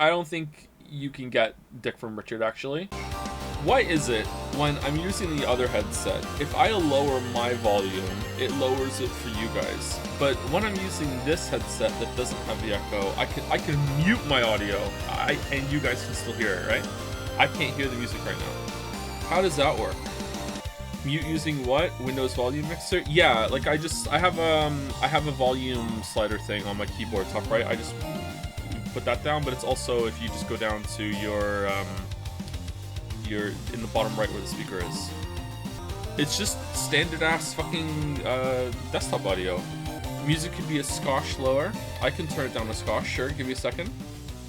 I don't think you can get dick from Richard, actually. Why is it when I'm using the other headset, if I lower my volume, it lowers it for you guys? But when I'm using this headset that doesn't have the echo, I can mute my audio, and you guys can still hear it, right? I can't hear the music right now. How does that work? Mute using what? Windows volume mixer? Yeah, like I have a volume slider thing on my keyboard top right. I just put that down, but it's also if you just go down to your in the bottom right where the speaker is. It's just standard ass fucking desktop audio. Music could be a skosh lower. I can turn it down a skosh, sure. Give me a second.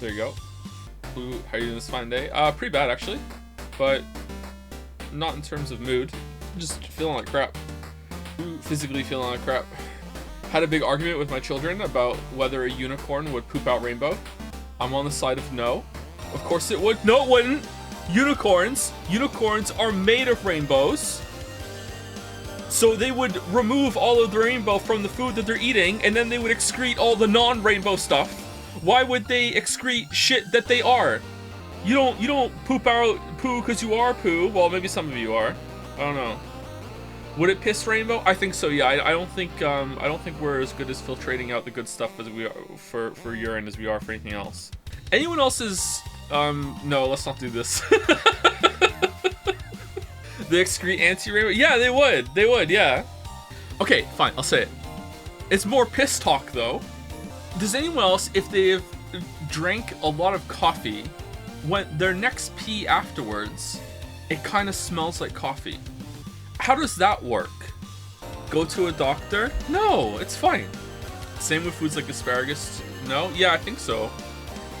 There you go. Ooh, how are you doing this fine day? Pretty bad actually, but not in terms of mood. Just feeling like crap. Ooh, physically feeling like crap. Had a big argument with my children about whether a unicorn would poop out rainbow. I'm on the side of no. Of course it would. No, it wouldn't. Unicorns are made of rainbows. So they would remove all of the rainbow from the food that they're eating, and then they would excrete all the non-rainbow stuff. Why would they excrete shit that they are? You don't poop out poo because you are poo. Well, maybe some of you are. I don't know. Would it piss rainbow? I think so. Yeah. I don't think we're as good as filtrating out the good stuff as we are for urine as we are for anything else. Anyone else's? No, let's not do this. They excrete anti-rainbow? Yeah, they would, yeah. Okay, fine, I'll say it. It's more piss talk, though. Does anyone else, if they've drank a lot of coffee, when their next pee afterwards, it kind of smells like coffee? How does that work? Go to a doctor? No, it's fine. Same with foods like asparagus? No? Yeah, I think so.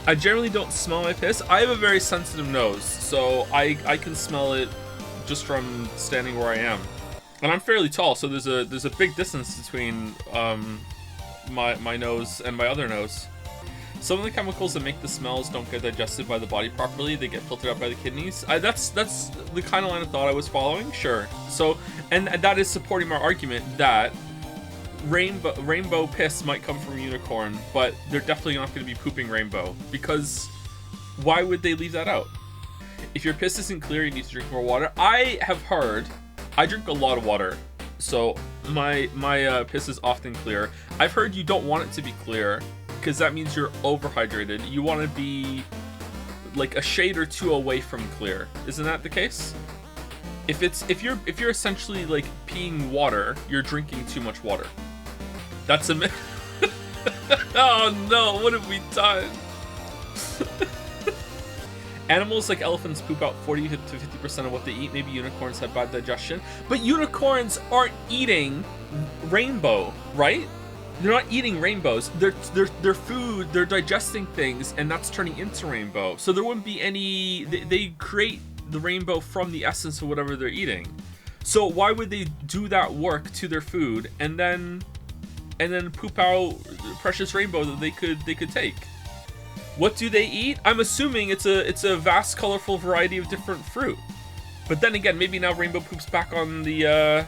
I generally don't smell my piss. I have a very sensitive nose, so I can smell it just from standing where I am. And I'm fairly tall, so there's a big distance between my nose and my other nose. Some of the chemicals that make the smells don't get digested by the body properly. They get filtered out by the kidneys. That's the kind of line of thought I was following. Sure. So, and that is supporting my argument that rainbow piss might come from a unicorn, but they're definitely not going to be pooping rainbow, because why would they leave that out? If your piss isn't clear, you need to drink more water. I have heard, I drink a lot of water, so my piss is often clear. I've heard you don't want it to be clear because that means you're overhydrated. You want to be like a shade or two away from clear. Isn't that the case? If you're essentially like peeing water, you're drinking too much water. That's a myth. Oh no, what have we done? Animals like elephants poop out 40 to 50% of what they eat. Maybe unicorns have bad digestion. But unicorns aren't eating rainbow, right? They're not eating rainbows. They're food, they're digesting things, and that's turning into rainbow. So there wouldn't be any... They create the rainbow from the essence of whatever they're eating. So why would they do that work to their food and then poop out precious rainbow that they could take? What do they eat? I'm assuming it's a vast, colorful variety of different fruit. But then again, maybe now rainbow poops back on the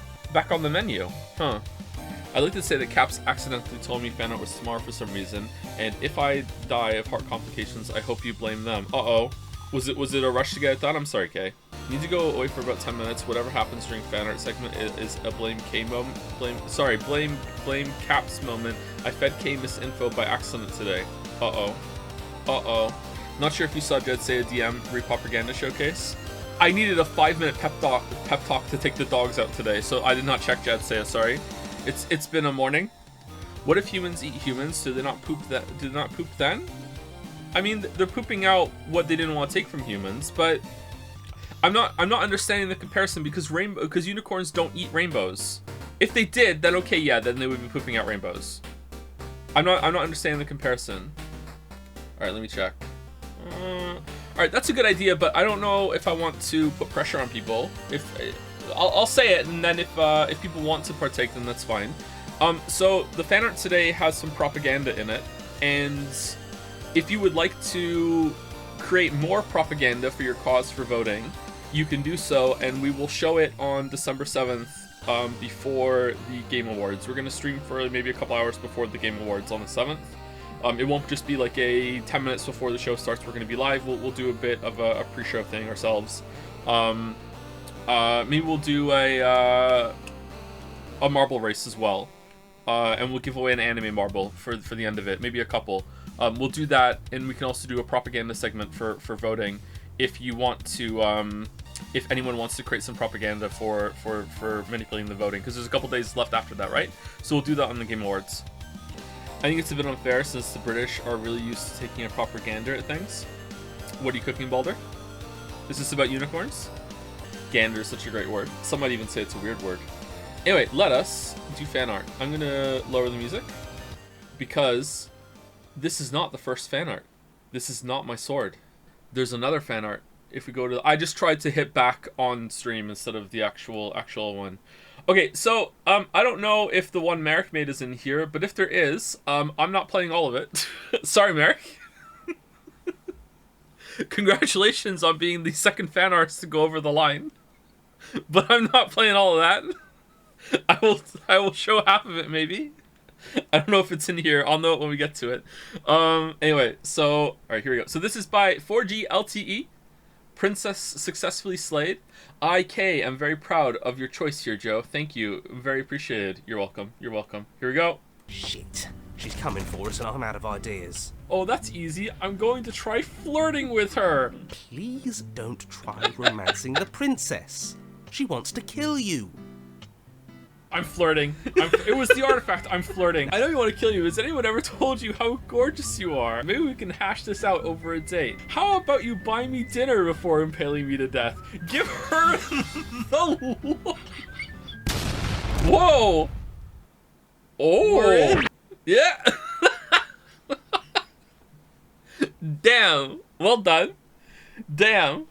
menu, huh? I'd like to say that Caps accidentally told me Fanart was smart for some reason, and if I die of heart complications, I hope you blame them. Uh-oh. Was it a rush to get it done? I'm sorry, Kay. Need to go away for about 10 minutes. Whatever happens during Fanart segment is a blame K moment. Blame Caps moment. I fed K misinfo by accident today. Uh-oh. Not sure if you saw Jed say a DM re-propaganda showcase. I needed a 5-minute pep talk to take the dogs out today, so I did not check Jed say it, sorry. It's been a morning. What if humans eat humans? Do they not poop then? I mean, they're pooping out what they didn't want to take from humans, but I'm not understanding the comparison because unicorns don't eat rainbows. If they did, then okay, yeah, then they would be pooping out rainbows. I'm not understanding the comparison. All right, let me check. All right, that's a good idea, but I don't know if I want to put pressure on people. I'll say it, and then if people want to partake, then that's fine. So the fan art today has some propaganda in it, and if you would like to create more propaganda for your cause for voting, you can do so, and we will show it on December 7th before the Game Awards. We're going to stream for maybe a couple hours before the Game Awards on the 7th, It won't just be like a 10 minutes before the show starts, we're going to be live. We'll do a bit of a pre-show thing ourselves. Maybe we'll do a marble race as well. And we'll give away an anime marble for the end of it. Maybe a couple. We'll do that, and we can also do a propaganda segment for voting if you want to, if anyone wants to create some propaganda for manipulating the voting, because there's a couple days left after that, right? So we'll do that on the Game Awards. I think it's a bit unfair since the British are really used to taking a propaganda at things. What are you cooking, Balder? Is this about unicorns? Gander is such a great word. Some might even say it's a weird word. Anyway, let us do fan art. I'm gonna lower the music because this is not the first fan art. This is not my sword. There's another fan art. If we go to, I just tried to hit back on stream instead of the actual one. Okay, so I don't know if the one Merrick made is in here, but if there is, I'm not playing all of it. Sorry, Merrick. Congratulations on being the second fan artist to go over the line, but I'm not playing all of that. I will show half of it maybe. I don't know if it's in here. I'll know it when we get to it. Anyway, so all right, here we go. So this is by 4G LTE. Princess successfully slayed. IK, I'm very proud of your choice here, Joe. Thank you. Very appreciated. You're welcome. You're welcome. Here we go. Shit. She's coming for us and I'm out of ideas. Oh, that's easy. I'm going to try flirting with her. Please don't try romancing the princess. She wants to kill you. I'm flirting. It was the artifact. I'm flirting. I know you want to kill you. Has anyone ever told you how gorgeous you are? Maybe we can hash this out over a date. How about you buy me dinner before impaling me to death? Give her the look. Whoa. Oh. Yeah. Damn. Well done. Damn.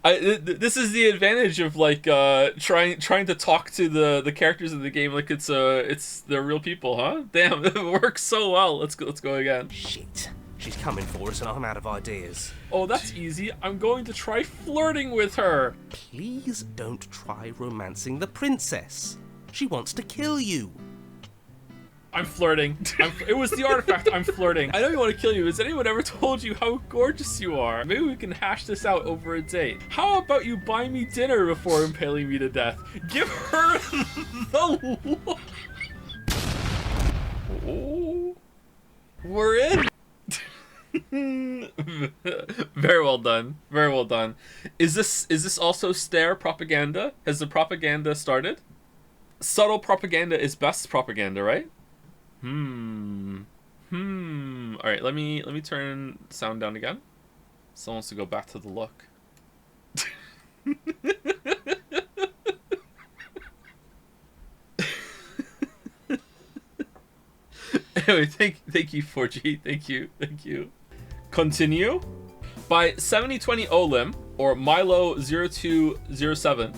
This is the advantage of like trying to talk to the characters in the game like it's they're real people, huh? Damn, it works so well. Let's go again. Shit. She's coming for us and I'm out of ideas. Oh, that's easy. I'm going to try flirting with her. Please don't try romancing the princess. She wants to kill you. I'm flirting. It was the artifact. I'm flirting. I know you want to kill you. Has anyone ever told you how gorgeous you are? Maybe we can hash this out over a date. How about you buy me dinner before impaling me to death? Give her the look. Oh, we're in. Very well done. Very well done. Is this also stare propaganda? Has the propaganda started? Subtle propaganda is best propaganda, right? All right, let me turn sound down again. Someone wants to go back to the look. Anyway, thank you 4G. Thank you. Continue by 7020 Olim or Milo0207.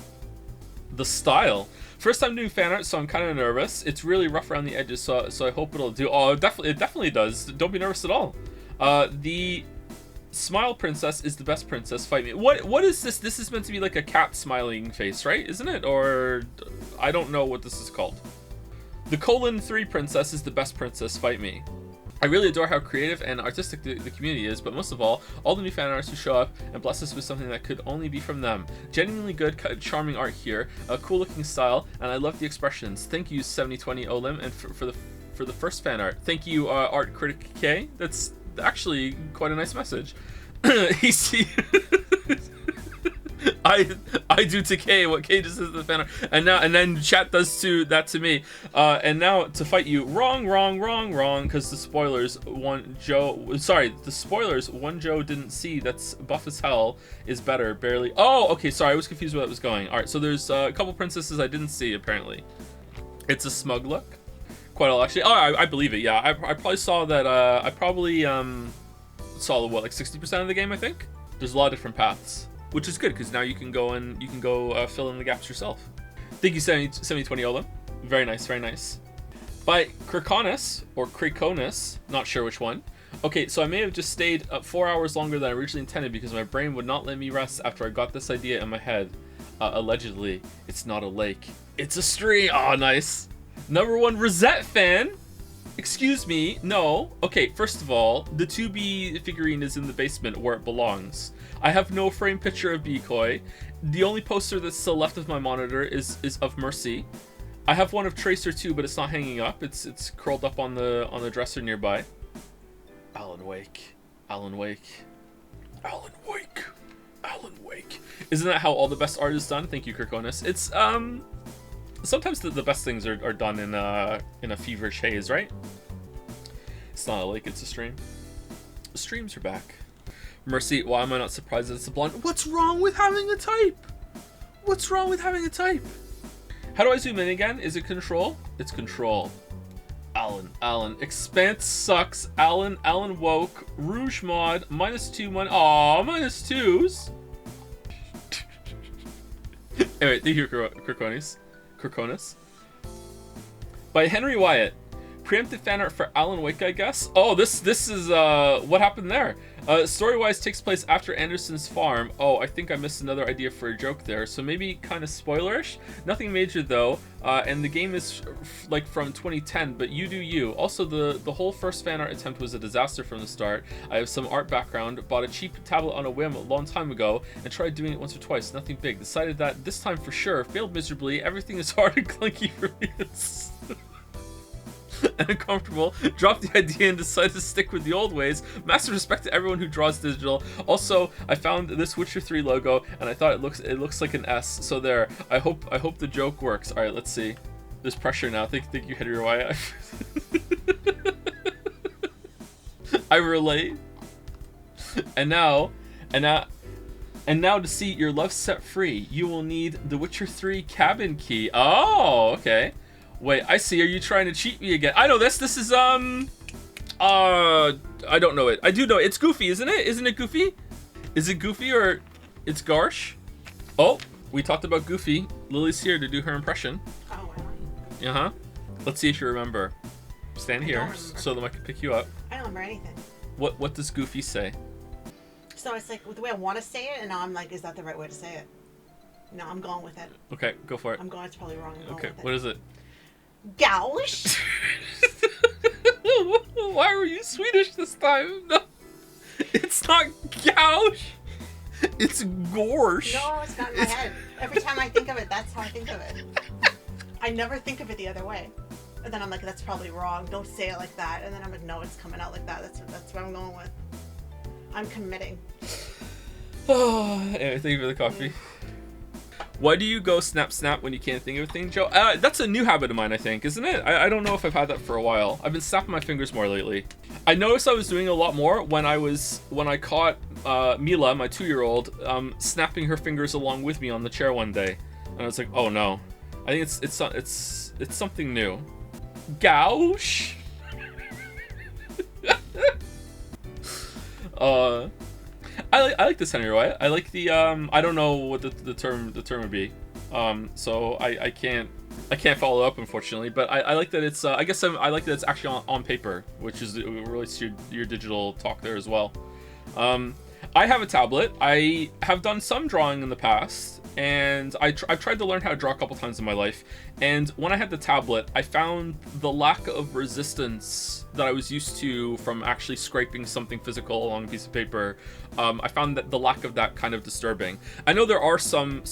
The style. First time doing fan art, so I'm kind of nervous. It's really rough around the edges, so I hope it'll do. Oh, it definitely does. Don't be nervous at all. The smile princess is the best princess. Fight me. What is this? This is meant to be like a cat smiling face, right? Isn't it? Or I don't know what this is called. The :3 princess is the best princess. Fight me. I really adore how creative and artistic the community is, but most of all the new fan artists who show up and bless us with something that could only be from them. Genuinely good, charming art here, a cool looking style, and I love the expressions. Thank you 7020 Olim and for the first fan art. Thank you Art Critic K. That's actually quite a nice message. I do to K what K just says to the fan art, and then chat does that to me, and now to fight you. Wrong, because the spoilers one Joe didn't see. That's buff as hell is better, barely. Oh, okay, sorry, I was confused where that was going. All right, so there's a couple princesses I didn't see apparently. It's a smug look, quite a lot actually. Oh, I believe it. Yeah, I probably saw that. I probably saw what, like 60% of the game. I think there's a lot of different paths, which is good because now you can go fill in the gaps yourself. Thank you 7020 Olim. Very nice, very nice. By Krakonis or Krakonis, not sure which one. Okay, so I may have just stayed up 4 hours longer than I originally intended because my brain would not let me rest after I got this idea in my head. Allegedly, it's not a lake, it's a stream. Oh, nice. #1 Rosette fan. Excuse me, no. Okay, first of all, the 2B figurine is in the basement where it belongs. I have no frame picture of Decoy. The only poster that's still left of my monitor is of Mercy. I have one of Tracer too, but it's not hanging up. It's curled up on the dresser nearby. Alan Wake. Alan Wake. Alan Wake. Alan Wake. Isn't that how all the best art is done? Thank you, Kirkonis. It's sometimes the best things are done in a feverish haze, right? It's not a lake, it's a stream. The streams are back. Mercy, why am I not surprised that it's a blonde? What's wrong with having a type? What's wrong with having a type? How do I zoom in again? Is it control? It's control. Alan. Expanse sucks. Alan woke. Rouge mod. -2. Aww, -2s. Anyway, thank you, Kirkonis. By Henry Wyatt. Preemptive fan art for Alan Wake, I guess. Oh, this is what happened there. Story-wise takes place after Anderson's farm. Oh, I think I missed another idea for a joke there. So maybe kind of spoilerish. Nothing major though. And the game is like from 2010, but you do you. Also, the whole first fan art attempt was a disaster from the start. I have some art background. Bought a cheap tablet on a whim a long time ago and tried doing it once or twice. Nothing big. Decided that this time for sure. Failed miserably. Everything is hard and clunky for me. And uncomfortable, dropped the idea and decided to stick with the old ways. Massive respect to everyone who draws digital. Also, I found this Witcher 3 logo and I thought it looks like an S. So there. I hope the joke works. All right, let's see. There's pressure now. Thank you, Henry Wyatt. I relate. And now to see your love set free, you will need the Witcher 3 cabin key. Oh, okay. Wait, I see. Are you trying to cheat me again? I know this. This is, I don't know it. I do know it. It's Goofy, isn't it? Isn't it Goofy? Is it Goofy or it's Garsh? Oh, we talked about Goofy. Lily's here to do her impression. Oh, wow. Uh-huh. Let's see if you remember. Stand here so that I can pick you up. I don't remember anything. What does Goofy say? So it's like the way I want to say it, and now I'm like, is that the right way to say it? No, I'm going with it. Okay, go for it. I'm going. It's probably wrong. I'm Okay, going with what is it? Gauche. Why were you Swedish this time? No, it's not gouge. It's gorsh. No, it's not in my head. Every time I think of it, that's how I think of it. I never think of it the other way. And then I'm like, that's probably wrong. Don't say it like that. And then I'm like, no, it's coming out like that. That's what I'm going with. I'm committing. Oh, anyway, thank you for the coffee. Why do you go snap when you can't think of a thing, Joe? That's a new habit of mine, I think, isn't it? I don't know if I've had that for a while. I've been snapping my fingers more lately. I noticed I was doing a lot more when I caught Mila, my 2-year-old, snapping her fingers along with me on the chair one day, and I was like, oh no, I think it's something new. Gouge. I like this Henry Wyatt. I like the I don't know what the term would be. So I can't follow up, unfortunately, but I like that it's I like that it's actually on paper, which is it relates to your digital talk there as well. I have a tablet. I have done some drawing in the past, and I've tried to learn how to draw a couple times in my life, and when I had the tablet, I found the lack of resistance that I was used to from actually scraping something physical along a piece of paper. I found that the lack of that kind of disturbing. I know there are some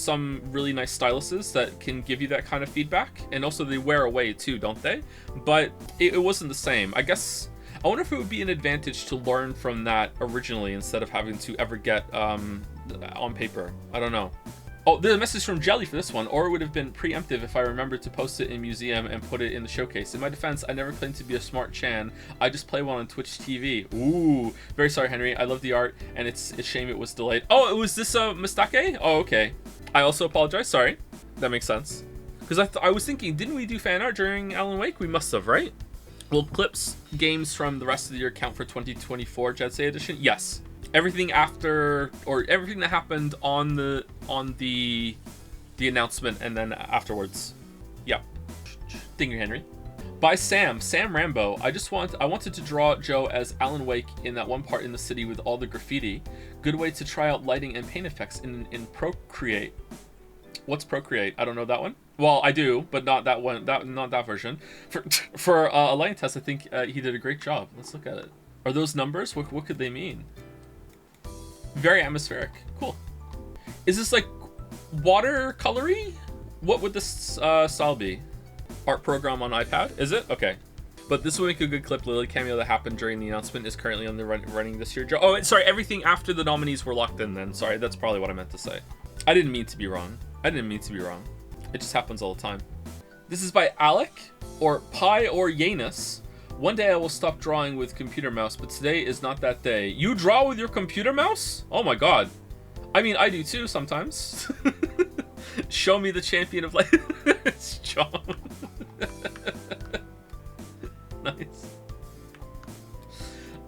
really nice styluses that can give you that kind of feedback, and also they wear away too, don't they? But it wasn't the same. I wonder if it would be an advantage to learn from that originally instead of having to ever get on paper. I don't know. Oh, there's a message from Jelly for this one. Or it would have been preemptive if I remembered to post it in museum and put it in the showcase. In my defense, I never claimed to be a smart Chan. I just play one on Twitch TV. Ooh, very sorry, Henry. I love the art, and it's a shame it was delayed. Oh, it was this mistake? Oh, okay. I also apologize. Sorry. That makes sense. Because I was thinking, didn't we do fan art during Alan Wake? We must have, right? Will clips games from the rest of the year count for 2024 Jetsay edition? Yes. Everything after, or everything that happened on the announcement and then afterwards. Yeah. Thank you, Henry. By Sam Rambo. I wanted to draw Joe as Alan Wake in that one part in the city with all the graffiti. Good way to try out lighting and paint effects in Procreate. What's Procreate? I don't know that one. Well, I do, but not that one. Not that version. For a light test, I think he did a great job. Let's look at it. Are those numbers? What could they mean? Very atmospheric. Cool. Is this like watercolory? What would this style be? Art program on iPad? Is it? Okay. But this will make a good clip. Lily cameo that happened during the announcement is currently on the running this year. Oh, sorry. Everything after the nominees were locked in then. Sorry, that's probably what I meant to say. I didn't mean to be wrong. It just happens all the time. This is by Alec, or Pi or Yanus. One day I will stop drawing with computer mouse, but today is not that day. You draw with your computer mouse? Oh my god. I mean, I do too sometimes. Show me the champion of life. It's John. Nice.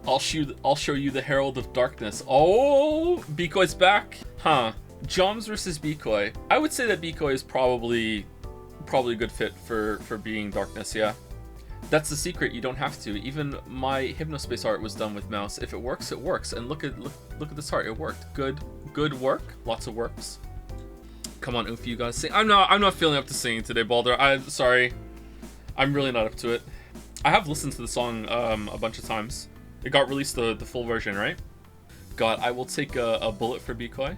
I'll show you the Herald of Darkness. Oh, Bikoy's back. Huh. Joms versus Bikoy. I would say that Bikoy is probably a good fit for being Darkness, yeah. That's the secret, you don't have to. Even my Hypnospace art was done with mouse. If it works, it works. And look at this art, it worked. Good work. Lots of works. Come on, Oof, you guys sing. I'm not feeling up to singing today, Balder. I'm sorry. I'm really not up to it. I have listened to the song a bunch of times. It got released the full version, right? God, I will take a bullet for Bikoy.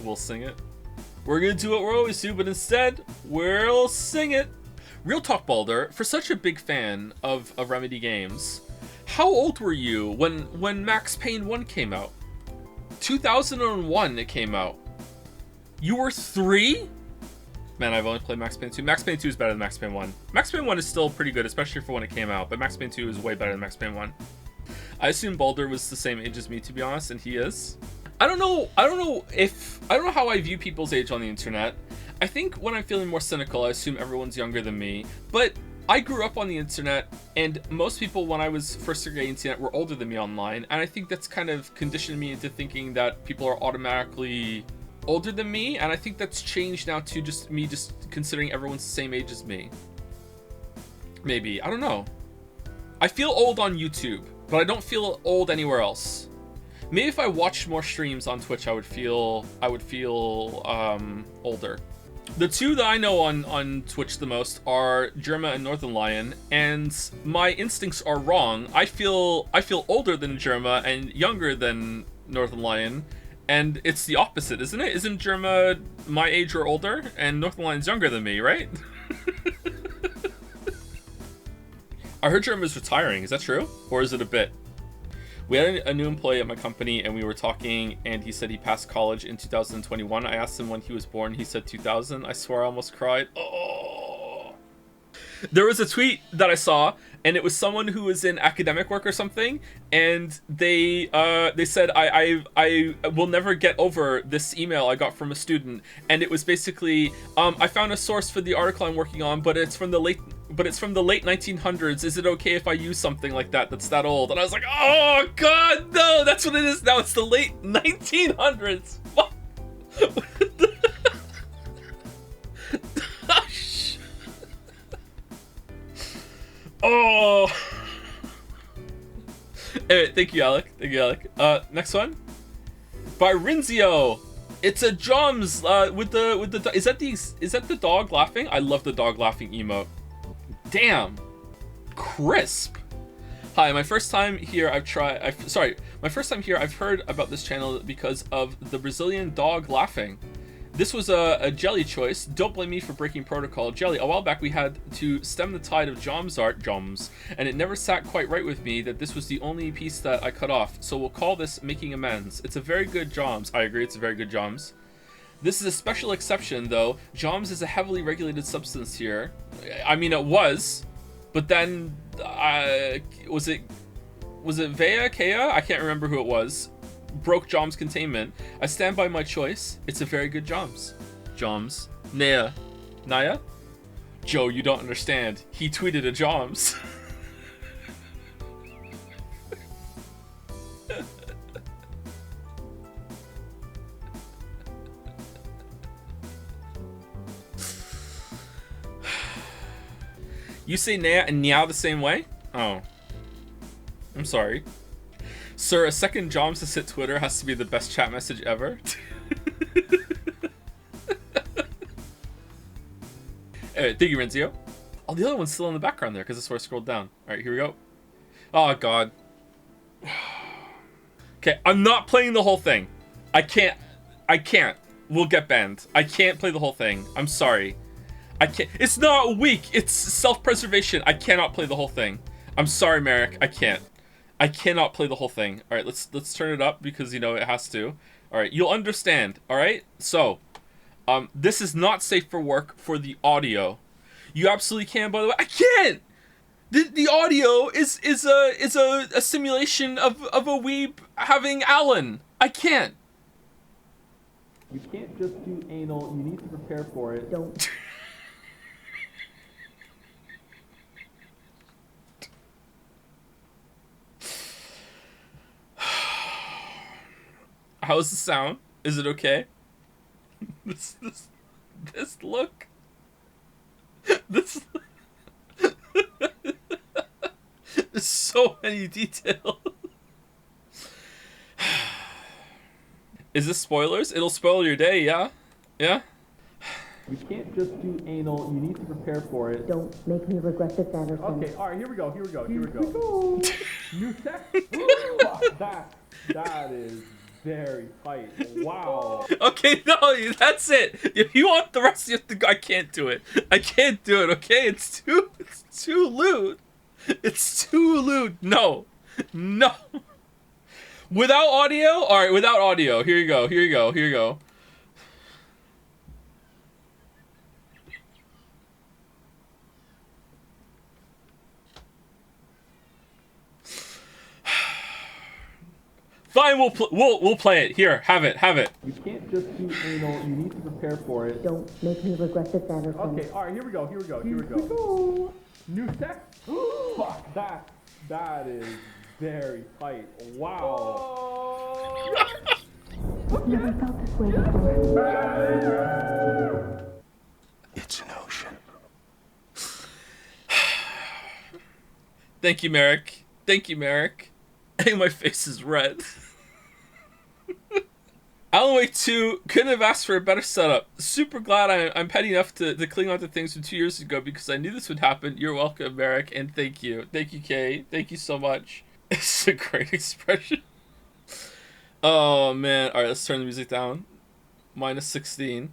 We'll sing it. We're gonna do what we're always do, but instead, we'll sing it. Real talk, Balder, for such a big fan of Remedy games, how old were you when Max Payne 1 came out? 2001 it came out. You were 3? Man, I've only played Max Payne 2. Max Payne 2 is better than Max Payne 1. Max Payne 1 is still pretty good, especially for when it came out, but Max Payne 2 is way better than Max Payne 1. I assume Balder was the same age as me, to be honest, and he is. I don't know how I view people's age on the internet. I think when I'm feeling more cynical, I assume everyone's younger than me, but I grew up on the internet, and most people when I was first getting the internet were older than me online, and I think that's kind of conditioned me into thinking that people are automatically older than me, and I think that's changed now to just considering everyone's the same age as me. Maybe, I don't know. I feel old on YouTube, but I don't feel old anywhere else. Maybe if I watched more streams on Twitch, I would feel older. The two that I know on Twitch the most are Germa and Northern Lion, and my instincts are wrong. I feel older than Germa and younger than Northern Lion, and it's the opposite, isn't it? Isn't Germa my age or older, and Northern Lion's younger than me, right? I heard Germa's retiring. Is that true, or is it a bit? We had a new employee at my company, and we were talking, and he said he passed college in 2021. I asked him when he was born. He said 2000. I swear I almost cried. Oh. There was a tweet that I saw, and it was someone who was in academic work or something, and they said, I will never get over this email I got from a student, and it was basically, I found a source for the article I'm working on, but it's from the late 1900s. Is it okay if I use something like that's that old? And I was like, oh god, no, that's what it is now. It's the late 1900s. Oh. Anyway, thank you, Alec. Next one by Rinzio. It's a Joms with the is that the dog laughing? I love the dog laughing emote. Damn, crisp. Hi, my first time here. I've heard about this channel because of the Brazilian dog laughing. This was a Jelly choice. Don't blame me for breaking protocol. Jelly, a while back we had to stem the tide of Joms, and it never sat quite right with me that this was the only piece that I cut off. So we'll call this making amends. It's a very good Joms. I agree, it's a very good Joms. This is a special exception, though. Joms is a heavily regulated substance here. I mean, it was, but then was it VA-11? I can't remember who it was. Broke Joms containment. I stand by my choice. It's a very good Joms. Joms. Naya? Joe, you don't understand. He tweeted a Joms. You say Naya and Meow the same way? Oh. I'm sorry. Sir, a second Joms to sit Twitter has to be the best chat message ever. Thank you, Renzio. Oh, the other one's still in the background there because that's where I scrolled down. All right, here we go. Oh, God. Okay, I'm not playing the whole thing. I can't. We'll get banned. I can't play the whole thing. I'm sorry. I can't. It's not weak. It's self-preservation. I cannot play the whole thing. I'm sorry, Merrick. I can't. I cannot play the whole thing. All right, let's turn it up because, you know, it has to. All right, you'll understand. All right? So, this is not safe for work for the audio. You absolutely can, by the way. I can't! The audio is a simulation of a weeb having Alan. I can't. You can't just do anal. You need to prepare for it. Don't. How's the sound? Is it okay? This look. This. There's so many details. Is this spoilers? It'll spoil your day, yeah? Yeah? You can't just do anal, you need to prepare for it. Don't make me regret this, Anderson. Okay, alright, here we go. New sex? that is very tight. Wow. Okay, no, that's it. If you want the rest, you have to go. I can't do it. Okay? It's too lewd. It's too lewd. No. Without audio? Alright, without audio. Here you go. Fine, we'll play it. Here, have it. You can't just do anal, you need to prepare for it. Don't make me regret this, Anderson. Okay, alright, here we go. New sex? Fuck, that is very tight. Wow. Never felt this way before. It's an ocean. Thank you, Merrick. Hey, my face is red. Alan Wake 2 couldn't have asked for a better setup. Super glad I'm petty enough to cling on to things from 2 years ago because I knew this would happen. You're welcome, Merrick, and thank you. Thank you, Kay. Thank you so much. It's a great expression. Oh, man. All right, let's turn the music down. -16.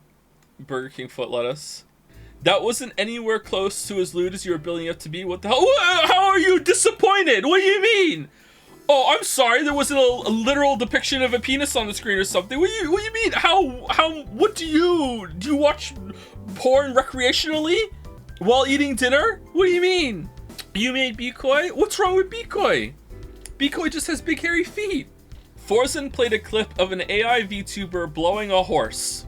Burger King foot lettuce. That wasn't anywhere close to as lewd as you were building up to be. What the hell? How are you disappointed? What do you mean? Oh, I'm sorry. There wasn't a literal depiction of a penis on the screen or something. What do you mean? What do you watch porn recreationally while eating dinner? What do you mean? You made Bikoi? What's wrong with Bikoi? Bikoi just has big hairy feet. Forzen played a clip of an AI VTuber blowing a horse.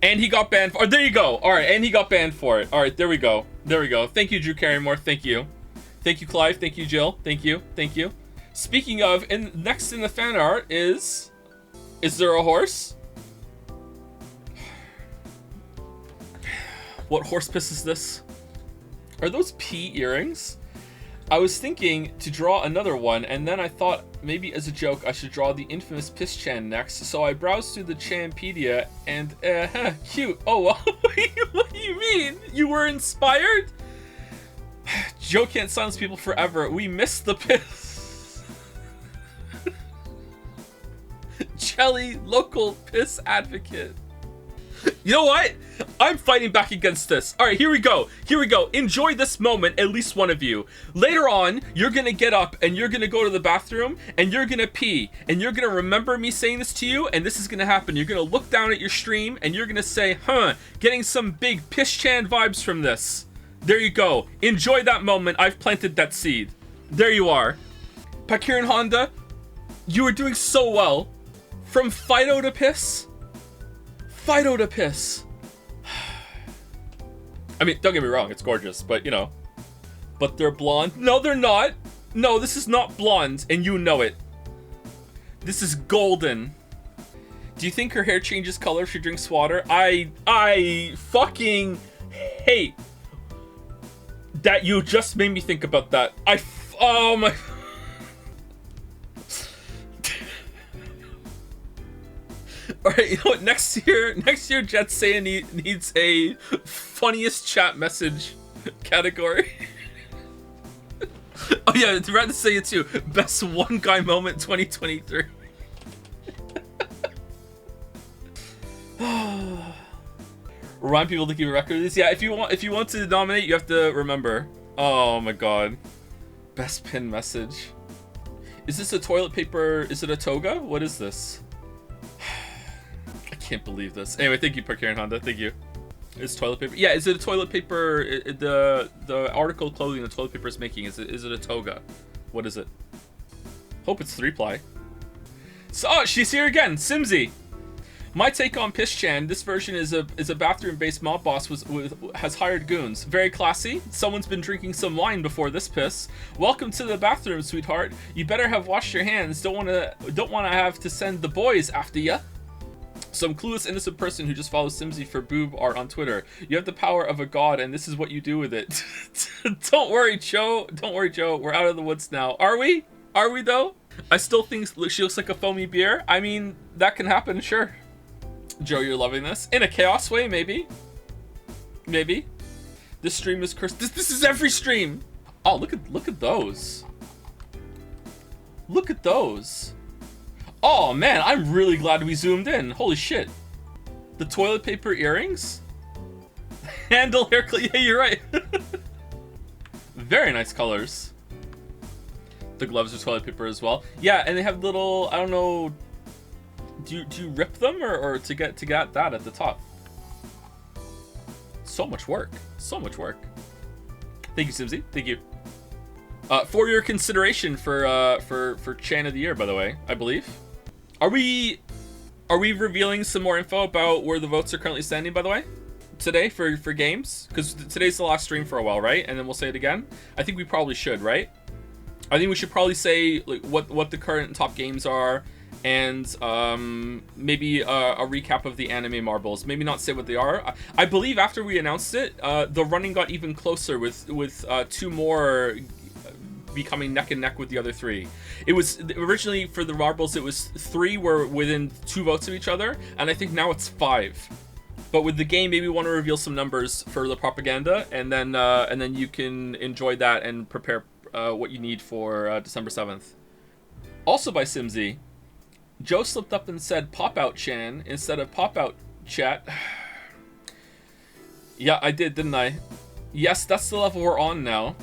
And he got banned for it. There you go. Alright, and he got banned for it. Alright, there we go. Thank you, Drew Carrymore. Thank you. Thank you, Clive. Thank you, Jill. Thank you. Speaking of, next in the fan art is there a horse? What horse piss is this? Are those pea earrings? I was thinking to draw another one, and then I thought maybe as a joke I should draw the infamous Piss Chan next, so I browsed through the Chanpedia and, cute. Oh, well, what do you mean? You were inspired? Joe can't silence people forever. We missed the piss. Jelly, local piss advocate. You know what? I'm fighting back against this. All right, here we go. Enjoy this moment, at least one of you. Later on, you're gonna get up and you're gonna go to the bathroom and you're gonna pee and you're gonna remember me saying this to you, and this is gonna happen. You're gonna look down at your stream and you're gonna say, getting some big Piss Chan vibes from this. There you go. Enjoy that moment. I've planted that seed. There you are. Pakiran Honda, you were doing so well. From Fido to piss. I mean, don't get me wrong, it's gorgeous, but you know. But they're blonde. No, they're not. No, this is not blonde, and you know it. This is golden. Do you think her hair changes color if she drinks water? I fucking hate that you just made me think about that. Oh my... All right, you know what? Next year, Jet Saiyan needs a funniest chat message category. Oh yeah, it's right to say it too. Best one guy moment 2023. Remind people to keep a record of this. Yeah, if you want to nominate, you have to remember. Oh my god. Best pin message. Is this a toilet paper? Is it a toga? What is this? I can't believe this. Anyway, thank you, Parkarian Honda. Thank you. Is toilet paper? Yeah, is it a toilet paper? The article of clothing the toilet paper is making, is it a toga? What is it? Hope it's 3-ply. So, oh, she's here again, Simsy. My take on Piss-chan, this version is a bathroom-based mob boss has hired goons. Very classy. Someone's been drinking some wine before this piss. Welcome to the bathroom, sweetheart. You better have washed your hands. Don't wanna have to send the boys after ya. Some clueless innocent person who just follows Simsy for boob art on Twitter. You have the power of a god, and this is what you do with it. Don't worry, Joe. Don't worry, Joe. We're out of the woods now. Are we? Are we though? I still think she looks like a foamy beer. I mean, that can happen, sure. Joe, you're loving this. In a chaos way, maybe. Maybe. This stream is cursed. This is every stream. Oh, look at those. Look at those. Oh man, I'm really glad we zoomed in. Holy shit. The toilet paper earrings? Handle hair clip. Yeah, you're right. Very nice colors. The gloves are toilet paper as well. Yeah, and they have little, I don't know, do you rip them or to get that at the top? So much work. So much work. Thank you, Simsy. Thank you. For your consideration for Chan of the Year, by the way, I believe. Are we revealing some more info about where the votes are currently standing, by the way? Today for games? Because today's the last stream for a while, right? And then we'll say it again. I think we probably should, right? I think we should probably say like what the current top games are, and maybe a recap of the anime marbles. Maybe not say what they are. I believe after we announced it, the running got even closer with 2 more becoming neck and neck with the other 3. It was originally for the marbles, it was 3 were within 2 votes of each other, and I think now it's 5. But with the game, maybe we want to reveal some numbers for the propaganda, and then you can enjoy that and prepare what you need for December 7th. Also by Simsy, Joe slipped up and said "Pop Out Chan" instead of "Pop Out Chat." Yeah, I did, didn't I? Yes, that's the level we're on now.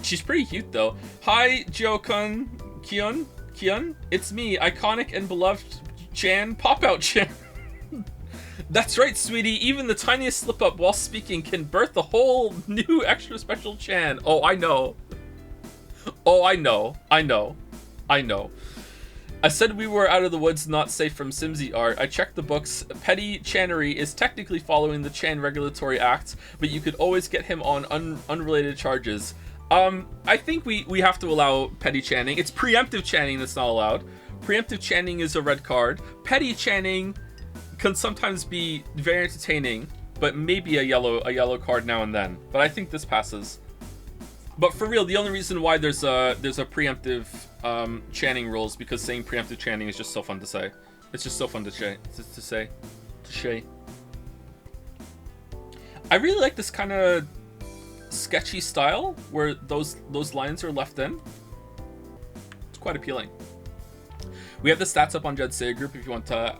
She's pretty cute though. Hi, Joe-kun, Kyun. It's me, iconic and beloved Chan, Pop Out Chan. That's right, sweetie. Even the tiniest slip up while speaking can birth a whole new extra special Chan. Oh, I know. Oh, I know. I said we were out of the woods, not safe from Simsy art. I checked the books. Petty Channery is technically following the Chan Regulatory Act, but you could always get him on unrelated charges. I think we have to allow petty channing. It's preemptive channing that's not allowed. Preemptive channing is a red card. Petty channing can sometimes be very entertaining, but maybe a yellow card now and then. But I think this passes. But for real, the only reason why there's a preemptive channing rules because saying preemptive channing is just so fun to say. It's just so fun to say. I really like this kind of sketchy style where those lines are left in. It's quite appealing. We have the stats up on Jed Say group if you want to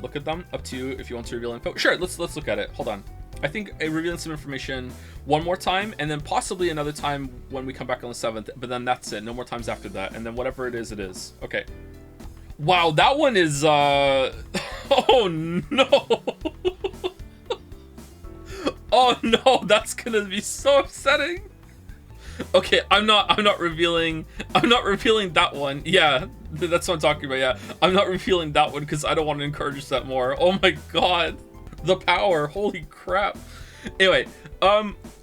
look at them. Up to you if you want to reveal info. Sure, let's look at it. Hold on. I think revealing some information one more time, and then possibly another time when we come back on the 7th, but then that's it. No more times after that, and then whatever it is, it is. Okay. Wow, that one is oh no. Oh no, that's gonna be so upsetting. Okay, I'm not revealing that one. Yeah, that's what I'm talking about. Yeah, I'm not revealing that one because I don't want to encourage that more. Oh my god, the power! Holy crap! Anyway,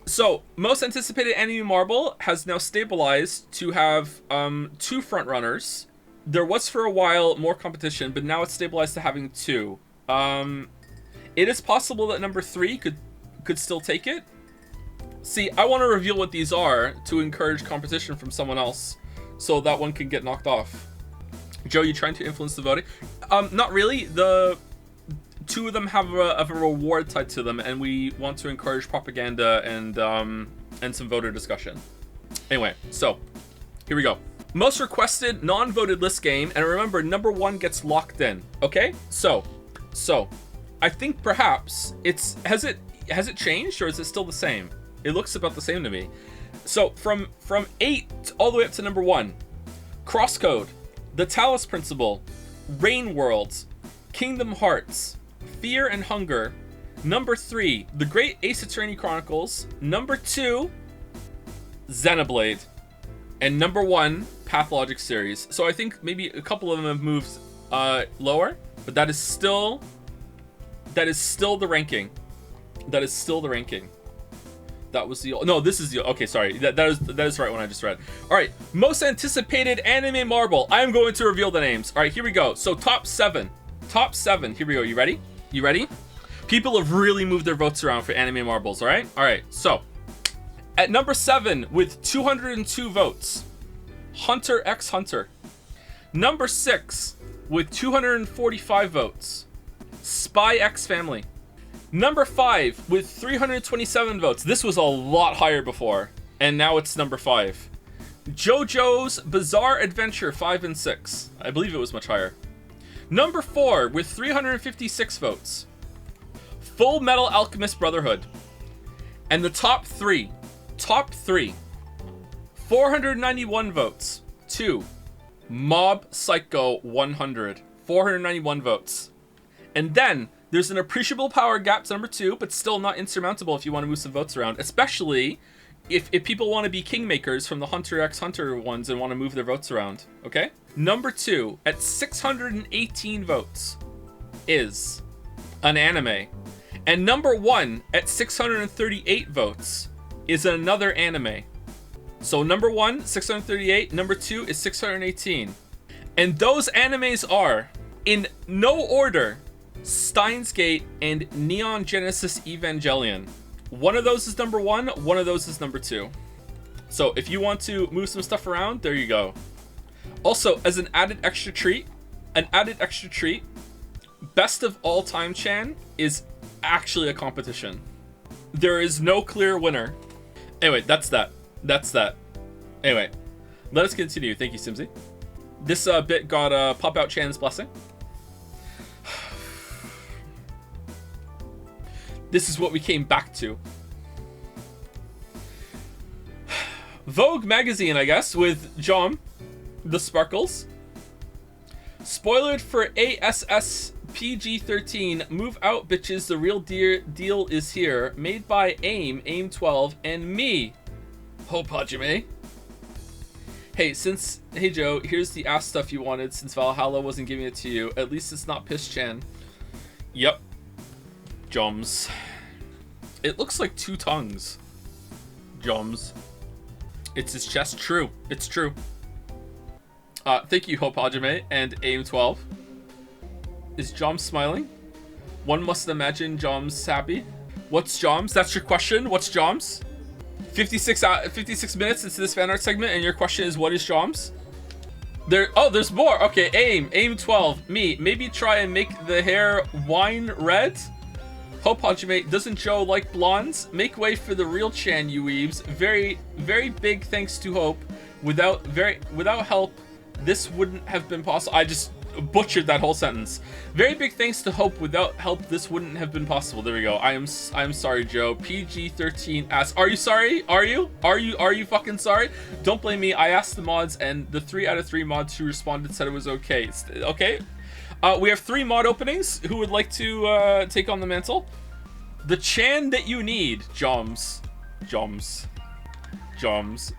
so most anticipated anime marble has now stabilized to have 2 front runners. There was for a while more competition, but now it's stabilized to having 2. It is possible that number 3 could still take it. See, I want to reveal what these are to encourage competition from someone else, so that one can get knocked off. Joe, you trying to influence the voting? Not really. The two of them have a reward tied to them, and we want to encourage propaganda and some voter discussion. Anyway, so here we go. Most requested non-voted list game, and remember, number 1 gets locked in. Okay, so I think perhaps has it changed, or is it still the same? It looks about the same to me. So from 8 all the way up to number 1, Crosscode, The Talos Principle, Rain Worlds, Kingdom Hearts, Fear and Hunger, number 3, The Great Ace Attorney Chronicles, number 2, Xenoblade, and number 1, Pathologic series. So I think maybe a couple of them have moved lower, but that is still the ranking. That is still the ranking. That was the no. This is the okay. Sorry, that is the right one I just read. All right, most anticipated anime marble. I am going to reveal the names. All right, here we go. So top 7. Here we go. You ready? You ready? People have really moved their votes around for anime marbles. All right. All right. So at number 7 with 202 votes, Hunter x Hunter. Number 6 with 245 votes, Spy X Family. Number 5 with 327 votes. This was a lot higher before, and now it's number 5. JoJo's Bizarre Adventure 5 and 6. I believe it was much higher. Number 4 with 356 votes, Full Metal Alchemist Brotherhood. And the top 3, 491 votes to Mob Psycho 100. 491 votes. And then there's an appreciable power gap to number 2, but still not insurmountable if you want to move some votes around, especially if people want to be kingmakers from the Hunter x Hunter ones and want to move their votes around. Okay? Number 2 at 618 votes is an anime. And number 1 at 638 votes is another anime. So number 1, 638. Number 2 is 618. And those animes are, in no order, Steins Gate and Neon Genesis Evangelion. One of those is number 1, one of those is number 2. So if you want to move some stuff around, there you go. Also, as an added extra treat, Best of All Time Chan is actually a competition. There is no clear winner. Anyway, that's that. Anyway, let us continue. Thank you, Simsy. This bit got Pop Out Chan's blessing. This is what we came back to. Vogue magazine, I guess, with Jom, the Sparkles. Spoiled for ASS PG-13. Move out, bitches. The real deal is here. Made by AIM12, and me, Hope Hajime. Hey Joe, here's the ass stuff you wanted since Valhalla wasn't giving it to you. At least it's not Piss Chan. Yep. Joms. It looks like 2 tongues. Joms. It's his chest. True. It's true. Thank you, Hope Hajime and AIM12. Is Joms smiling? One must imagine Joms happy. What's Joms? That's your question? What's Joms? 56 minutes into this fan art segment, and your question is, what is Joms? There's more. Okay, AIM12. Me. Maybe try and make the hair wine red? Hope Hajime, doesn't Joe like blondes? Make way for the real Chan, you weebs. Very, very big thanks to Hope. Without help, this wouldn't have been possible. I just butchered that whole sentence. Very big thanks to Hope. Without help, this wouldn't have been possible. There we go. I am sorry, Joe. PG-13 asks, are you sorry? Are you fucking sorry? Don't blame me. I asked the mods, and the 3 out of 3 mods who responded said it was okay. Okay. We have 3 mod openings. Who would like to take on the mantle? The Chan that you need, Joms.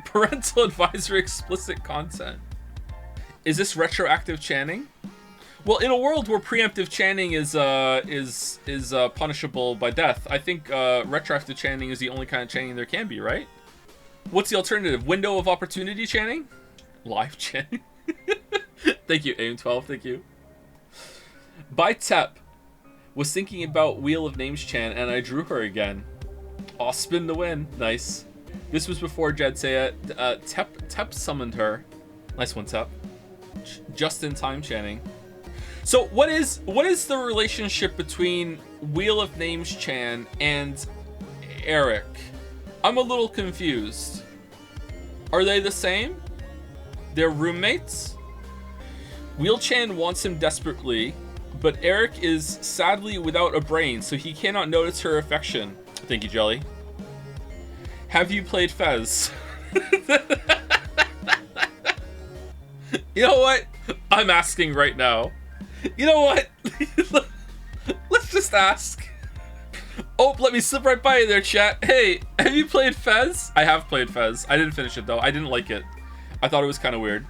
Parental advisory explicit content. Is this retroactive channing? Well, in a world where preemptive channing is punishable by death, I think retroactive channing is the only kind of channing there can be, right? What's the alternative? Window of opportunity channing? Live channing? Thank you, AIM12. Thank you. By Tep. Was thinking about Wheel of Names Chan, and I drew her again. Aw, spin the win. Nice. This was before Jed Saya. Tep summoned her. Nice one, Tep. Just in time, Channing. So what is the relationship between Wheel of Names Chan and Eric? I'm a little confused. Are they the same? They're roommates? Wheel Chan wants him desperately, but Eric is sadly without a brain, so he cannot notice her affection. Thank you, Jelly. Have you played Fez? You know what? I'm asking right now. You know what? Let's just ask. Oh, let me slip right by you there, chat. Hey, have you played Fez? I have played Fez. I didn't finish it, though. I didn't like it. I thought it was kind of weird.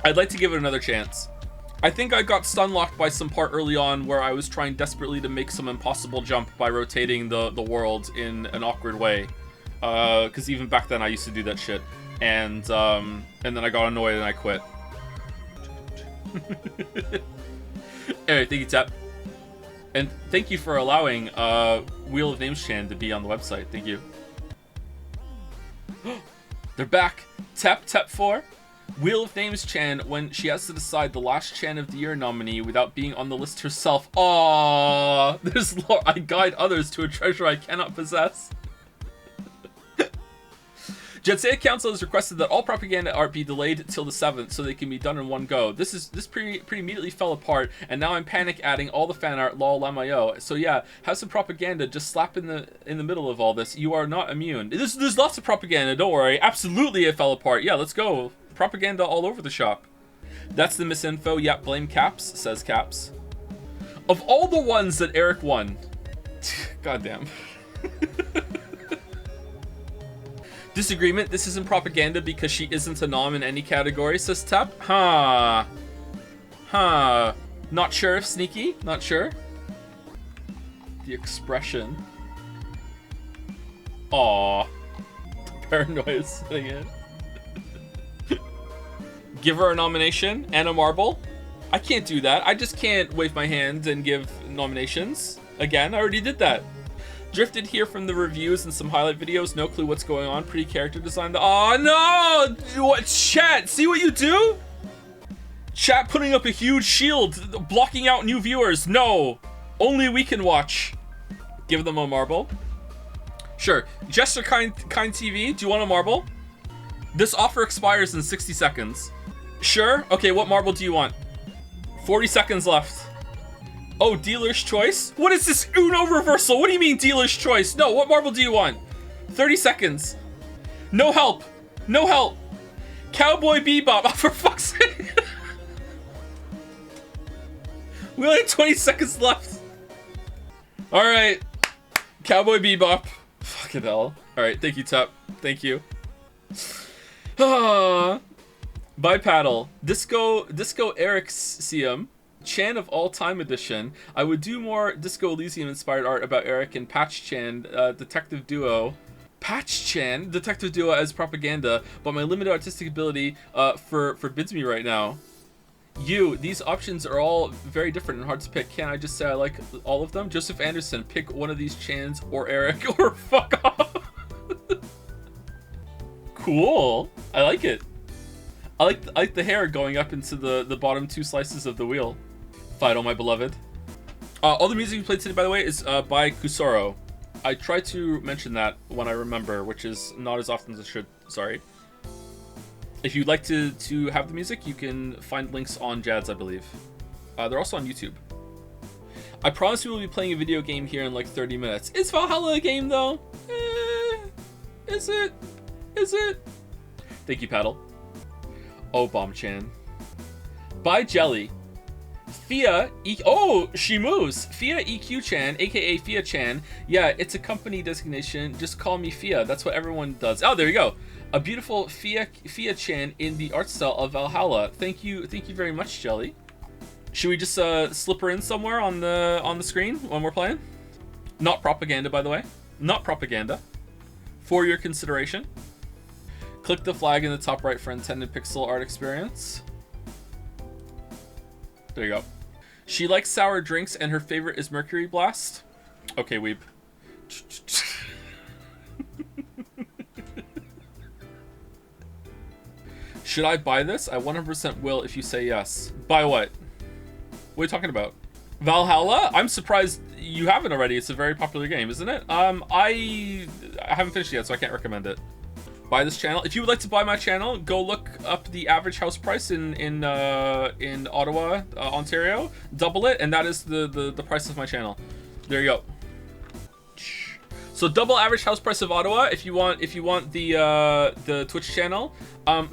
I'd like to give it another chance. I think I got stun locked by some part early on where I was trying desperately to make some impossible jump by rotating the world in an awkward way. Because even back then I used to do that shit. And then I got annoyed and I quit. Anyway, thank you, Tap. And thank you for allowing Wheel of Names Chan to be on the website. Thank you. They're back. Tap 4. Wheel of Names Chan when she has to decide the last Chan of the Year nominee without being on the list herself. Aww. There's lore. I guide others to a treasure I cannot possess. Jetsea Council has requested that all propaganda art be delayed till the 7th so they can be done in one go. This pretty immediately fell apart, and now I'm panic adding all the fan art lol lamayo. So yeah, have some propaganda just slap in the middle of all this. You are not immune. There's lots of propaganda, don't worry. Absolutely it fell apart. Yeah, let's go. Propaganda all over the shop. That's the misinfo. Yep, blame Caps, says Caps. Of all the ones that Eric won. Goddamn. Disagreement, this isn't propaganda because she isn't a nom in any category, says Tap. Huh. Not sure if Sneaky? Not sure. The expression. Aww. Paranoia is sitting in. Give her a nomination and a marble? I can't do that. I just can't wave my hand and give nominations. Again, I already did that. Drifted here from the reviews and some highlight videos. No clue what's going on. Pretty character design. Oh no! What, chat? See what you do? Chat putting up a huge shield, blocking out new viewers. No, only we can watch. Give them a marble. Sure. Jester Kind TV. Do you want a marble? This offer expires in 60 seconds. Sure. Okay. What marble do you want? 40 seconds left. Oh, dealer's choice? What is this Uno reversal? What do you mean dealer's choice? No, what marble do you want? 30 seconds. No help. No help. Cowboy Bebop. Oh, for fuck's sake. We only have 20 seconds left. Alright. Cowboy Bebop. Fucking hell. Alright, thank you, Tap. Thank you. Bye, Paddle. Disco Erixium. Chan of All Time Edition. I would do more Disco Elysium inspired art about Eric and Patch Chan, Detective Duo. Patch Chan, Detective Duo as propaganda, but my limited artistic ability forbids me right now. These options are all very different and hard to pick. Can't I just say I like all of them? Joseph Anderson, pick one of these Chans or Eric or fuck off. Cool. I like it. I like the hair going up into the bottom two slices of the wheel. Fido, my beloved. All the music we played today, by the way, is by Kusoro. I try to mention that when I remember, which is not as often as I should. Sorry. If you'd like to have the music, you can find links on Jads, I believe. They're also on YouTube. I promise we will be playing a video game here in like 30 minutes. Is Valhalla a game, though? Is it? Is it? Thank you, Paddle. Oh, Bomb-chan. Bye, Jelly. Fia she moves. Fia EQ-chan, aka Fia-chan. Yeah, it's a company designation. Just call me Fia. That's what everyone does. Oh, there you go. A beautiful Fia-chan in the art style of Valhalla. Thank you very much, Jelly. Should we just slip her in somewhere on the screen when we're playing? Not propaganda, by the way. Not propaganda. For your consideration. Click the flag in the top right for intended pixel art experience. There you go. She likes sour drinks and her favorite is Mercury Blast. Okay, weep. Should I buy this? I 100% will if you say yes. Buy what? What are you talking about? Valhalla? I'm surprised you haven't already. It's a very popular game, isn't it? I haven't finished yet, so I can't recommend it. Buy this channel. If you would like to buy my channel, go look up the average house price in Ottawa, Ontario. Double it, and that is the price of my channel. There you go. So double average house price of Ottawa if you want the Twitch channel.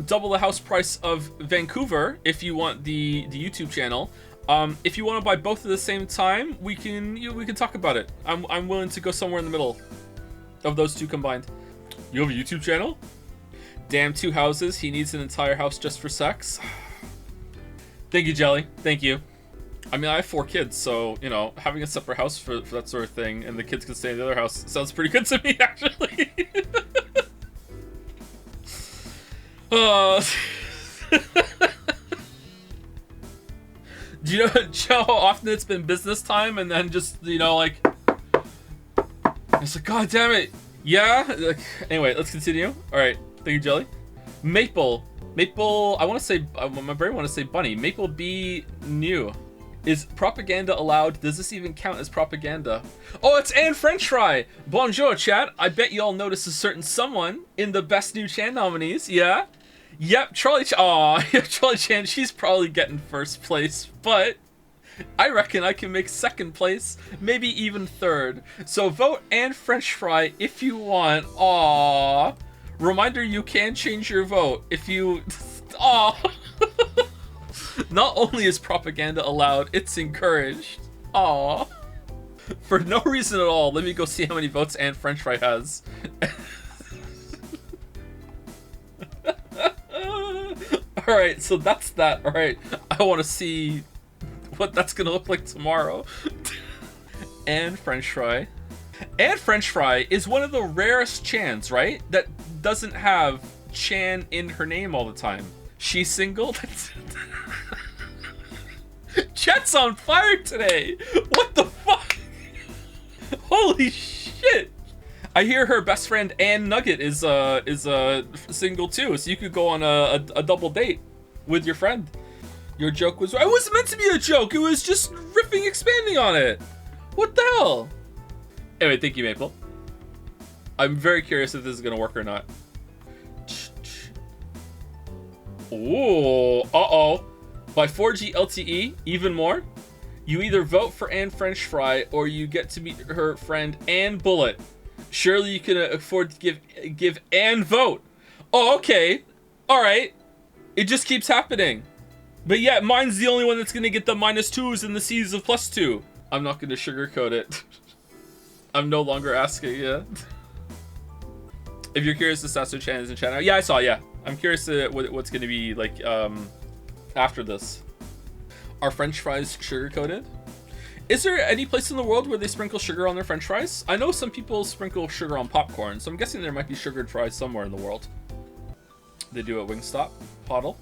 Double the house price of Vancouver if you want the YouTube channel. If you want to buy both at the same time, we can talk about it. I'm willing to go somewhere in the middle of those two combined. You have a YouTube channel? Damn, 2 houses. He needs an entire house just for sex. Thank you, Jelly. Thank you. I mean, I have 4 kids, so, you know, having a separate house for that sort of thing, and the kids can stay in the other house sounds pretty good to me, actually. Do you know how often it's been business time, and then just, you know, like, it's like, God damn it. Yeah? Like, anyway, let's continue. Alright, thank you, Jelly. Maple, I want to say, my brain want to say bunny. Maple be new. Is propaganda allowed? Does this even count as propaganda? Oh, it's Anne French Fry! Bonjour, chat. I bet you all noticed a certain someone in the best new Chan nominees, yeah? Yep, Charlie Charlie Chan, she's probably getting first place, but I reckon I can make second place, maybe even third. So vote Anne French Fry if you want. Aww. Reminder, you can change your vote if you... Aww. Not only is propaganda allowed, it's encouraged. Aww. For no reason at all, let me go see how many votes Anne French Fry has. Alright, so that's that. Alright, I want to see what that's gonna look like tomorrow. Anne French Fry. Anne French Fry is one of the rarest Chans, right? That doesn't have Chan in her name all the time. She's single? Chat's on fire today! What the fuck? Holy shit! I hear her best friend Ann Nugget is single too, so you could go on a double date with your friend. Your joke was... It wasn't meant to be a joke, it was just riffing, expanding on it. What the hell? Anyway, thank you, Maple. I'm very curious if this is gonna work or not. Ooh, uh-oh. By 4G LTE, even more. You either vote for Anne French Fry or you get to meet her friend Anne Bullet. Surely you can afford to give Anne vote. Oh, okay. Alright. It just keeps happening. But yeah, mine's the only one that's gonna get the -2s and the C's of +2. I'm not gonna sugarcoat it. I'm no longer asking, yeah. If you're curious, the Sasso Chan is in chat now. Yeah, I saw, yeah. I'm curious what's gonna be like after this. Are French fries sugar-coated? Is there any place in the world where they sprinkle sugar on their French fries? I know some people sprinkle sugar on popcorn, so I'm guessing there might be sugared fries somewhere in the world. They do at Wingstop. Poddle.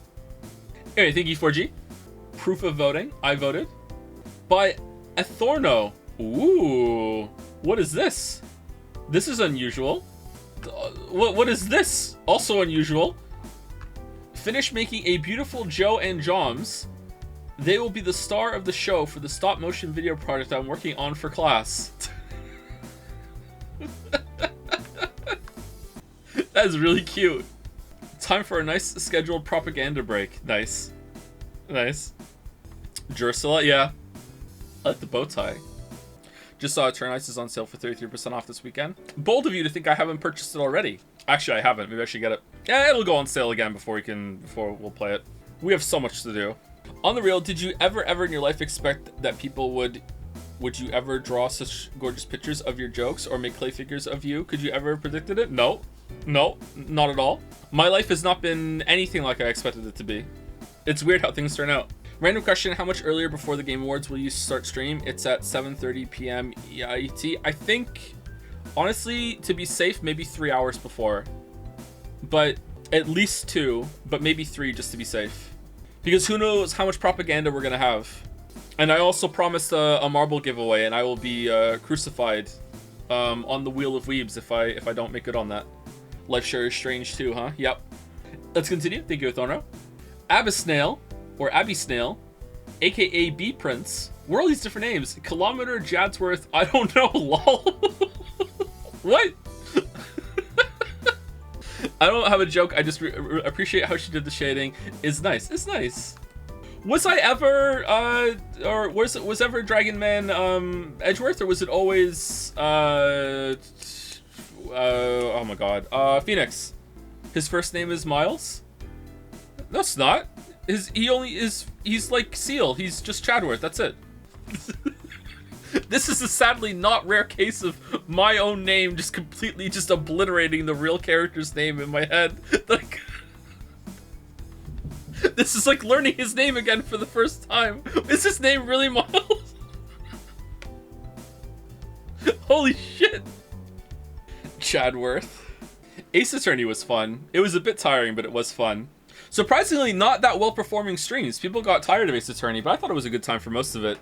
Anyway, thank you, 4G. Proof of voting. I voted. By Athorno. Ooh. What is this? This is unusual. What is this? Also unusual. Finish making a beautiful Joe and Joms. They will be the star of the show for the stop-motion video project I'm working on for class. That is really cute. Time for a nice scheduled propaganda break. Nice. Nice. Drusilla, yeah. I like the bow tie. Just saw Turn Ice is on sale for 33% off this weekend. Bold of you to think I haven't purchased it already. Actually, I haven't. Maybe I should get it. Yeah, it'll go on sale again before we'll play it. We have so much to do. On the real, did you ever in your life expect that people would you ever draw such gorgeous pictures of your jokes or make clay figures of you? Could you ever have predicted it? No. No, not at all. My life has not been anything like I expected it to be. It's weird how things turn out. Random question, how much earlier before the Game Awards will you start stream? It's at 7:30 p.m. EIT. I think, honestly, to be safe, maybe 3 hours before. But at least 2, but maybe 3 just to be safe. Because who knows how much propaganda we're gonna have. And I also promised a marble giveaway, and I will be crucified on the Wheel of Weebs if I don't make good on that. Life share is strange too, huh? Yep. Let's continue. Thank you, Thorno. Abysnail, or Abby Snail, aka B Prince. What are all these different names? Kilometer, Jadsworth, I don't know, lol. What? I don't have a joke, I just appreciate how she did the shading. It's nice, it's nice. Was I ever, or was ever Dragon Man, Edgeworth, or was it always, oh my god, Phoenix? His first name is Miles? No, it's not. He's like Seal, he's just Chadworth, that's it. This is a sadly not rare case of my own name just completely just obliterating the real character's name in my head. Like, this is like learning his name again for the first time. Is his name really Miles? Holy shit. Chadworth. Ace Attorney was fun. It was a bit tiring, but it was fun. Surprisingly, not that well-performing streams. People got tired of Ace Attorney, but I thought it was a good time for most of it.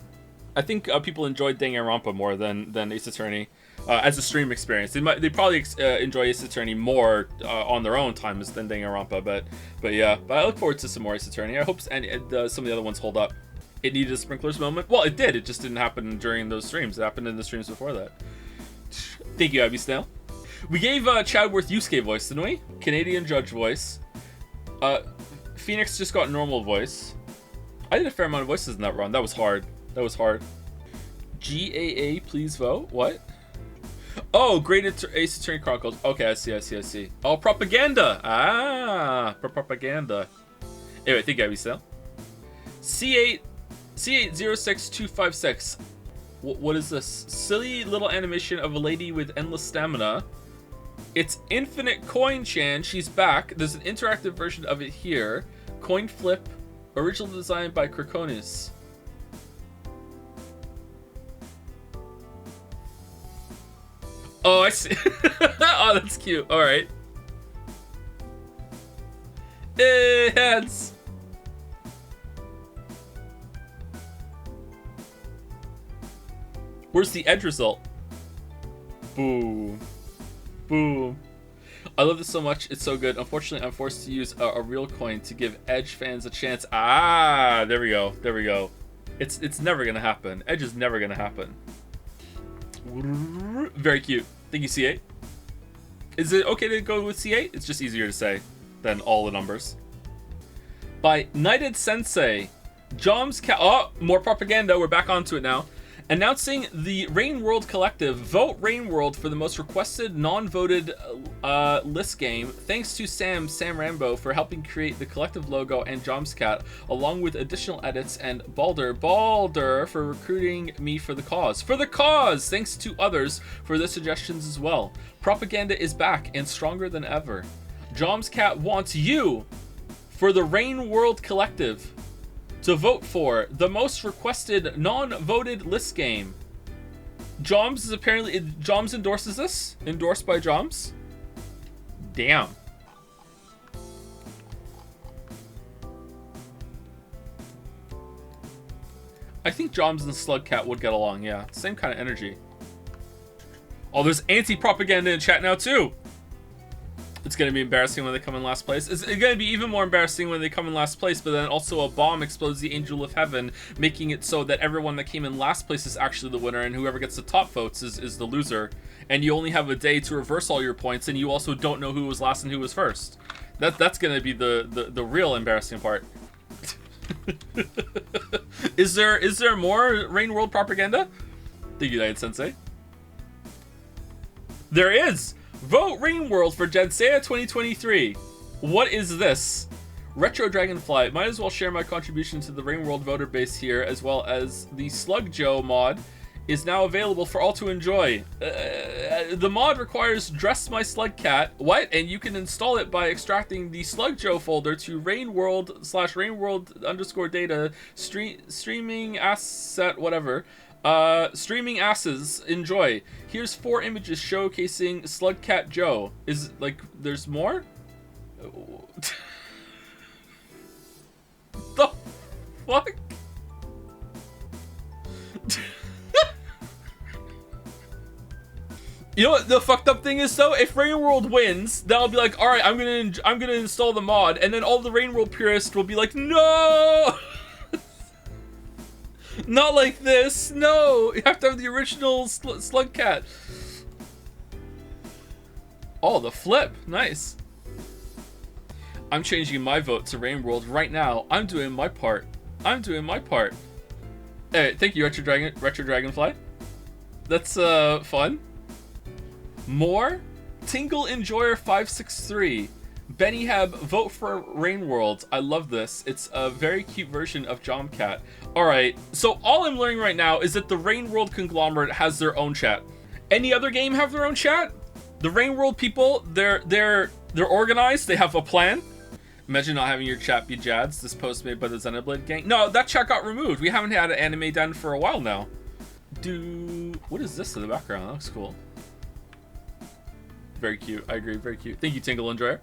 I think people enjoyed Danganronpa more than Ace Attorney as a stream experience. They probably enjoy Ace Attorney more on their own time than Danganronpa, but yeah. But I look forward to some more Ace Attorney. I hope some of the other ones hold up. It needed a sprinklers moment. Well, it did. It just didn't happen during those streams. It happened in the streams before that. Thank you, Abby Snail. We gave Chadworth Yusuke voice, didn't we? Canadian judge voice. Phoenix just got normal voice. I did a fair amount of voices in that run. That was hard. That was hard. GAA, please vote. What? Oh, Great Ace Attorney Chronicles. Okay, I see. Oh, propaganda. Ah, propaganda. Anyway, thank you, Abby Snail. C806256. What is this? Silly little animation of a lady with endless stamina. It's Infinite Coin Chan. She's back. There's an interactive version of it here. Coin flip. Original design by Krakonis. Oh, I see. Oh, that's cute. All right. Heads. Where's the edge result? Boom. Boom. I love this so much. It's so good. Unfortunately, I'm forced to use a real coin to give Edge fans a chance. Ah, there we go. There we go. It's never gonna happen. Edge is never gonna happen. Very cute. Thank you, C8. Is it okay to go with C8? It's just easier to say than all the numbers. By Knighted Sensei. Jom's Cat. Oh, more propaganda. We're back onto it now. Announcing the Rain World Collective. Vote Rain World for the most requested non-voted list game. Thanks to Sam Rambo for helping create the collective logo and Jomscat, along with additional edits, and Balder for recruiting me for the cause. For the cause! Thanks to others for their suggestions as well. Propaganda is back and stronger than ever. Jomscat wants you for the Rain World Collective to vote for the most requested non-voted list game. Joms is apparently... Joms endorses this? Endorsed by Joms? Damn. I think Joms and Slugcat would get along, yeah. Same kind of energy. Oh, there's anti-propaganda in chat now, too! It's going to be embarrassing when they come in last place. It's going to be even more embarrassing when they come in last place, but then also a bomb explodes the Angel of Heaven, making it so that everyone that came in last place is actually the winner, and whoever gets the top votes is the loser. And you only have a day to reverse all your points, and you also don't know who was last and who was first. That's going to be the real embarrassing part. Is there more Rain World propaganda? Thank you, United Sensei. There is! Vote Rain World for Jenseiya 2023. What is this? Retro Dragonfly. Might as well share my contribution to the Rain World voter base here, as well as the Slug Joe mod is now available for all to enjoy. The mod requires Dress My Slug Cat. What? And you can install it by extracting the Slug Joe folder to rainworld/rainworld_data streaming asset whatever. Streaming asses, enjoy. Here's 4 images showcasing Slugcat Joe. Is like there's more? The fuck? You know what the fucked up thing is though? If Rain World wins, then I'll be like, all right, I'm gonna install the mod, and then all the Rain World purists will be like, no, not like this. No, you have to have the original Slug Cat. Oh, the flip, nice. I'm changing my vote to Rain World right now. I'm doing my part. I'm doing my part. Hey, thank you, Retro Dragonfly. That's fun. More? Tingle Enjoyer 563. Benny Hab, vote for Rain World. I love this. It's a very cute version of Jomcat. Alright, so all I'm learning right now is that the Rain World conglomerate has their own chat. Any other game have their own chat? The Rain World people, they're organized, they have a plan. Imagine not having your chat be Jads, this post made by the Xenoblade gang. No, that chat got removed. We haven't had an anime done for a while now. What is this in the background? That looks cool. Very cute. I agree. Very cute. Thank you, Tingle Enjoyer.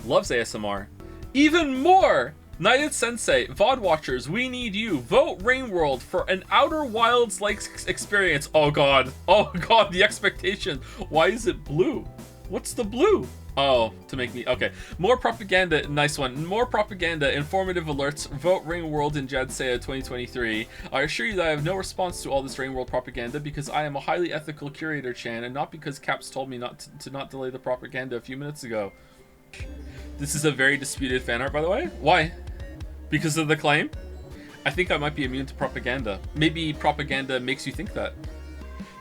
Loves ASMR. Even more! Knighted Sensei, VOD watchers, we need you. Vote Rain World for an Outer Wilds-like experience. Oh god. Oh god, the expectation. Why is it blue? What's the blue? Oh, to make me... Okay. More propaganda. Nice one. More propaganda. Informative alerts. Vote Rain World in Jadsea 2023. I assure you that I have no response to all this Rain World propaganda because I am a highly ethical curator, Chan, and not because Caps told me not to not delay the propaganda a few minutes ago. This is a very disputed fan art, by the way. Why? Because of the claim? I think I might be immune to propaganda. Maybe propaganda makes you think that.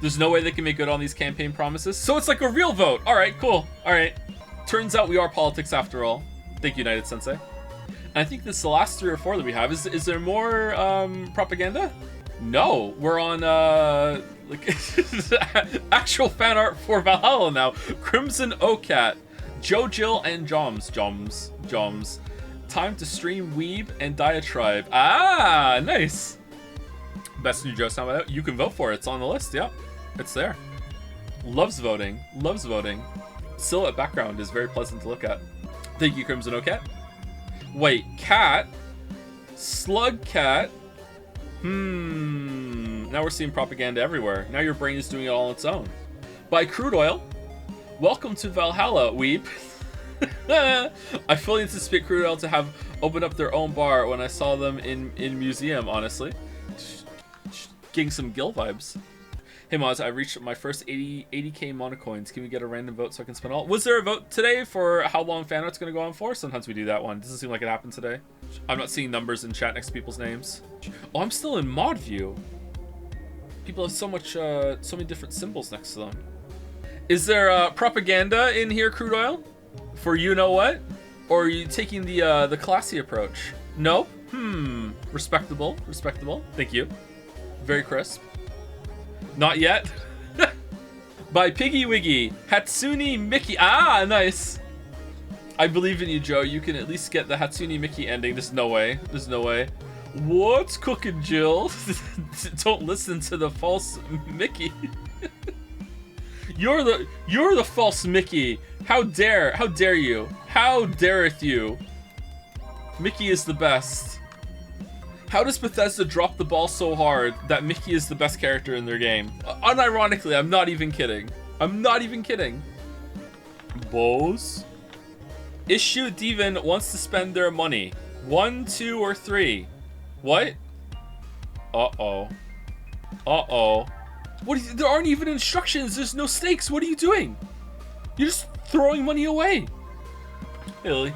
There's no way they can make good on these campaign promises. So it's like a real vote. All right, cool. All right. Turns out we are politics after all. Thank you, United Sensei. And I think this is the last 3 or 4 that we have. Is there more propaganda? No, we're on like actual fan art for Valhalla now. Crimson Ocat, Joe Jill and Joms. Time to stream Weeb and Diatribe. Ah, nice. Best new Joe sound out. You can vote for it. It's on the list. Yep, it's there. Loves voting. Loves voting. Silhouette background is very pleasant to look at. Thank you, Crimson Ocat. Wait, cat? Slug Cat? Now we're seeing propaganda everywhere. Now your brain is doing it all on its own. By Crude Oil. Welcome to Valhalla, Weep. I fully anticipate Crude Oil to have opened up their own bar when I saw them in museum, honestly. Getting some Gil vibes. Hey Moz, I reached my first 80k monocoins. Can we get a random vote so I can spend all? Was there a vote today for how long fan art's gonna go on for? Sometimes we do that one. Doesn't seem like it happened today. I'm not seeing numbers in chat next to people's names. Oh, I'm still in mod view. People have so many different symbols next to them. Is there propaganda in here, Crude Oil? For you know what? Or are you taking the classy approach? Nope. Respectable. Respectable. Thank you. Very crisp. Not yet. By Piggy Wiggy, Hatsune Mickey. Ah, nice. I believe in you, Joe. You can at least get the Hatsune Mickey ending. There's no way. There's no way. What's cooking, Jill? Don't listen to the false Mickey. You're the false Mickey. How dare you? How dareth you? Mickey is the best. How does Bethesda drop the ball so hard that Mickey is the best character in their game? Unironically, I'm not even kidding. I'm not even kidding. Bows? Issue Devon wants to spend their money. 1, 2, or 3. What? Uh-oh. Uh-oh. What? There aren't even instructions. There's no stakes. What are you doing? You're just throwing money away. Hey, Lily.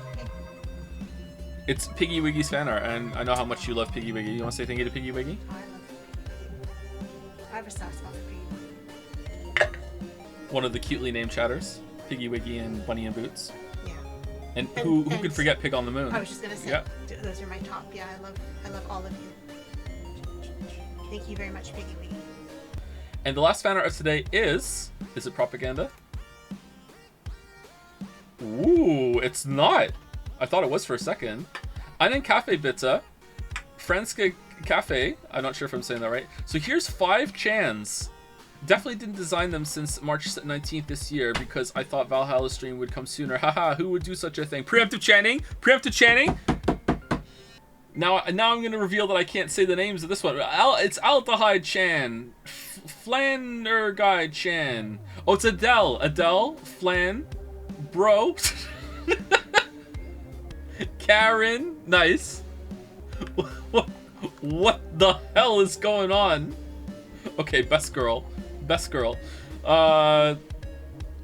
It's Piggy Wiggy's fan art, and I know how much you love Piggy Wiggy. You want to say thank you to Piggy Wiggy? I have a soft spot for Piggy. One of the cutely named chatters. Piggy Wiggy and Bunny and Boots. Yeah. And who could forget Pig on the Moon? I was just gonna say, those are my top. Yeah, I love all of you. Thank you very much, Piggy Wiggy. And the last fan art of today is it propaganda? Ooh, it's not. I thought it was for a second. Einen Kaffee bitte. Franske Cafe. I'm not sure if I'm saying that right. So here's 5 chans. Definitely didn't design them since March 19th this year because I thought Valhalla stream would come sooner. Haha, who would do such a thing? Preemptive chanting? Preemptive chanting? Now I'm gonna reveal that I can't say the names of this one. It's Aldehyde Chan, Flanner Guy Chan. Oh, it's Adele, Flan, Bro, Karen, nice. What the hell is going on? Okay, best girl,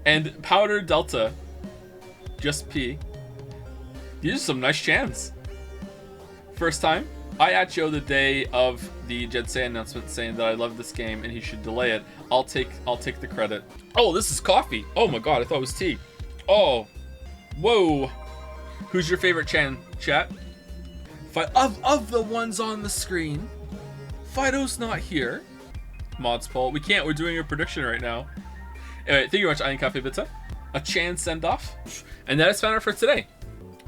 and Powder Delta, just P. These are some nice chants. First time, I at Joe the day of the Jedsay announcement saying that I love this game and he should delay it. I'll take the credit. Oh, this is coffee. Oh my god, I thought it was tea. Oh, whoa. Who's your favorite Chan, chat? Of the ones on the screen, Fido's not here. Mods poll. We can't. We're doing a prediction right now. Anyway, thank you very much, Iron Cafe Pizza. A Chan send off, and that is fan art for today.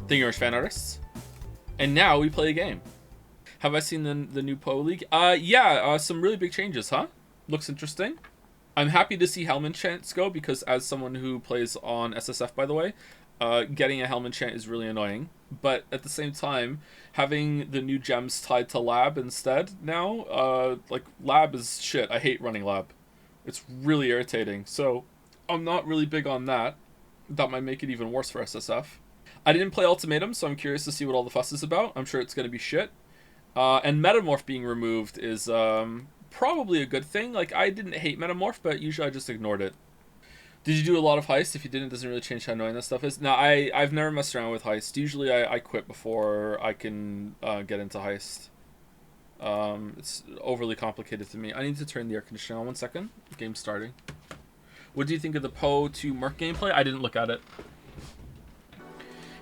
Thank you very much, fan artists. And now we play a game. Have I seen the new Po League? Yeah, some really big changes, huh? Looks interesting. I'm happy to see Hellman chants go because as someone who plays on SSF, by the way, getting a Hellman chant is really annoying. But at the same time, having the new gems tied to lab instead now, like lab is shit. I hate running lab. It's really irritating. So I'm not really big on that. That might make it even worse for SSF. I didn't play Ultimatum, so I'm curious to see what all the fuss is about. I'm sure it's going to be shit. And Metamorph being removed is probably a good thing. Like, I didn't hate Metamorph, but usually I just ignored it. Did you do a lot of Heist? If you didn't, it doesn't really change how annoying that stuff is. No, I've never messed around with Heist. Usually I quit before I can get into Heist. It's overly complicated to me. I need to turn the air conditioning on 1 second. Game's starting. What do you think of the Poe 2 Merc gameplay? I didn't look at it.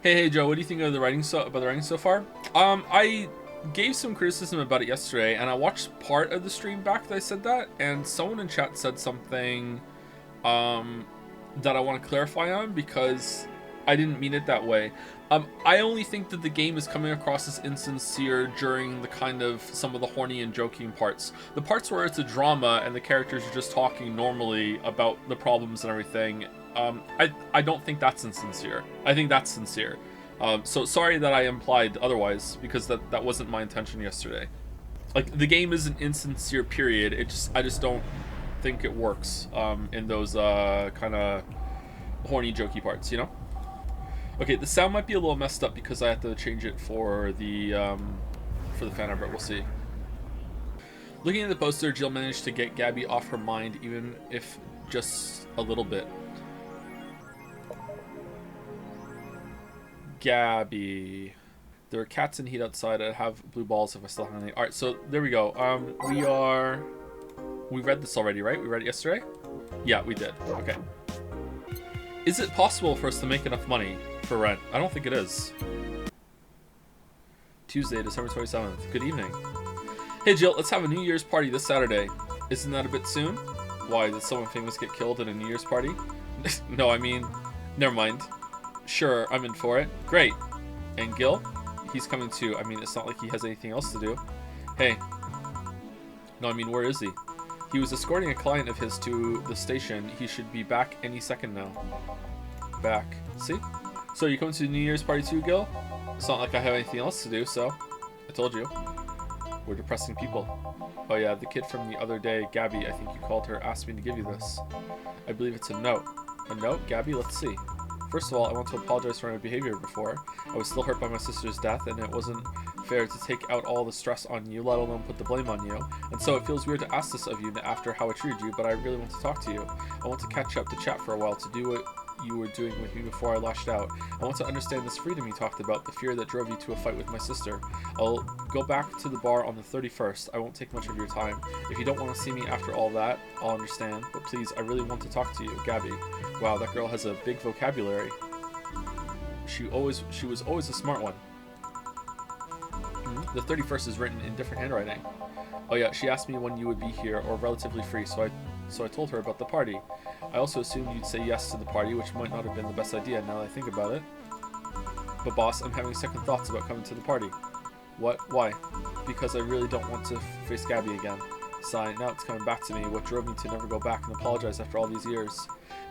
Hey Joe, what do you think of the writing about the writing so far? I gave some criticism about it yesterday, and I watched part of the stream back that I said that, and someone in chat said something that I want to clarify on because I didn't mean it that way. I only think that the game is coming across as insincere during the kind of some of the horny and joking parts. The parts where it's a drama and the characters are just talking normally about the problems and everything, I don't think that's insincere. I think that's sincere. So sorry that I implied otherwise, because that wasn't my intention yesterday. Like, the game isn't insincere, period. I just don't think it works in those kind of horny, jokey parts, you know? Okay, the sound might be a little messed up because I have to change it for the fan art, but we'll see. Looking at the poster, Jill managed to get Gabby off her mind, even if just a little bit. Gabby. There are cats in heat outside. I'd have blue balls if I still have any. Alright, so there we go. We read this already, right? We read it yesterday? Yeah, we did. Okay. Is it possible for us to make enough money for rent? I don't think it is. Tuesday, December 27th. Good evening. Hey Jill, let's have a New Year's party this Saturday. Isn't that a bit soon? Why, did someone famous get killed at a New Year's party? No, I mean, never mind. Sure, I'm in for it. Great. And Gil? He's coming too. I mean, it's not like he has anything else to do. Hey. No, I mean, where is he? He was escorting a client of his to the station. He should be back any second now. Back. See? So you coming to the New Year's party too, Gil? It's not like I have anything else to do, so I told you. We're depressing people. Oh yeah, the kid from the other day, Gabby, I think you called her, asked me to give you this. I believe it's a note. A note? Gabby, let's see. First of all, I want to apologize for my behavior before. I was still hurt by my sister's death, and it wasn't fair to take out all the stress on you, let alone put the blame on you. And so it feels weird to ask this of you after how I treated you, but I really want to talk to you. I want to catch up to chat for a while, to do what you were doing with me before I lashed out. I want to understand this freedom you talked about, the fear that drove you to a fight with my sister. I'll go back to the bar on the 31st. I won't take much of your time. If you don't want to see me after all that, I'll understand. But please, I really want to talk to you. Gabby. Wow, that girl has a big vocabulary. She was always a smart one. The 31st is written in different handwriting. Oh yeah, she asked me when you would be here or relatively free, so I told her about the party. I also assumed you'd say yes to the party, which might not have been the best idea now that I think about it. But boss, I'm having second thoughts about coming to the party. What? Why? Because I really don't want to face Gabby again. Sigh, now it's coming back to me, what drove me to never go back and apologize after all these years.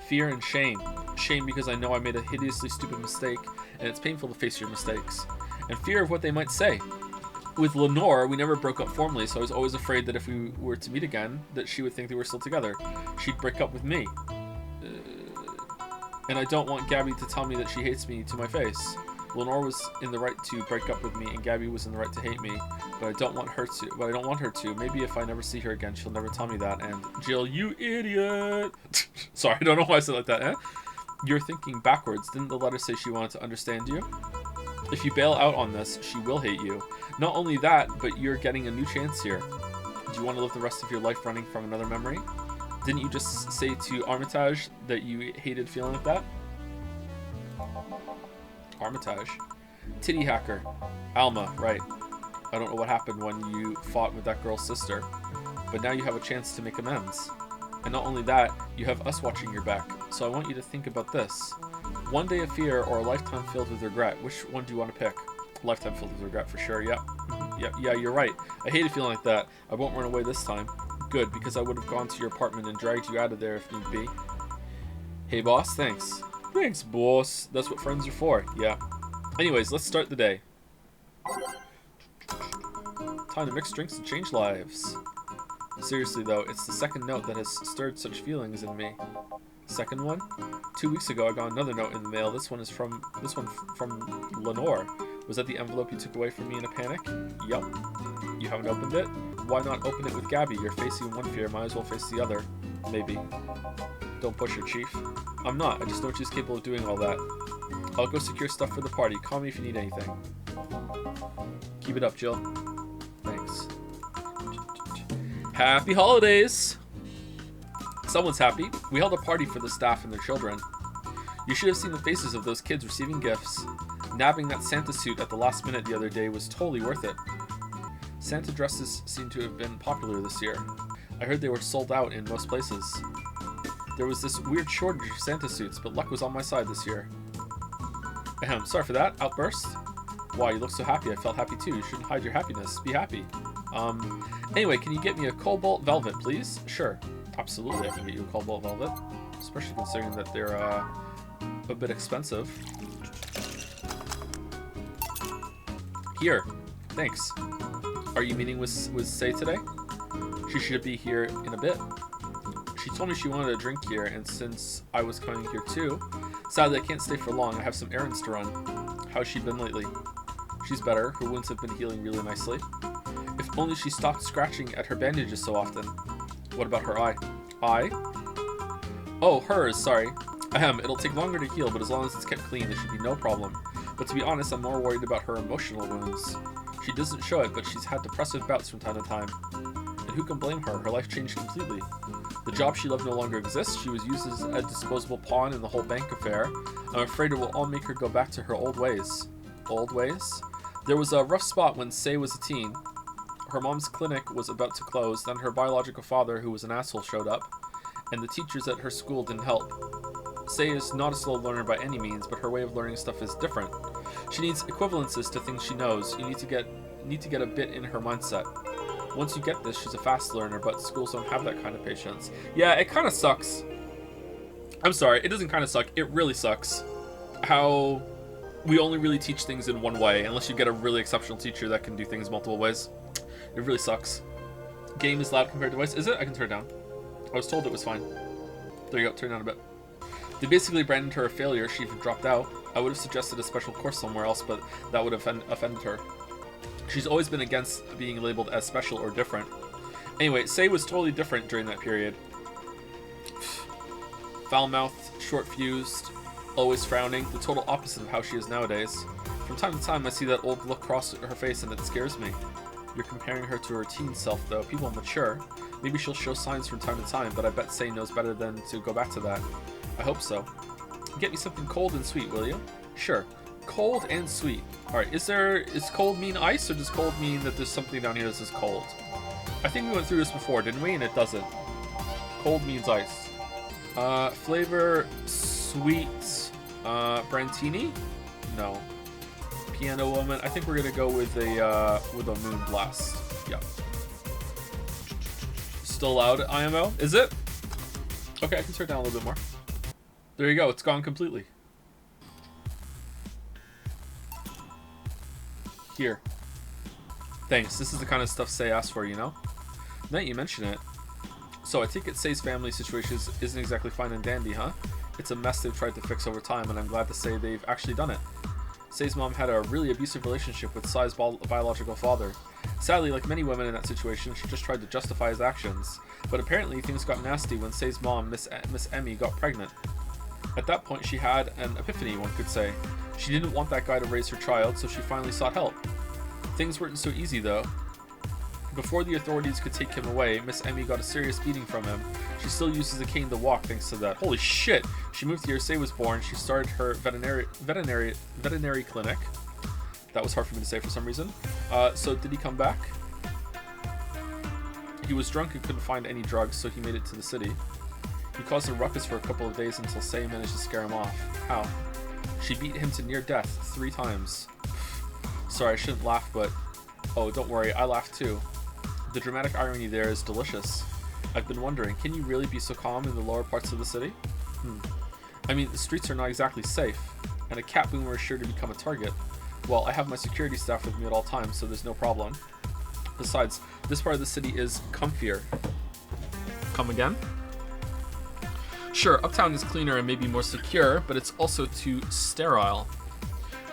Fear and shame. Shame because I know I made a hideously stupid mistake, and it's painful to face your mistakes. And fear of what they might say. With Lenore, we never broke up formally, so I was always afraid that if we were to meet again, that she would think that we're still together. She'd break up with me. And I don't want Gabby to tell me that she hates me to my face. Lenore was in the right to break up with me, and Gabby was in the right to hate me, but I don't want her to. Maybe if I never see her again, she'll never tell me that. And Jill, you idiot! Sorry, I don't know why I said it like that. You're thinking backwards. Didn't the letter say she wanted to understand you? If you bail out on this, she will hate you. Not only that, but you're getting a new chance here. Do you want to live the rest of your life running from another memory? Didn't you just say to Armitage that you hated feeling like that? Armitage. Titty hacker. Alma, right. I don't know what happened when you fought with that girl's sister, but now you have a chance to make amends. And not only that, you have us watching your back, so I want you to think about this. One day of fear or a lifetime filled with regret. Which one do you want to pick? Lifetime filled with regret for sure, yeah. Yeah, you're right. I hated feeling like that. I won't run away this time. Good, because I would have gone to your apartment and dragged you out of there if need be. Hey boss, thanks. Thanks, boss. That's what friends are for, yeah. Anyways, let's start the day. Time to mix drinks and change lives. Seriously though, it's the second note that has stirred such feelings in me. Second one? 2 weeks ago I got another note in the mail. This one from Lenore. Was that the envelope you took away from me in a panic? Yup. You haven't opened it? Why not open it with Gabby? You're facing one fear, might as well face the other. Maybe. Don't push her, Chief. I'm not, I just know she's capable of doing all that. I'll go secure stuff for the party. Call me if you need anything. Keep it up, Jill. Thanks. Happy holidays! Someone's happy. We held a party for the staff and their children. You should have seen the faces of those kids receiving gifts. Nabbing that Santa suit at the last minute the other day was totally worth it. Santa dresses seem to have been popular this year. I heard they were sold out in most places. There was this weird shortage of Santa suits, but luck was on my side this year. Ahem, sorry for that outburst. Why, you look so happy. I felt happy too. You shouldn't hide your happiness. Be happy. Anyway, can you get me a cobalt velvet, please? Sure. Absolutely, I can get you a cobalt velvet. Especially considering that they're a bit expensive. Here. Thanks. Are you meeting with Say today? She should be here in a bit. She told me she wanted a drink here, and since I was coming here too, sadly I can't stay for long. I have some errands to run. How's she been lately? She's better. Her wounds have been healing really nicely. If only she stopped scratching at her bandages so often. What about her eye? Eye? Oh, hers, sorry. Ahem, it'll take longer to heal, but as long as it's kept clean, there should be no problem. But to be honest, I'm more worried about her emotional wounds. She doesn't show it, but she's had depressive bouts from time to time. And who can blame her? Her life changed completely. The job she loved no longer exists. She was used as a disposable pawn in the whole bank affair. I'm afraid it will all make her go back to her old ways. Old ways? There was a rough spot when Say was a teen. Her mom's clinic was about to close, then her biological father, who was an asshole, showed up, and the teachers at her school didn't help. Say is not a slow learner by any means, but her way of learning stuff is different. She needs equivalences to things she knows. You need to get a bit in her mindset. Once you get this, she's a fast learner, but schools don't have that kind of patience. Yeah, it kind of sucks. I'm sorry, it doesn't kind of suck. It really sucks how we only really teach things in one way, unless you get a really exceptional teacher that can do things multiple ways. It really sucks. Game is loud compared to voice. Is it? I can turn it down. I was told it was fine. There you go, turn down a bit. They basically branded her a failure. She dropped out. I would have suggested a special course somewhere else, but that would have offended her. She's always been against being labeled as special or different. Anyway, Say was totally different during that period. Foul-mouthed, short-fused, always frowning, the total opposite of how she is nowadays. From time to time, I see that old look cross her face and it scares me. You're comparing her to her teen self, though. People mature. Maybe she'll show signs from time to time, but I bet Say knows better than to go back to that. I hope so. Get me something cold and sweet, will you? Sure. Cold and sweet. Alright, is cold mean ice, or does cold mean that there's something down here that says cold? I think we went through this before, didn't we? And it doesn't. Cold means ice. Flavor sweet Brantini? No. Piano Woman. I think we're gonna go with a Moon Blast. Yeah. Still loud, IMO? Is it? Okay, I can turn it down a little bit more. There you go, it's gone completely. Here. Thanks. This is the kind of stuff Say asked for, you know? Now that you mention it. So I take it Say's family situation isn't exactly fine and dandy, huh? It's a mess they've tried to fix over time, and I'm glad to say they've actually done it. Say's mom had a really abusive relationship with Say's biological father. Sadly, like many women in that situation, she just tried to justify his actions. But apparently things got nasty when Say's mom, Miss Emmy, got pregnant. At that point, she had an epiphany, one could say. She didn't want that guy to raise her child, so she finally sought help. Things weren't so easy, though. Before the authorities could take him away, Miss Emmy got a serious beating from him. She still uses a cane to walk thanks to that. Holy shit! She moved here, Say was born. She started her veterinary clinic. That was hard for me to say for some reason. So did he come back? He was drunk and couldn't find any drugs, so he made it to the city. He caused a ruckus for a couple of days until Say managed to scare him off. How? She beat him to near death 3 times. Sorry, I shouldn't laugh, but... Oh, don't worry, I laughed too. The dramatic irony there is delicious. I've been wondering, can you really be so calm in the lower parts of the city? I mean, the streets are not exactly safe, and a cat boomer is sure to become a target. Well, I have my security staff with me at all times, so there's no problem. Besides, this part of the city is comfier. Come again? Sure, Uptown is cleaner and maybe more secure, but it's also too sterile.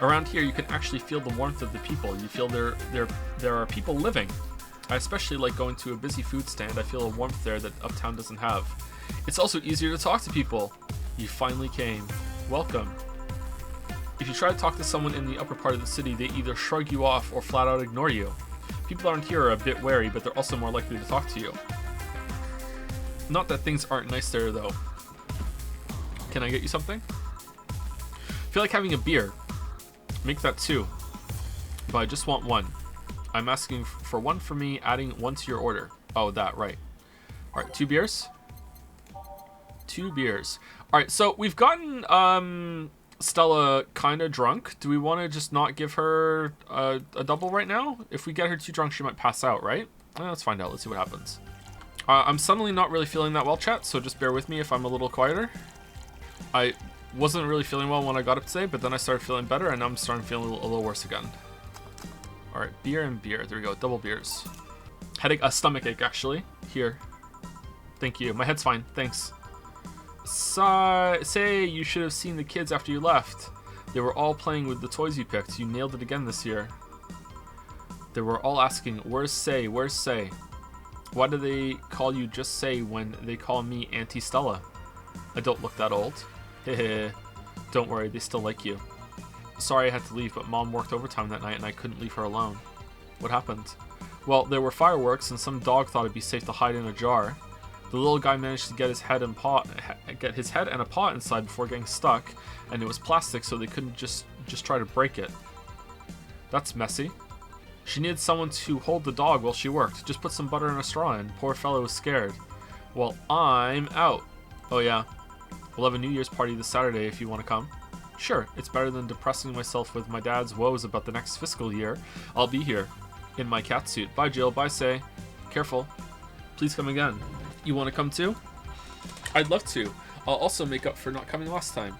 Around here, you can actually feel the warmth of the people. You feel there are people living. I especially like going to a busy food stand. I feel a warmth there that Uptown doesn't have. It's also easier to talk to people. You finally came. Welcome. If you try to talk to someone in the upper part of the city, they either shrug you off or flat out ignore you. People around here are a bit wary, but they're also more likely to talk to you. Not that things aren't nice there, though. Can I get you something? Feel like having a beer. Make that 2. But I just want 1. I'm asking for 1 for me, adding 1 to your order. Oh, that, right. Alright, 2 beers? 2 beers. Alright, so we've gotten Stella kind of drunk. Do we want to just not give her a double right now? If we get her too drunk, she might pass out, right? Let's find out. Let's see what happens. I'm suddenly not really feeling that well, chat, so just bear with me if I'm a little quieter. I wasn't really feeling well when I got up today, but then I started feeling better, and now I'm starting feeling a little worse again. Alright, beer and beer. There we go. Double beers. Headache, a stomach ache, actually. Here. Thank you. My head's fine. Thanks. Say you should have seen the kids after you left. They were all playing with the toys you picked. You nailed it again this year. They were all asking, where's Say? Where's Say? Why do they call you just Say when they call me Auntie Stella? I don't look that old. Hehe. Don't worry, they still like you. Sorry I had to leave, but Mom worked overtime that night and I couldn't leave her alone. What happened? Well, there were fireworks and some dog thought it'd be safe to hide in a jar. The little guy managed to get his head and a paw inside before getting stuck, and it was plastic, so they couldn't just try to break it. That's messy. She needed someone to hold the dog while she worked. Just put some butter in a straw in. Poor fellow was scared. Well, I'm out. Oh yeah. We'll have a New Year's party this Saturday if you want to come. Sure, it's better than depressing myself with my dad's woes about the next fiscal year. I'll be here. In my catsuit. Bye, Jill. Bye, Say. Careful. Please come again. You want to come too? I'd love to. I'll also make up for not coming last time.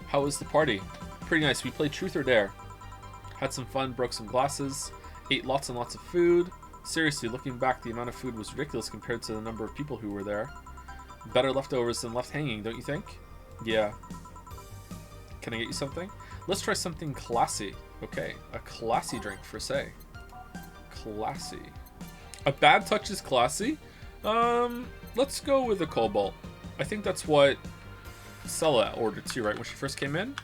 How was the party? Pretty nice. We played Truth or Dare. Had some fun, broke some glasses, ate lots and lots of food. Seriously, looking back, the amount of food was ridiculous compared to the number of people who were there. Better leftovers than left hanging, don't you think? Yeah. Can I get you something? Let's try something classy. Okay, a classy drink for Say. Classy. A bad touch is classy? Let's go with a Cobalt. I think that's what Stella ordered too, right, when she first came in?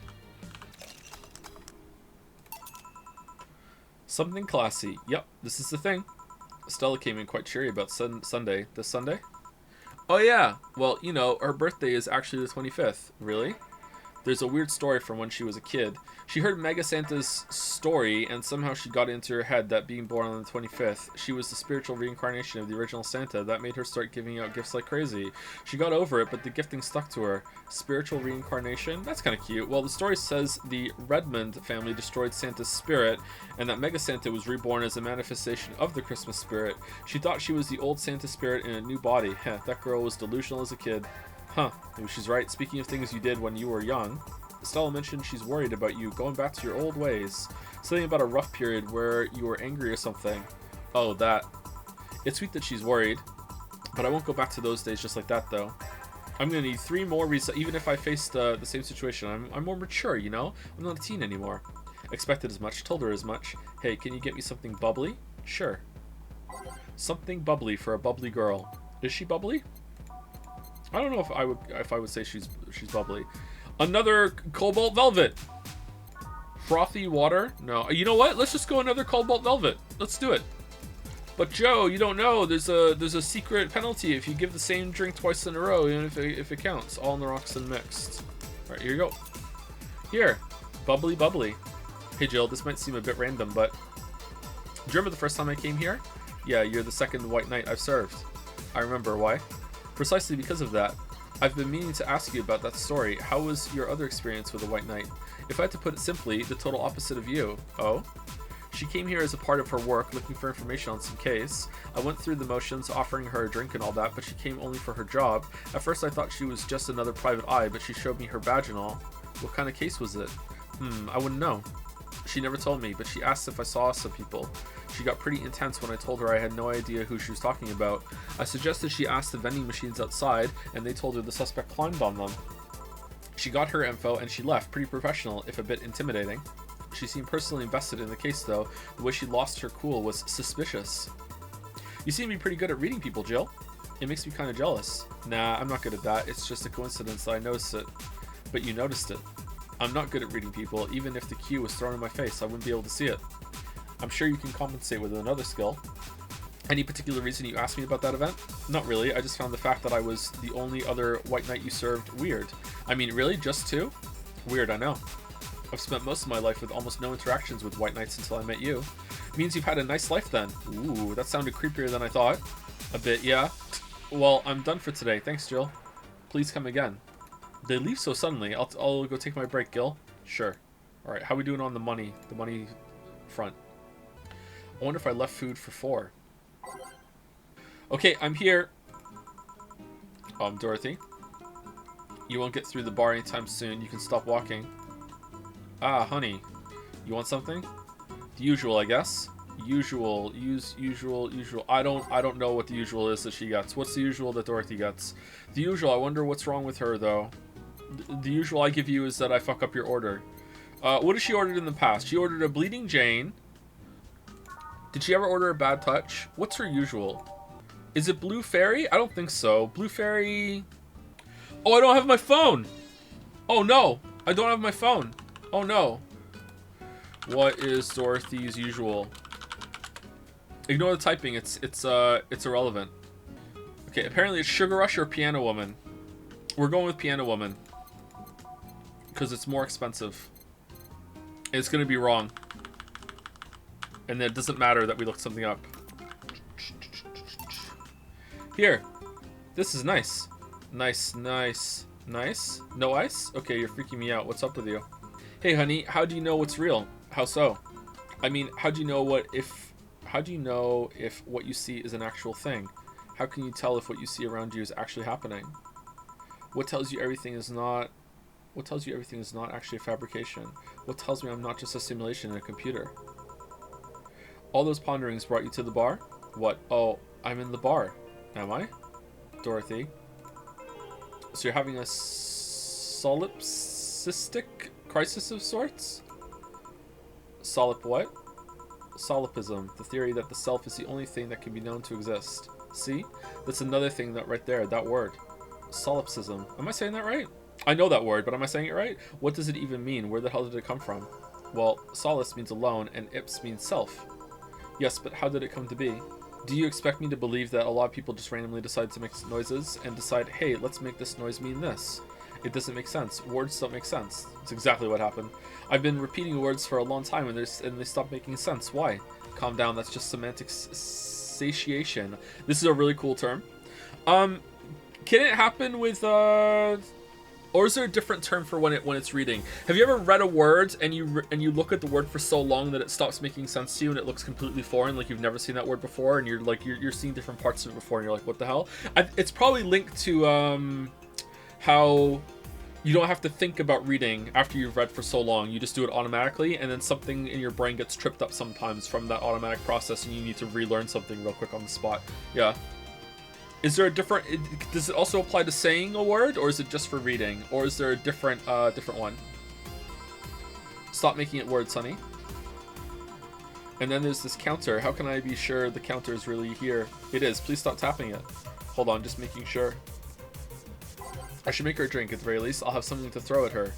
Something classy. Yep, this is the thing. Stella came in quite cheery about Sunday. This Sunday? Oh yeah, well, you know, her birthday is actually the 25th. Really? There's a weird story from when she was a kid. She heard Mega Santa's story, and somehow she got into her head that being born on the 25th, she was the spiritual reincarnation of the original Santa. That made her start giving out gifts like crazy. She got over it, but the gifting stuck to her. Spiritual reincarnation? That's kind of cute. Well, the story says the Redmond family destroyed Santa's spirit, and that Mega Santa was reborn as a manifestation of the Christmas spirit. She thought she was the old Santa spirit in a new body. Heh, that girl was delusional as a kid. Huh, maybe she's right. Speaking of things you did when you were young, Stella mentioned she's worried about you going back to your old ways. Something about a rough period where you were angry or something. Oh, that. It's sweet that she's worried, but I won't go back to those days just like that, though. I'm gonna need 3 more even if I face the same situation. I'm more mature, you know? I'm not a teen anymore. Expected as much, told her as much. Hey, can you get me something bubbly? Sure. Something bubbly for a bubbly girl. Is she bubbly? I don't know if I would say she's bubbly. Another cobalt velvet. Frothy water? No. You know what? Let's just go another cobalt velvet. Let's do it. But Joe, you don't know. There's a secret penalty if you give the same drink twice in a row, even if it counts. All in the rocks and mixed. All right, here you go. Here, bubbly, bubbly. Hey Jill, this might seem a bit random, but do you remember the first time I came here? Yeah, you're the second white knight I've served. I remember. Why? Precisely because of that. I've been meaning to ask you about that story. How was your other experience with a white knight? If I had to put it simply, the total opposite of you. Oh? She came here as a part of her work, looking for information on some case. I went through the motions, offering her a drink and all that, but she came only for her job. At first I thought she was just another private eye, but she showed me her badge and all. What kind of case was it? I wouldn't know. She never told me, but she asked if I saw some people. She got pretty intense when I told her I had no idea who she was talking about. I suggested she ask the vending machines outside, and they told her the suspect climbed on them. She got her info and she left, pretty professional, if a bit intimidating. She seemed personally invested in the case, though. The way she lost her cool was suspicious. You seem to be pretty good at reading people, Jill. It makes me kind of jealous. Nah, I'm not good at that. It's just a coincidence that I noticed it. But you noticed it. I'm not good at reading people. Even if the cue was thrown in my face, I wouldn't be able to see it. I'm sure you can compensate with another skill. Any particular reason you asked me about that event? Not really. I just found the fact that I was the only other white knight you served weird. I mean, really? Just 2? Weird, I know. I've spent most of my life with almost no interactions with white knights until I met you. Means you've had a nice life then. Ooh, that sounded creepier than I thought. A bit, yeah. Well, I'm done for today. Thanks, Jill. Please come again. They leave so suddenly. I'll go take my break, Gil. Sure. Alright, how we doing on the money front? I wonder if I left food for 4. Okay, I'm here. Dorothy. You won't get through the bar anytime soon. You can stop walking. Ah, honey. You want something? The usual, I guess. Usual. Usual. I don't know what the usual is that she gets. What's the usual that Dorothy gets? The usual. I wonder what's wrong with her, though. The usual I give you is that I fuck up your order. What has she ordered in the past? She ordered a Bleeding Jane. Did she ever order a Bad Touch? What's her usual? Is it Blue Fairy? I don't think so. Blue Fairy... Oh, I don't have my phone! Oh, no! I don't have my phone. Oh, no. What is Dorothy's usual? Ignore the typing. It's irrelevant. Okay, apparently it's Sugar Rush or Piano Woman. We're going with Piano Woman. Because it's more expensive. It's going to be wrong. And it doesn't matter that we looked something up. Here. This is nice. Nice. No ice? Okay, you're freaking me out. What's up with you? Hey, honey, how do you know what's real? How so? I mean, how do you know if what you see is an actual thing? How can you tell if what you see around you is actually happening? What tells you everything is not actually a fabrication? What tells me I'm not just a simulation in a computer? All those ponderings brought you to the bar? What? Oh, I'm in the bar. Am I? Dorothy. So you're having a solipsistic crisis of sorts? Solip what? Solipsism, the theory that the self is the only thing that can be known to exist. See? That's another thing that right there, that word. Solipsism. Am I saying that right? I know that word, but am I saying it right? What does it even mean? Where the hell did it come from? Well, solace means alone, and ips means self. Yes, but how did it come to be? Do you expect me to believe that a lot of people just randomly decide to make noises and decide, hey, let's make this noise mean this? It doesn't make sense. Words don't make sense. It's exactly what happened. I've been repeating words for a long time and they stop making sense. Why? Calm down. That's just semantic satiation. This is a really cool term. Can it happen with or is there a different term for when it's reading? Have you ever read a word and you look at the word for so long that it stops making sense to you and it looks completely foreign, like you've never seen that word before, and you're seeing different parts of it before and you're like, what the hell? It's probably linked to how You don't have to think about reading after you've read for so long. You just do it automatically, and then something in your brain gets tripped up sometimes from that automatic process, and you need to relearn something real quick on the spot. Yeah. Is there a different... Does it also apply to saying a word, or is it just for reading? Or is there a different one? Stop making it words, honey. And then there's this counter. How can I be sure the counter is really here? It is. Please stop tapping it. Hold on, just making sure. I should make her a drink at the very least. I'll have something to throw at her.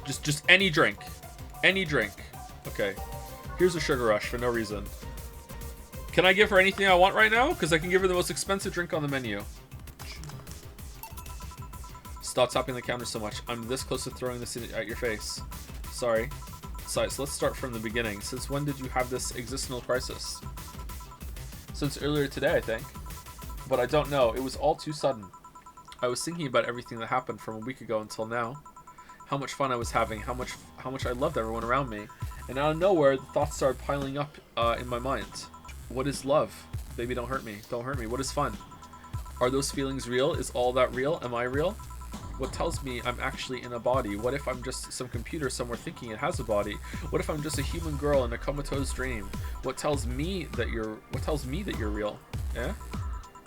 Just any drink. Any drink. Okay. Here's a sugar rush for no reason. Can I give her anything I want right now? Because I can give her the most expensive drink on the menu. Stop tapping the counter so much. I'm this close to throwing this at your face. Sorry. So let's start from the beginning. Since when did you have this existential crisis? Since earlier today, I think. But I don't know. It was all too sudden. I was thinking about everything that happened from a week ago until now. How much fun I was having. How much I loved everyone around me. And out of nowhere, the thoughts started piling up in my mind. What is love? Baby, don't hurt me. Don't hurt me. What is fun? Are those feelings real? Is all that real? Am I real? What tells me I'm actually in a body? What if I'm just some computer somewhere thinking it has a body? What if I'm just a human girl in a comatose dream? What tells me that you're real? Eh?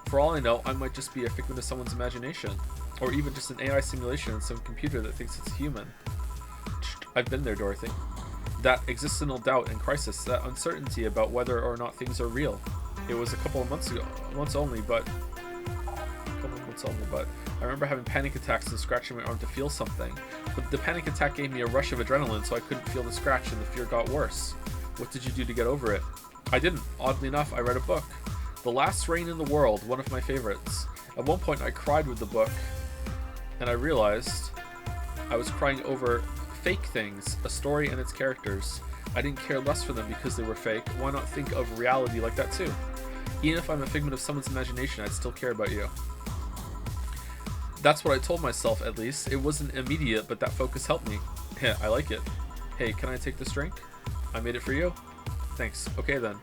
For all I know, I might just be a figment of someone's imagination. Or even just an AI simulation in some computer that thinks it's human. I've been there, Dorothy. That existential doubt and crisis, that uncertainty about whether or not things are real. It was a couple of months ago, once only, but I remember having panic attacks and scratching my arm to feel something. But the panic attack gave me a rush of adrenaline, so I couldn't feel the scratch, and the fear got worse. What did you do to get over it? I didn't. Oddly enough, I read a book. The Last Rain in the World, one of my favorites. At one point, I cried with the book, and I realized I was crying over fake things, a story and its characters. I didn't care less for them because they were fake. Why not think of reality like that too? Even if I'm a figment of someone's imagination, I'd still care about you. That's what I told myself, at least. It wasn't immediate, but that focus helped me. Yeah, I like it. Hey, can I take this drink? I made it for you. Thanks. Okay then.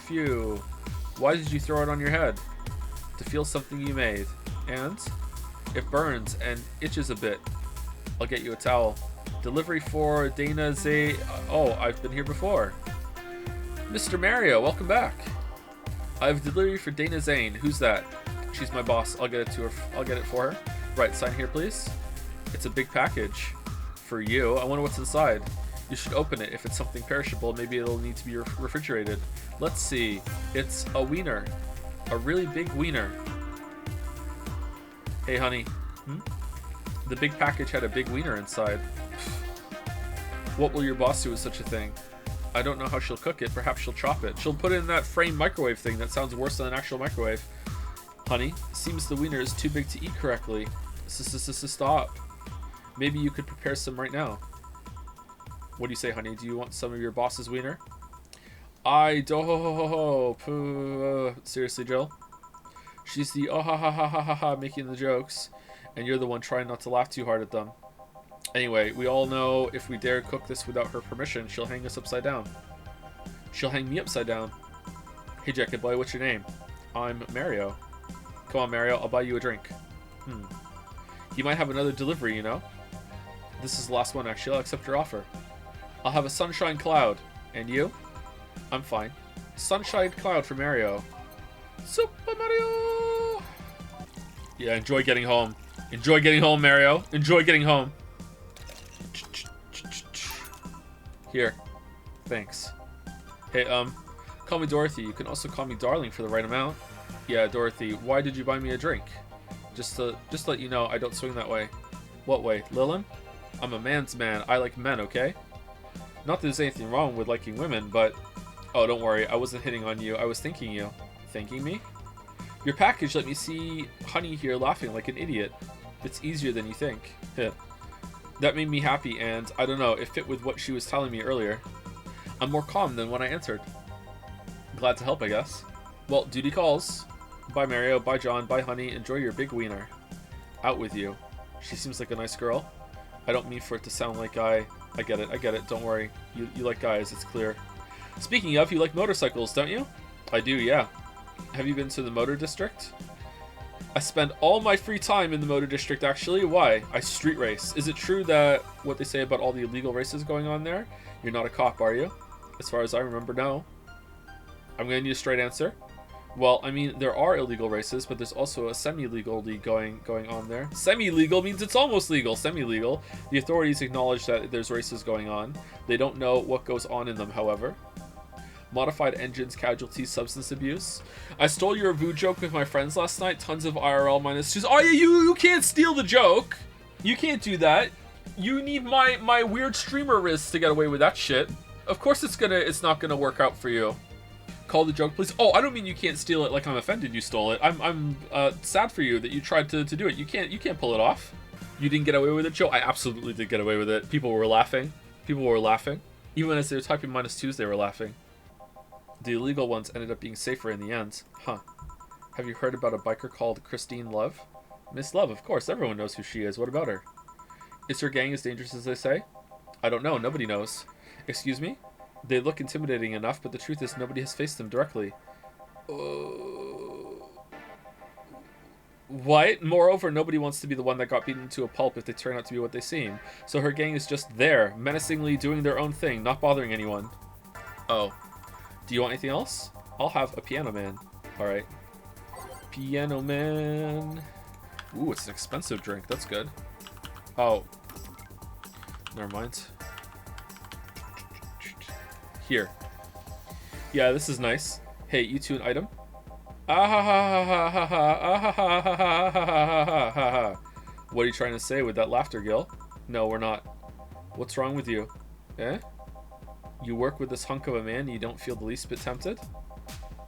Phew. Why did you throw it on your head? To feel something you made. And? It burns and itches a bit. I'll get you a towel. Delivery for Dana Zay. Oh, I've been here before. Mr. Mario, welcome back. I have delivery for Dana Zane. Who's that? She's my boss. I'll get it to her. I'll get it for her. Right, sign here, please. It's a big package for you. I wonder what's inside. You should open it. If it's something perishable, maybe it'll need to be refrigerated. Let's see. It's a wiener. A really big wiener. Hey, honey. The big package had a big wiener inside. What will your boss do with such a thing? I don't know how she'll cook it. Perhaps she'll chop it. She'll put it in that frame microwave thing that sounds worse than an actual microwave. Honey, seems the wiener is too big to eat correctly. Stop. Maybe you could prepare some right now. What do you say, honey? Do you want some of your boss's wiener? I don't. Seriously, Jill? She's the oh ha ha ha ha ha ha making the jokes, and you're the one trying not to laugh too hard at them. Anyway, we all know if we dare cook this without her permission, she'll hang us upside down. She'll hang me upside down. Hey, Jacket Boy, what's your name? I'm Mario. Come on, Mario, I'll buy you a drink. You might have another delivery, you know? This is the last one, actually. I'll accept your offer. I'll have a sunshine cloud. And you? I'm fine. Sunshine cloud for Mario. Super Mario! Yeah, enjoy getting home. Enjoy getting home, Mario. Enjoy getting home. Here. Thanks. Hey, call me Dorothy. You can also call me Darling for the right amount. Yeah, Dorothy, why did you buy me a drink? Just to let you know, I don't swing that way. What way? Lilin? I'm a man's man. I like men, okay? Not that there's anything wrong with liking women, but... Oh, don't worry. I wasn't hitting on you. I was thanking you. Thanking me? Your package let me see Honey here laughing like an idiot. It's easier than you think. That made me happy, and, I don't know, it fit with what she was telling me earlier. I'm more calm than when I answered. Glad to help, I guess. Well, duty calls. Bye, Mario. Bye, John. Bye, Honey. Enjoy your big wiener. Out with you. She seems like a nice girl. I don't mean for it to sound like I get it. Don't worry. You like guys, it's clear. Speaking of, you like motorcycles, don't you? I do, yeah. Have you been to the motor district? I spend all my free time in the motor district, actually. Why? I street race. Is it true that what they say about all the illegal races going on there? You're not a cop, are you? As far as I remember, no. I'm going to need a straight answer. Well, I mean, there are illegal races, but there's also a semi-legal league going on there. Semi-legal means it's almost legal. Semi-legal. The authorities acknowledge that there's races going on. They don't know what goes on in them, however. Modified engines, casualties, substance abuse. I stole your Vu joke with my friends last night. Tons of IRL -2s. Oh yeah, you can't steal the joke. You can't do that. You need my weird streamer wrist to get away with that shit. Of course it's not gonna work out for you. Call the joke, please. Oh, I don't mean you can't steal it like I'm offended you stole it. I'm sad for you that you tried to do it. You can't pull it off. You didn't get away with it, Joe? I absolutely did get away with it. People were laughing. People were laughing. Even as they were typing -2s, they were laughing. The illegal ones ended up being safer in the end. Huh. Have you heard about a biker called Christine Love? Miss Love, of course. Everyone knows who she is. What about her? Is her gang as dangerous as they say? I don't know. Nobody knows. Excuse me? They look intimidating enough, but the truth is nobody has faced them directly. What? Moreover, nobody wants to be the one that got beaten into a pulp if they turn out to be what they seem. So her gang is just there, menacingly doing their own thing, not bothering anyone. Oh. Do you want anything else? I'll have a piano man. Alright. Piano man. Ooh, it's an expensive drink. That's good. Oh. Never mind. Here. Yeah, this is nice. Hey, you two an item? What are you trying to say with that laughter, Gil? No, we're not. What's wrong with you? Eh? You work with this hunk of a man and you don't feel the least bit tempted?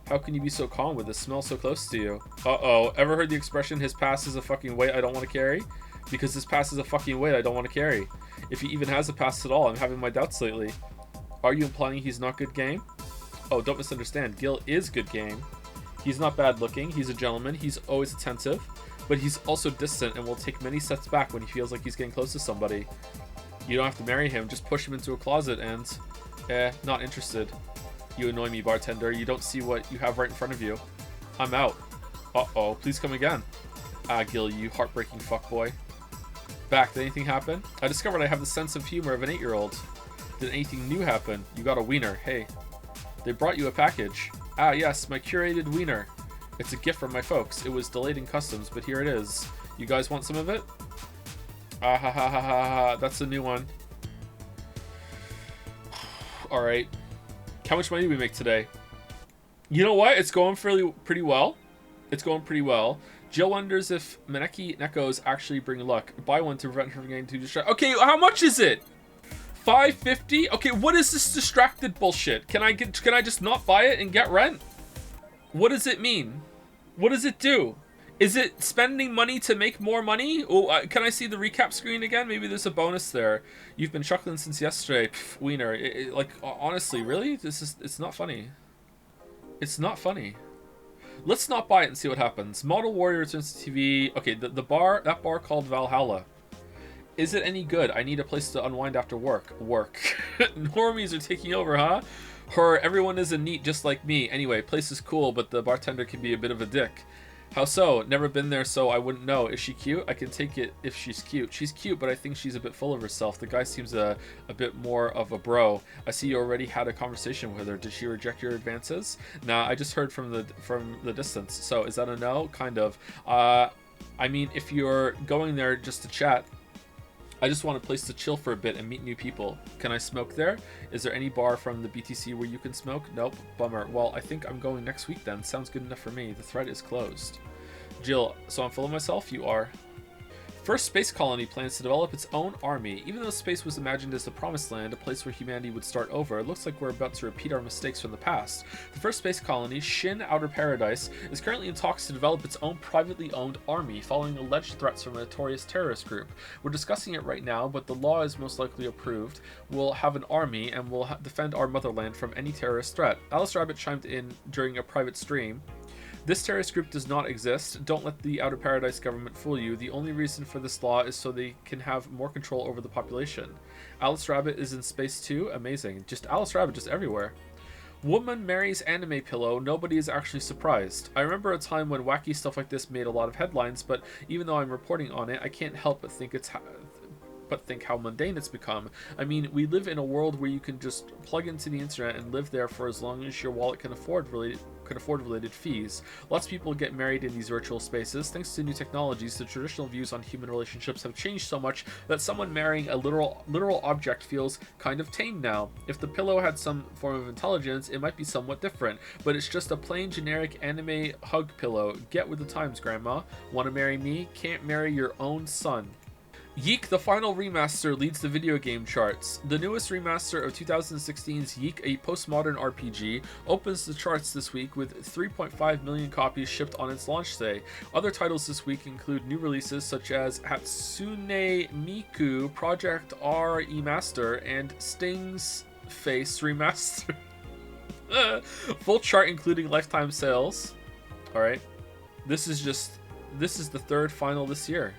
How can you be so calm with this smell so close to you? Uh-oh. Ever heard the expression, his past is a fucking weight I don't want to carry? Because his past is a fucking weight I don't want to carry. If he even has a past at all, I'm having my doubts lately. Are you implying he's not good game? Oh, don't misunderstand. Gil is good game. He's not bad looking. He's a gentleman. He's always attentive. But he's also distant and will take many steps back when he feels like he's getting close to somebody. You don't have to marry him. Just push him into a closet and... not interested. You annoy me, bartender. You don't see what you have right in front of you. I'm out. Uh-oh. Please come again. Ah, Gil, you heartbreaking fuckboy. Back. Did anything happen? I discovered I have the sense of humor of an 8-year-old. Did anything new happen? You got a wiener. Hey. They brought you a package. Ah, yes. My curated wiener. It's a gift from my folks. It was delayed in customs, but here it is. You guys want some of it? Ah ha ha ha ha ha. That's a new one. Alright. How much money do we make today? You know what? It's going pretty well. It's going pretty well. Jill wonders if Maneki Nekos actually bring luck. Buy one to prevent her from getting too distracted. Okay, how much is it? $5.50? Okay, what is this distracted bullshit? Can I just not buy it and get rent? What does it mean? What does it do? Is it spending money to make more money? Oh, can I see the recap screen again? Maybe there's a bonus there. You've been chuckling since yesterday. Pff, wiener. Like, honestly, really? It's not funny. It's not funny. Let's not buy it and see what happens. Model Warrior returns to TV. Okay, that bar called Valhalla. Is it any good? I need a place to unwind after work. Normies are taking over, huh? Everyone isn't neat just like me. Anyway, place is cool, but the bartender can be a bit of a dick. How so? Never been there, so I wouldn't know. Is she cute? I can take it if she's cute. She's cute, but I think she's a bit full of herself. The guy seems a bit more of a bro. I see you already had a conversation with her. Did she reject your advances? Nah, I just heard from the distance. So is that a no? Kind of. I mean, if you're going there just to chat, I just want a place to chill for a bit and meet new people. Can I smoke there? Is there any bar from the BTC where you can smoke? Nope. Bummer. Well, I think I'm going next week then. Sounds good enough for me. The thread is closed. Jill, so I'm full of myself? You are. First space colony plans to develop its own army. Even though space was imagined as the promised land, a place where humanity would start over, it looks like we're about to repeat our mistakes from the past. The first space colony, Shin Outer Paradise, is currently in talks to develop its own privately owned army, following alleged threats from a notorious terrorist group. We're discussing it right now, but the law is most likely approved. We'll have an army, and we'll defend our motherland from any terrorist threat. Alice Rabbit chimed in during a private stream. This terrorist group does not exist. Don't let the Outer Paradise government fool you. The only reason for this law is so they can have more control over the population. Alice Rabbit is in space too? Amazing. Just Alice Rabbit just everywhere. Woman marries anime pillow, nobody is actually surprised. I remember a time when wacky stuff like this made a lot of headlines, but even though I'm reporting on it, I can't help but think how mundane it's become. I mean, we live in a world where you can just plug into the internet and live there for as long as your wallet can afford related fees. Lots of people get married in these virtual spaces. Thanks to new technologies, the traditional views on human relationships have changed so much that someone marrying a literal object feels kind of tame now. If the pillow had some form of intelligence, it might be somewhat different, but it's just a plain generic anime hug pillow. Get with the times, grandma. Want to marry me? Can't marry your own son. Yeek, the final remaster, leads the video game charts. The newest remaster of 2016's Yeek, a postmodern RPG, opens the charts this week with 3.5 million copies shipped on its launch day. Other titles this week include new releases such as Hatsune Miku Project R Remaster and Sting's Face Remaster. Full chart including lifetime sales. Alright. This is the third final this year.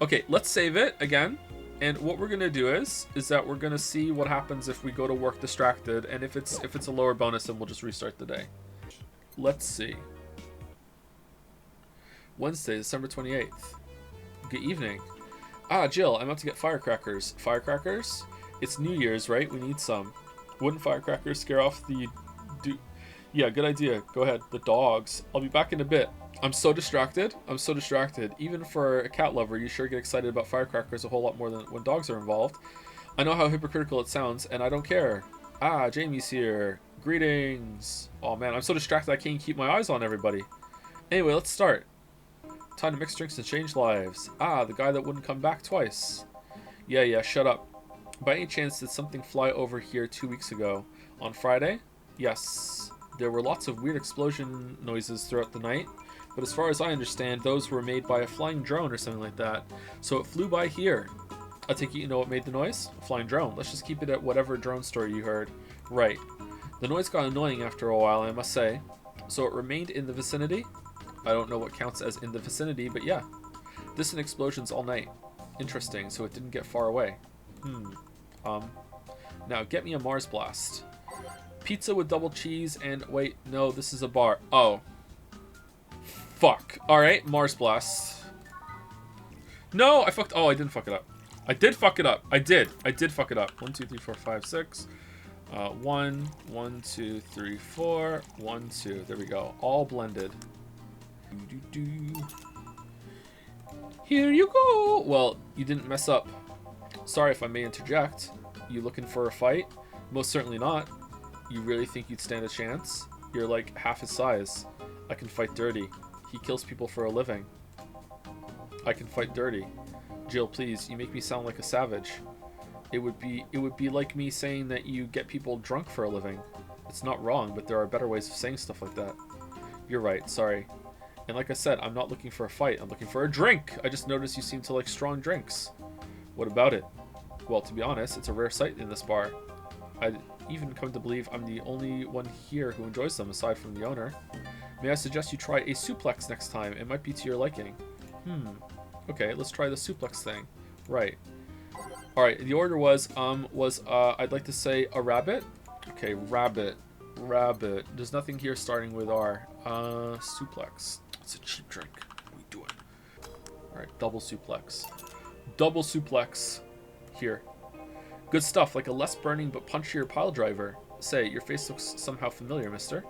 Okay, let's save it again, and what we're gonna do is that we're gonna see what happens if we go to work distracted, and if it's a lower bonus, then we'll just restart the day. Let's see. Wednesday, December 28th. Good evening. Ah, Jill, I'm about to get firecrackers. Firecrackers? It's New Year's, right? We need some. Wouldn't firecrackers scare off the... Yeah, good idea. Go ahead. The dogs. I'll be back in a bit. I'm so distracted. Even for a cat lover, you sure get excited about firecrackers a whole lot more than when dogs are involved. I know how hypocritical it sounds, and I don't care. Ah, Jamie's here. Greetings. Oh man, I'm so distracted I can't keep my eyes on everybody. Anyway, let's start. Time to mix drinks and change lives. Ah, the guy that wouldn't come back twice. Yeah, shut up. By any chance, did something fly over here 2 weeks ago? On Friday? Yes. There were lots of weird explosion noises throughout the night. But as far as I understand, those were made by a flying drone or something like that. So it flew by here. I take it you know what made the noise? A flying drone. Let's just keep it at whatever drone story you heard. Right. The noise got annoying after a while, I must say. So it remained in the vicinity? I don't know what counts as in the vicinity, but yeah. Distant explosions all night. Interesting, so it didn't get far away. Now get me a Mars Blast. Pizza with double cheese and... Wait, no, this is a bar. Oh. Fuck. Alright, Mars Blast. No, I fucked... Oh, I didn't fuck it up. I did fuck it up. I did fuck it up. 1, 2, 3, 4, 5, 6. 1, 2, 3, 4. 1, 2. There we go. All blended. Here you go. Well, you didn't mess up. Sorry if I may interject. You looking for a fight? Most certainly not. You really think you'd stand a chance? You're like half his size. I can fight dirty. He kills people for a living. I can fight dirty. Jill, please, you make me sound like a savage. It would be like me saying that you get people drunk for a living. It's not wrong, but there are better ways of saying stuff like that. You're right, sorry. And like I said, I'm not looking for a fight, I'm looking for a drink! I just noticed you seem to like strong drinks. What about it? Well, to be honest, it's a rare sight in this bar. I'd even come to believe I'm the only one here who enjoys them aside from the owner. May I suggest you try a suplex next time? It might be to your liking. Okay, let's try the suplex thing. Right. Alright, the order was I'd like to say a rabbit. Okay, rabbit. There's nothing here starting with R. Suplex. It's a cheap drink. We do it. Alright, double suplex. Double suplex. Here. Good stuff, like a less burning but punchier pile driver. Say, your face looks somehow familiar, mister.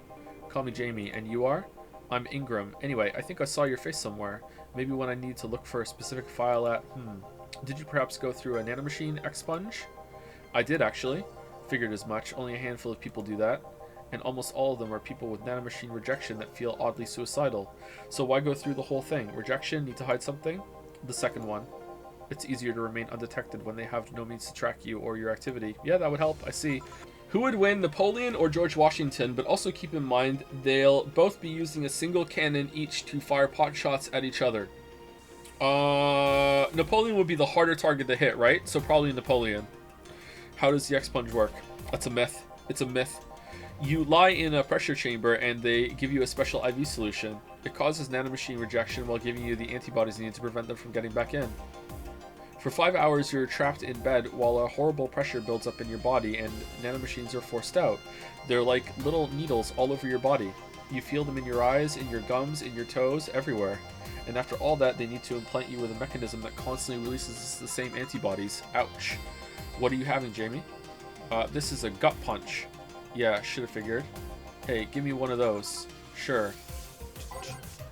Call me Jamie, and you are? I'm Ingram. Anyway, I think I saw your face somewhere. Maybe when I need to look for a specific file at... Did you perhaps go through a nanomachine expunge? I did, actually. Figured as much. Only a handful of people do that. And almost all of them are people with nanomachine rejection that feel oddly suicidal. So why go through the whole thing? Rejection? Need to hide something? The second one. It's easier to remain undetected when they have no means to track you or your activity. Yeah, that would help. I see. Who would win, Napoleon or George Washington? But also keep in mind, they'll both be using a single cannon each to fire pot shots at each other. Napoleon would be the harder target to hit, right? So probably Napoleon. How does the expunge work? That's a myth. It's a myth. You lie in a pressure chamber and they give you a special IV solution. It causes nanomachine rejection while giving you the antibodies you need to prevent them from getting back in. For 5 hours, you're trapped in bed while a horrible pressure builds up in your body and nanomachines are forced out. They're like little needles all over your body. You feel them in your eyes, in your gums, in your toes, everywhere. And after all that, they need to implant you with a mechanism that constantly releases the same antibodies. Ouch. What are you having, Jamie? This is a gut punch. Yeah, should have figured. Hey, give me one of those. Sure.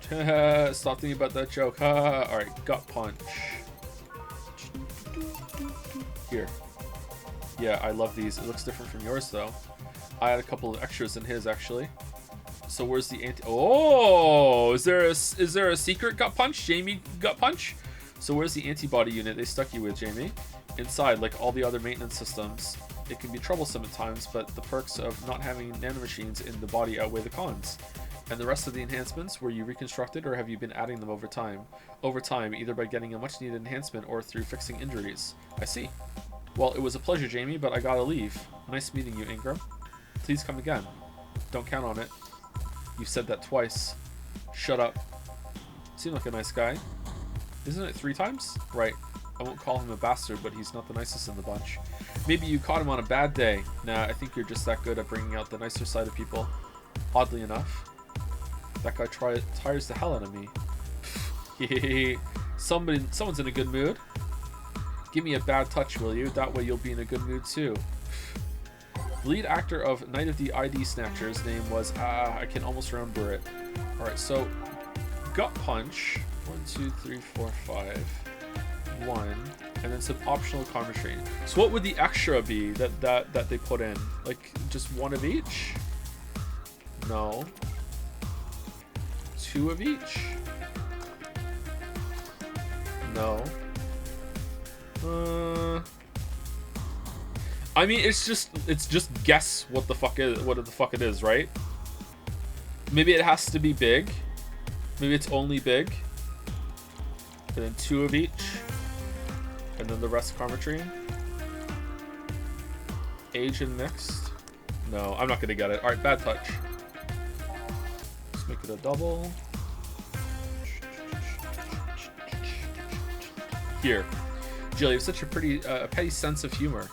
Stop thinking about that joke. Alright, gut punch. Here. Yeah, I love these. It looks different from yours, though. I had a couple of extras in his, actually. So where's the anti... Oh! Is there a secret gut punch? Jamie gut punch? So where's the antibody unit they stuck you with, Jamie? Inside, like all the other maintenance systems. It can be troublesome at times, but the perks of not having nanomachines in the body outweigh the cons. And the rest of the enhancements, were you reconstructed or have you been adding them over time? Over time, either by getting a much needed enhancement or through fixing injuries. I see. Well, it was a pleasure, Jamie, but I gotta leave. Nice meeting you, Ingram. Please come again. Don't count on it. You've said that twice. Shut up. Seemed like a nice guy. Isn't it 3 times? Right. I won't call him a bastard, but he's not the nicest in the bunch. Maybe you caught him on a bad day. Nah, I think you're just that good at bringing out the nicer side of people. Oddly enough. That guy tires the hell out of me. Someone's in a good mood. Give me a bad touch, will you? That way you'll be in a good mood too. The lead actor of Night of the ID Snatchers' name was, I can almost remember it. Alright, so gut punch. 1, 2, 3, 4, 5. 1. And then some optional commentary. So what would the extra be that they put in? Like just 1 of each? No. 2 of each? No. I mean, it's just guess what the fuck it is, right? Maybe it has to be big. Maybe it's only big. And then 2 of each. And then the rest Carmetrine. Age and mixed. No, I'm not gonna get it. Alright, bad touch. Let's make it a double. Here. Jill, you have such a pretty petty sense of humor.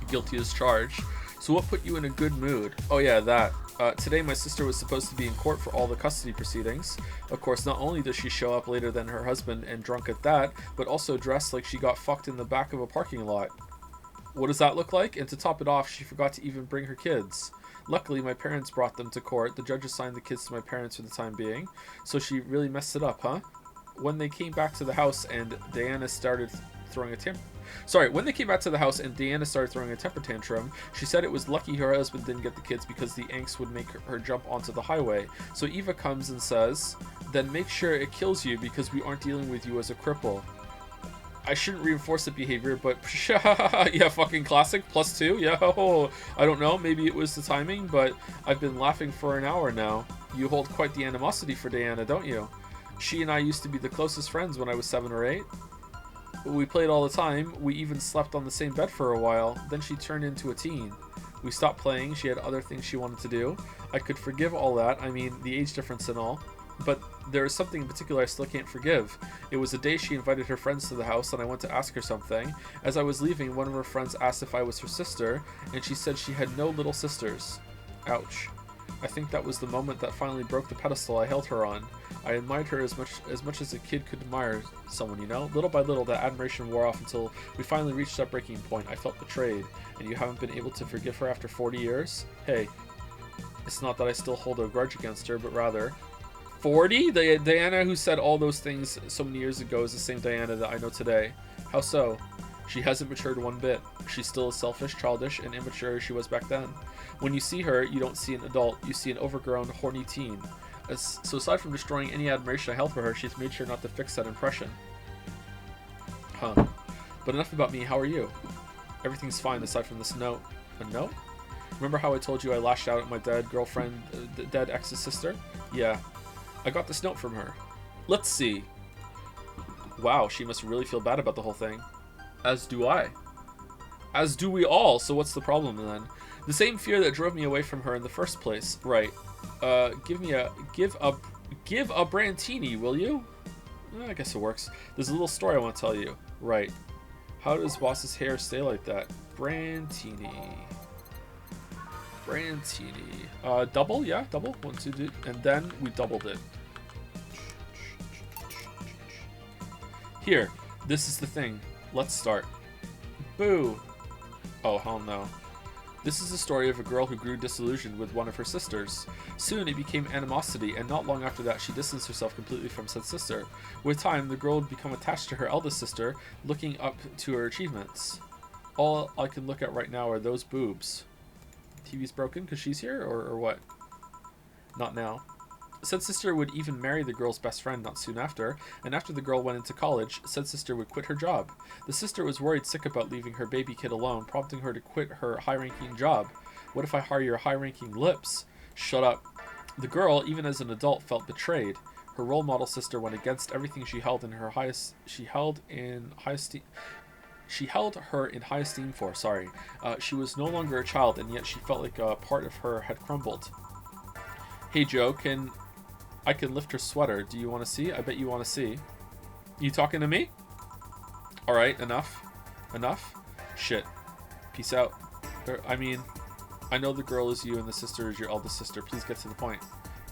Guilty as charged. So what put you in a good mood? Oh yeah, that. Today my sister was supposed to be in court for all the custody proceedings. Of course, not only does she show up later than her husband and drunk at that, but also dressed like she got fucked in the back of a parking lot. What does that look like? And to top it off, she forgot to even bring her kids. Luckily, my parents brought them to court. The judge assigned the kids to my parents for the time being. So she really messed it up, huh? When they came back to the house and Diana started throwing a temper tantrum, she said it was lucky her husband didn't get the kids because the angst would make her jump onto the highway. So Eva comes and says, then make sure it kills you because we aren't dealing with you as a cripple. I shouldn't reinforce the behavior, but yeah, fucking classic. +2. Yeah, I don't know. Maybe it was the timing, but I've been laughing for an hour now. You hold quite the animosity for Diana, don't you? She and I used to be the closest friends when I was 7 or 8. We played all the time. We even slept on the same bed for a while. Then she turned into a teen. We stopped playing. She had other things she wanted to do. I could forgive all that. I mean, the age difference and all. But there is something in particular I still can't forgive. It was the day she invited her friends to the house and I went to ask her something. As I was leaving, one of her friends asked if I was her sister, and she said she had no little sisters. Ouch. I think that was the moment that finally broke the pedestal I held her on. I admired her as much as a kid could admire someone, you know? Little by little, that admiration wore off until we finally reached that breaking point. I felt betrayed, and you haven't been able to forgive her after 40 years? Hey, it's not that I still hold a grudge against her, but rather... 40? The Diana who said all those things so many years ago is the same Diana that I know today. How so? She hasn't matured one bit. She's still as selfish, childish, and immature as she was back then. When you see her, you don't see an adult, you see an overgrown, horny teen. So aside from destroying any admiration I held for her, she's made sure not to fix that impression. Huh. But enough about me, how are you? Everything's fine aside from this note. A note? Remember how I told you I lashed out at my dead girlfriend, dead ex's sister? Yeah. I got this note from her. Let's see. Wow, she must really feel bad about the whole thing. As do I. As do we all, so what's the problem then? The same fear that drove me away from her in the first place. Right. Give a Brantini, will you? I guess it works. There's a little story I want to tell you. Right. How does boss's hair stay like that? Brantini. Double, yeah, double. 1, 2, 3, and then we doubled it. Here, this is the thing. Let's start. Boo. Oh, hell no. This is the story of a girl who grew disillusioned with one of her sisters. Soon it became animosity, and not long after that she distanced herself completely from said sister. With time, the girl would become attached to her eldest sister, looking up to her achievements. All I can look at right now are those boobs. TV's broken because she's here, or what? Not now. Said sister would even marry the girl's best friend not soon after, and after the girl went into college, said sister would quit her job. The sister was worried sick about leaving her baby kid alone, prompting her to quit her high-ranking job. What if I hire your high-ranking lips? Shut up. The girl, even as an adult, felt betrayed. Her role model sister went against everything she held in her highest. She held her in high esteem for. She was no longer a child, and yet she felt like a part of her had crumbled. Hey Joe, I can lift her sweater. Do you want to see? I bet you want to see. You talking to me? Alright, enough. Enough? Shit. Peace out. I mean, I know the girl is you and the sister is your eldest sister. Please get to the point.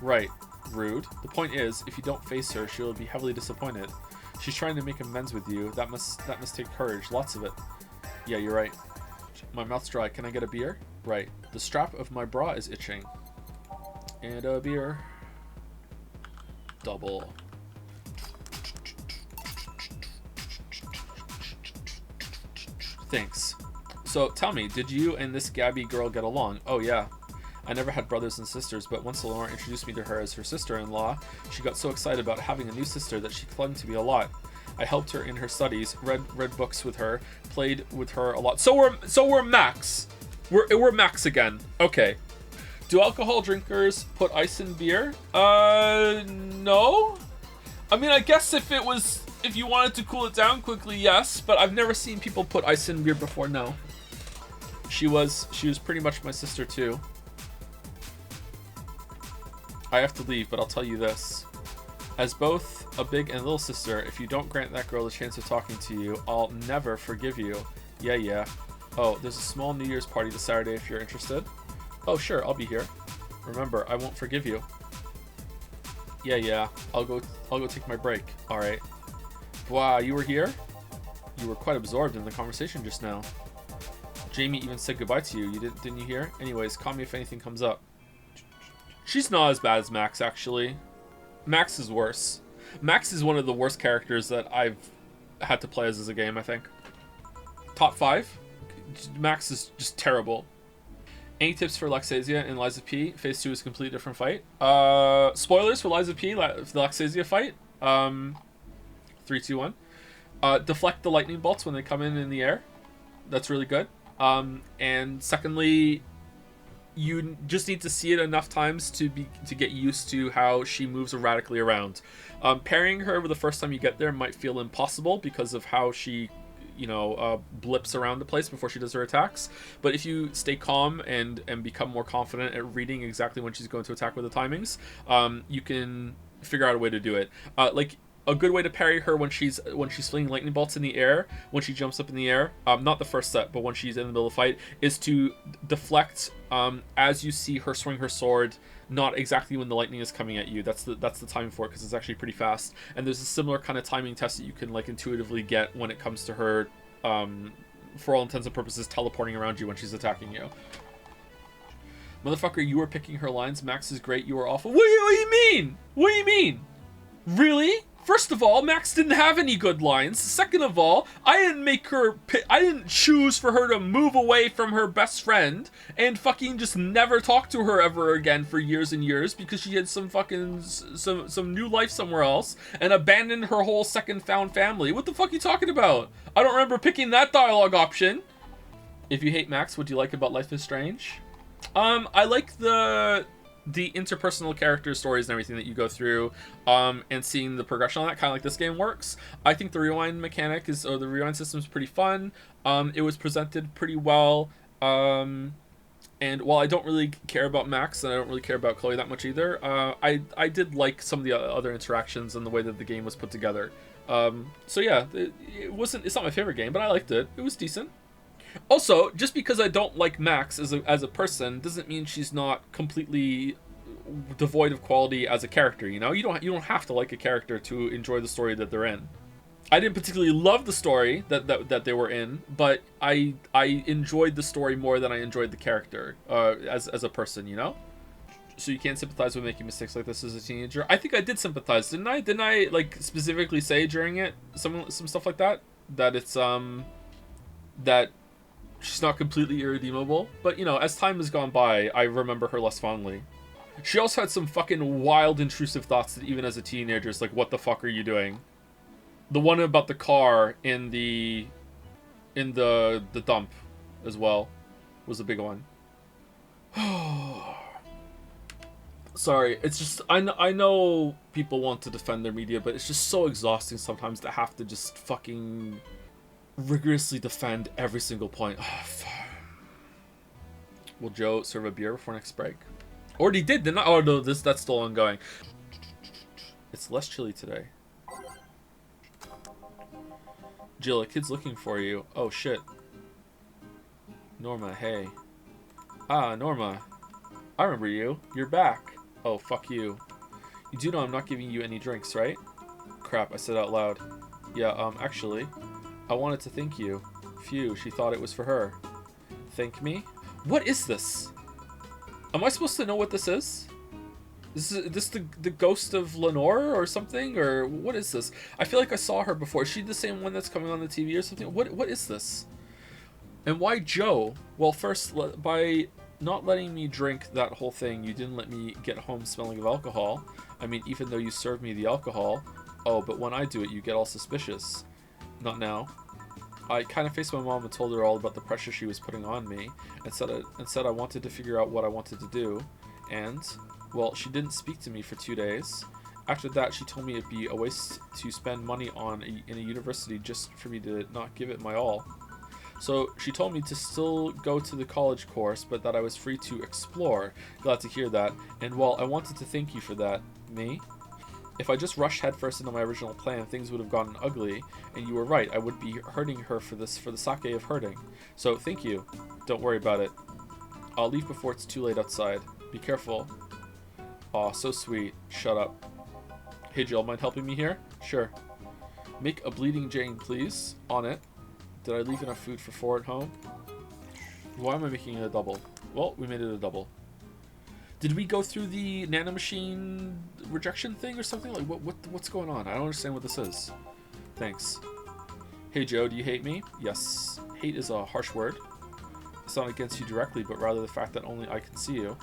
Right. Rude. The point is, if you don't face her, she'll be heavily disappointed. She's trying to make amends with you. That must take courage. Lots of it. Yeah, you're right. My mouth's dry. Can I get a beer? Right. The strap of my bra is itching. And a beer. Double. Thanks. So, tell me, did you and this Gabby girl get along? Oh, yeah. I never had brothers and sisters, but once Lenore introduced me to her as her sister-in-law, she got so excited about having a new sister that she clung to me a lot. I helped her in her studies, read books with her, played with her a lot. So we're Max. We're Max again. Okay. Do alcohol drinkers put ice in beer? No. I mean, I guess if you wanted to cool it down quickly, yes, but I've never seen people put ice in beer before, no. She was pretty much my sister too. I have to leave, but I'll tell you this. As both a big and little sister, if you don't grant that girl a chance of talking to you, I'll never forgive you. Yeah. Oh, there's a small New Year's party this Saturday if you're interested. Oh, sure, I'll be here. Remember, I won't forgive you. Yeah. I'll go take my break. All right. Wow, you were here? You were quite absorbed in the conversation just now. Jamie even said goodbye to you. Didn't you hear? Anyways, call me if anything comes up. She's not as bad as Max, actually. Max is worse. Max is one of the worst characters that I've had to play as a game, I think. Top 5? Max is just terrible. Any tips for Luxasia and Liza P? Phase 2 is a completely different fight. Spoilers for Liza P, the Luxasia fight. 3, 2, 1. Deflect the lightning bolts when they come in the air. That's really good. And secondly, you just need to see it enough times to get used to how she moves erratically around. Parrying her the first time you get there might feel impossible because of how she blips around the place before she does her attacks. But if you stay calm and become more confident at reading exactly when she's going to attack with the timings, you can figure out a way to do it. Like a good way to parry her when she's flinging lightning bolts in the air, when she jumps up in the air, not the first set, but when she's in the middle of the fight, is to deflect as you see her swing her sword, not exactly when the lightning is coming at you. That's the timing for it, because it's actually pretty fast. And there's a similar kind of timing test that you can like intuitively get when it comes to her, for all intents and purposes, teleporting around you when she's attacking you. Motherfucker, you were picking her lines. Max is great. You were awful. What do you mean? What do you mean? Really? First of all, Max didn't have any good lines. Second of all, I didn't choose for her to move away from her best friend and fucking just never talk to her ever again for years and years because she had some new life somewhere else and abandoned her whole second found family. What the fuck are you talking about? I don't remember picking that dialogue option. If you hate Max, what do you like about Life is Strange? I like the interpersonal character stories and everything that you go through, and seeing the progression on that, kind of like this game works. I think the rewind mechanic the rewind system is pretty fun. It was presented pretty well. And while I don't really care about Max and I don't really care about Chloe that much either, I did like some of the other interactions and the way that the game was put together. So yeah, it's not my favorite game, but I liked it. It was decent. Also, just because I don't like Max as a person doesn't mean she's not completely devoid of quality as a character. You know, you don't have to like a character to enjoy the story that they're in. I didn't particularly love the story that they were in, but I enjoyed the story more than I enjoyed the character as a person, you know? So you can't sympathize with making mistakes like this as a teenager. I think I did sympathize, didn't I? Didn't I like specifically say during it some stuff like that it's that she's not completely irredeemable? But you know, as time has gone by, I remember her less fondly. She also had some fucking wild intrusive thoughts that even as a teenager is like, what the fuck are you doing? The one about the car in the dump as well was a big one. Sorry, it's just I know people want to defend their media, but it's just so exhausting sometimes to have to just fucking rigorously defend every single point. Will Joe serve a beer before next break? Already didn't I? Oh no, that's still ongoing. It's less chilly today. Jill, a kid's looking for you. Oh shit. Norma, hey. Ah, Norma. I remember you. You're back. Oh, fuck you. You do know I'm not giving you any drinks, right? Crap, I said out loud. Yeah, actually, I wanted to thank you. Phew, she thought it was for her. Thank me? What is this? Am I supposed to know what this is? Is this the ghost of Lenore or something? Or what is this? I feel like I saw her before. Is she the same one that's coming on the TV or something? What is this? And why Joe? Well, first, by not letting me drink that whole thing, you didn't let me get home smelling of alcohol. I mean, even though you served me the alcohol. Oh, but when I do it, you get all suspicious. Not now. I kind of faced my mom and told her all about the pressure she was putting on me, and said I wanted to figure out what I wanted to do. And, well, she didn't speak to me for 2 days. After that, she told me it'd be a waste to spend money in a university just for me to not give it my all. So she told me to still go to the college course, but that I was free to explore. Glad to hear that. And well, I wanted to thank you for that. Me? If I just rushed headfirst into my original plan, things would have gotten ugly. And you were right, I would be hurting her for the sake of hurting. So thank you. Don't worry about it. I'll leave before it's too late outside. Be careful. Aw, so sweet. Shut up. Hey Jill, mind helping me here? Sure. Make a bleeding Jane, please. On it. Did I leave enough food for 4 at home? Why am I making it a double? Well, we made it a double. Did we go through the nanomachine rejection thing or something? Like, what's going on? I don't understand what this is. Thanks. Hey Joe, do you hate me? Yes. Hate is a harsh word. It's not against you directly, but rather the fact that only I can see you.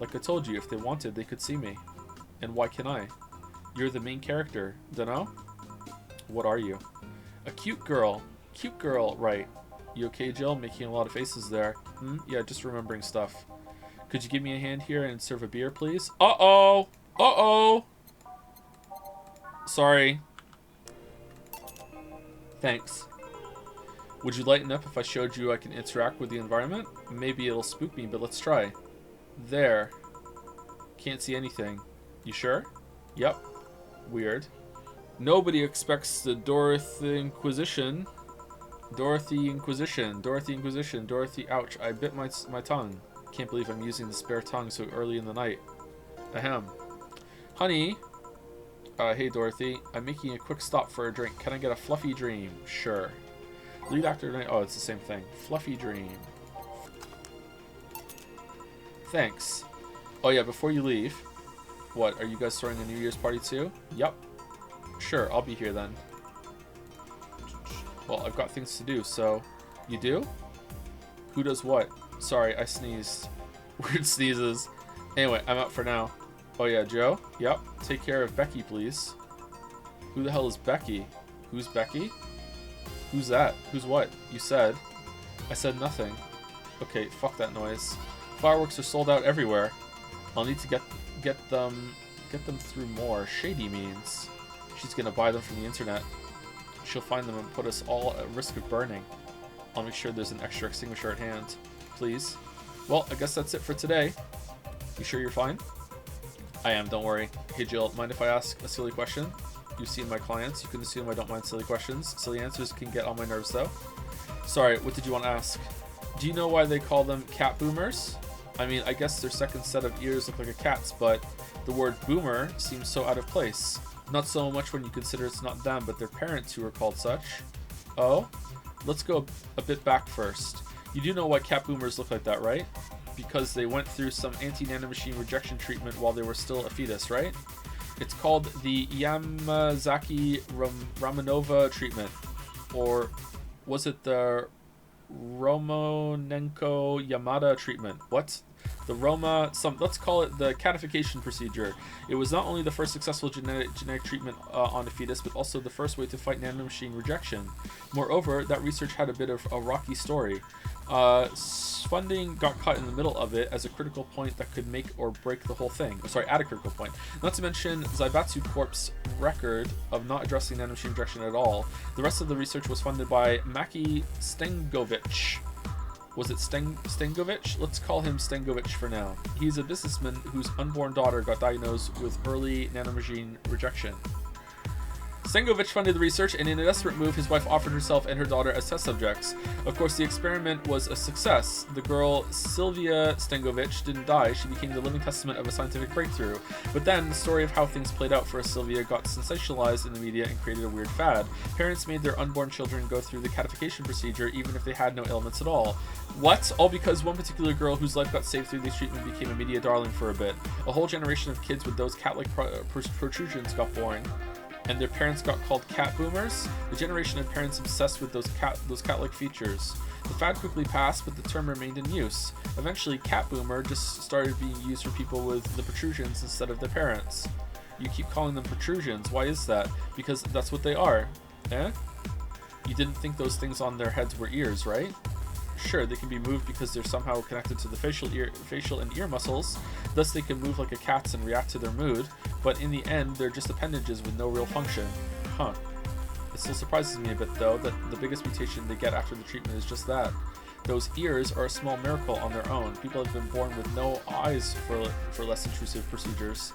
Like I told you, if they wanted, they could see me. And why can I? You're the main character, dunno? What are you? A cute girl. Cute girl, right. You okay, Jill? Making a lot of faces there. Yeah, just remembering stuff. Could you give me a hand here and serve a beer, please? Uh-oh! Uh-oh! Sorry. Thanks. Would you lighten up if I showed you I can interact with the environment? Maybe it'll spook me, but let's try. There. Can't see anything. You sure? Yep. Weird. Nobody expects the Dorothy Inquisition. Dorothy Inquisition. Dorothy Inquisition. Dorothy, ouch. I bit my tongue. Can't believe I'm using the spare tongue so early in the night. Ahem. Honey. Hey Dorothy. I'm making a quick stop for a drink. Can I get a fluffy dream? Sure. Lead actor tonight. Oh, it's the same thing. Fluffy dream. Thanks. Oh yeah, before you leave. What, are you guys throwing a New Year's party too? Yep. Sure, I'll be here then. Well, I've got things to do, so... You do? Who does what? Sorry, I sneezed. Weird sneezes. Anyway, I'm out for now. Oh yeah, Joe? Yep. Take care of Becky, please. Who the hell is Becky? Who's Becky? Who's that? Who's what? You said. I said nothing. Okay, fuck that noise. Fireworks are sold out everywhere. I'll need to get them through more. Shady means. She's gonna buy them from the internet. She'll find them and put us all at risk of burning. I'll make sure there's an extra extinguisher at hand. Please. Well, I guess that's it for today. You sure you're fine? I am, don't worry. Hey Jill, mind if I ask a silly question? You've seen my clients, you can assume I don't mind silly questions. Silly answers can get on my nerves though. Sorry, what did you want to ask? Do you know why they call them cat boomers? I mean, I guess their second set of ears look like a cat's, but the word boomer seems so out of place. Not so much when you consider it's not them, but their parents who are called such. Oh? Let's go a bit back first. You do know why cat boomers look like that, right? Because they went through some anti-nanomachine rejection treatment while they were still a fetus, right? It's called the Yamazaki-Ramanova treatment. Or was it the Romanenko-Yamada treatment? What? The let's call it the catification procedure. It was not only the first successful genetic treatment on a fetus, but also the first way to fight nanomachine rejection. Moreover, that research had a bit of a rocky story. Funding got cut in the middle of it as a critical point that could make or break the whole thing. Sorry, at a critical point. Not to mention Zaibatsu Corp's record of not addressing nanomachine rejection at all. The rest of the research was funded by Maki Stengovich. Was it Stengovich? Let's call him Stengovich for now. He's a businessman whose unborn daughter got diagnosed with early nanomachine rejection. Stengovich funded the research, and in a desperate move, his wife offered herself and her daughter as test subjects. Of course, the experiment was a success. The girl, Sylvia Stengovich, didn't die. She became the living testament of a scientific breakthrough. But then, the story of how things played out for Sylvia got sensationalized in the media and created a weird fad. Parents made their unborn children go through the catification procedure even if they had no ailments at all. What? All because one particular girl whose life got saved through this treatment became a media darling for a bit. A whole generation of kids with those cat-like protrusions got born, and their parents got called cat boomers. The generation of parents obsessed with those cat-like features. The fad quickly passed, but the term remained in use. Eventually, cat boomer just started being used for people with the protrusions instead of their parents. You keep calling them protrusions. Why is that? Because that's what they are. Eh? You didn't think those things on their heads were ears, right? Sure, they can be moved because they're somehow connected to the facial and ear muscles, thus they can move like a cat's and react to their mood, but in the end, they're just appendages with no real function. Huh. It still surprises me a bit, though, that the biggest mutation they get after the treatment is just that. Those ears are a small miracle on their own. People have been born with no eyes for less intrusive procedures.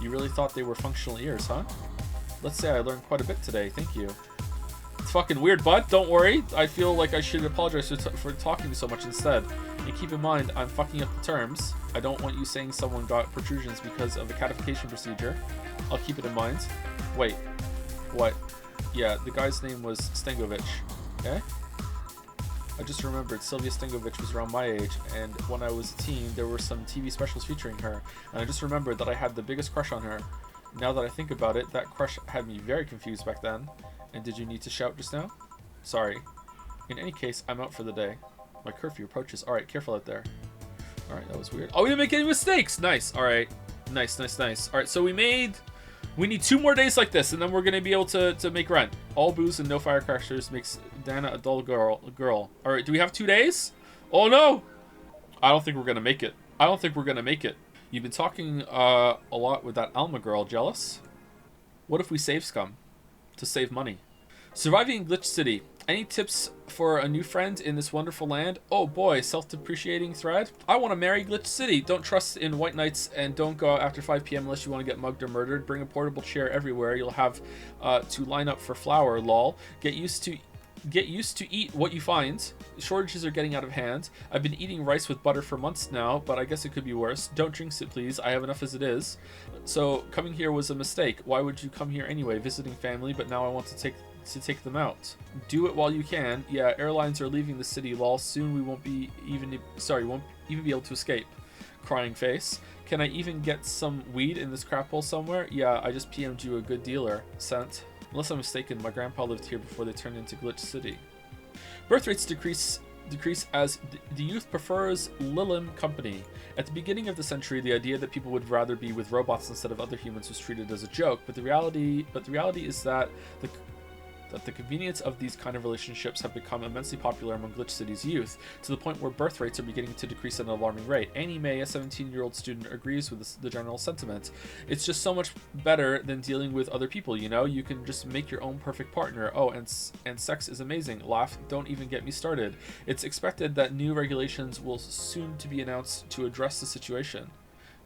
You really thought they were functional ears, huh? Let's say I learned quite a bit today, thank you. It's fucking weird, bud. Don't worry. I feel like I should apologize for talking so much instead. And keep in mind, I'm fucking up the terms. I don't want you saying someone got protrusions because of a catification procedure. I'll keep it in mind. Wait. What? Yeah, the guy's name was Stengovich. Eh? I just remembered Sylvia Stengovich was around my age, and when I was a teen, there were some TV specials featuring her, and I just remembered that I had the biggest crush on her. Now that I think about it, that crush had me very confused back then. And did you need to shout just now? Sorry. In any case, I'm out for the day. My curfew approaches. Alright, careful out there. Alright, that was weird. Oh, we didn't make any mistakes! Nice. Alright. Nice. Alright, so we need 2 more days like this, and then we're going to be able to make rent. All booze and no firecrackers makes Dana a dull girl. Alright, do we have 2 days? Oh, no! I don't think we're going to make it. You've been talking a lot with that Alma girl. Jealous? What if we save scum? To save money. Surviving Glitch City. Any tips for a new friend in this wonderful land? Oh boy, self-depreciating thread. I want to marry Glitch City. Don't trust in white knights and don't go out after 5 p.m. unless you want to get mugged or murdered. Bring a portable chair everywhere. You'll have to line up for flour, lol. Get used to eat what you find. Shortages are getting out of hand. I've been eating rice with butter for months now, but I guess it could be worse. Don't jinx it, please. I have enough as it is. So coming here was a mistake. Why would you come here anyway? Visiting family, but now I want to take them out. Do it while you can. Yeah, airlines are leaving the city, lol. Soon we won't even be able to escape. Crying face. Can I even get some weed in this crap hole somewhere? Yeah, I just PM'd you a good dealer. Sent. Unless I'm mistaken, my grandpa lived here before they turned into Glitch City. Birth rates decrease as the youth prefers Lilim company. At the beginning of the century, the idea that people would rather be with robots instead of other humans was treated as a joke, but the reality is that that the convenience of these kind of relationships have become immensely popular among Glitch City's youth, to the point where birth rates are beginning to decrease at an alarming rate. Annie Mae, a 17-year-old student, agrees with the general sentiment. It's just so much better than dealing with other people, you know? You can just make your own perfect partner. Oh, and sex is amazing. Laugh, don't even get me started. It's expected that new regulations will soon to be announced to address the situation.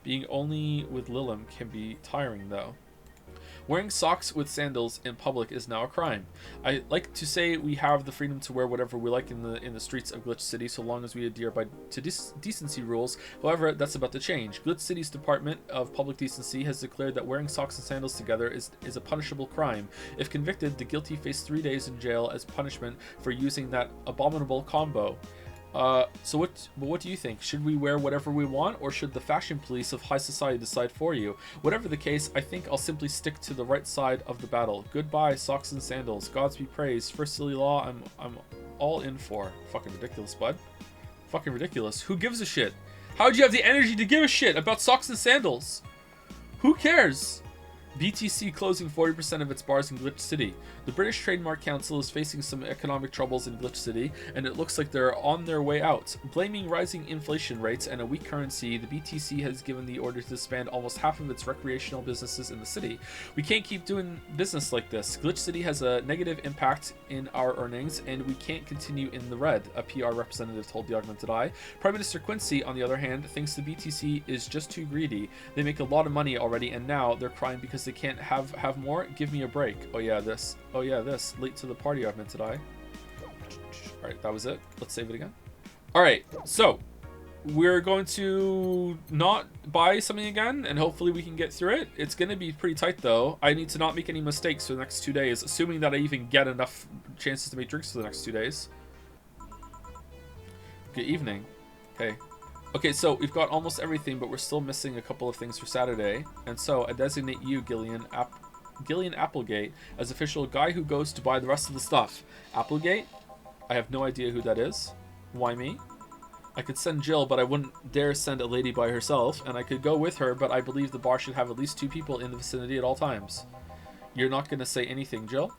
Being only with Lilim can be tiring, though. Wearing socks with sandals in public is now a crime. I like to say we have the freedom to wear whatever we like in the streets of Glitch City, so long as we adhere to decency rules. However, that's about to change. Glitch City's Department of Public Decency has declared that wearing socks and sandals together is a punishable crime. If convicted, the guilty face 3 days in jail as punishment for using that abominable combo. So what do you think? Should we wear whatever we want, or should the fashion police of high society decide for you? Whatever the case, I think I'll simply stick to the right side of the battle. Goodbye, socks and sandals. Gods be praised. First silly law I'm all in for. Fucking ridiculous, bud. Fucking ridiculous. Who gives a shit? How'd you have the energy to give a shit about socks and sandals? Who cares? BTC closing 40% of its bars in Glitch City. The British Trademark Council is facing some economic troubles in Glitch City, and it looks like they're on their way out. Blaming rising inflation rates and a weak currency, the BTC has given the order to disband almost half of its recreational businesses in the city. We can't keep doing business like this. Glitch City has a negative impact in our earnings, and we can't continue in the red, a PR representative told the Augmented Eye. Prime Minister Quincy, on the other hand, thinks the BTC is just too greedy. They make a lot of money already, and now they're crying because they can't have more. Give me a break. Oh yeah, this. Oh yeah, this. Late to the party, Augmented Eye. Alright, that was it. Let's save it again. Alright, so we're going to not buy something again, and hopefully we can get through it. It's going to be pretty tight, though. I need to not make any mistakes for the next 2 days, assuming that I even get enough chances to make drinks for the next 2 days. Good evening. Hey. Okay, so we've got almost everything, but we're still missing a couple of things for Saturday. And so I designate you, Gillian Applegate, as official guy who goes to buy the rest of the stuff. Applegate? I have no idea who that is. Why me? I could send Jill, but I wouldn't dare send a lady by herself, and I could go with her, but I believe the bar should have at least 2 people in the vicinity at all times. You're not going to say anything, Jill?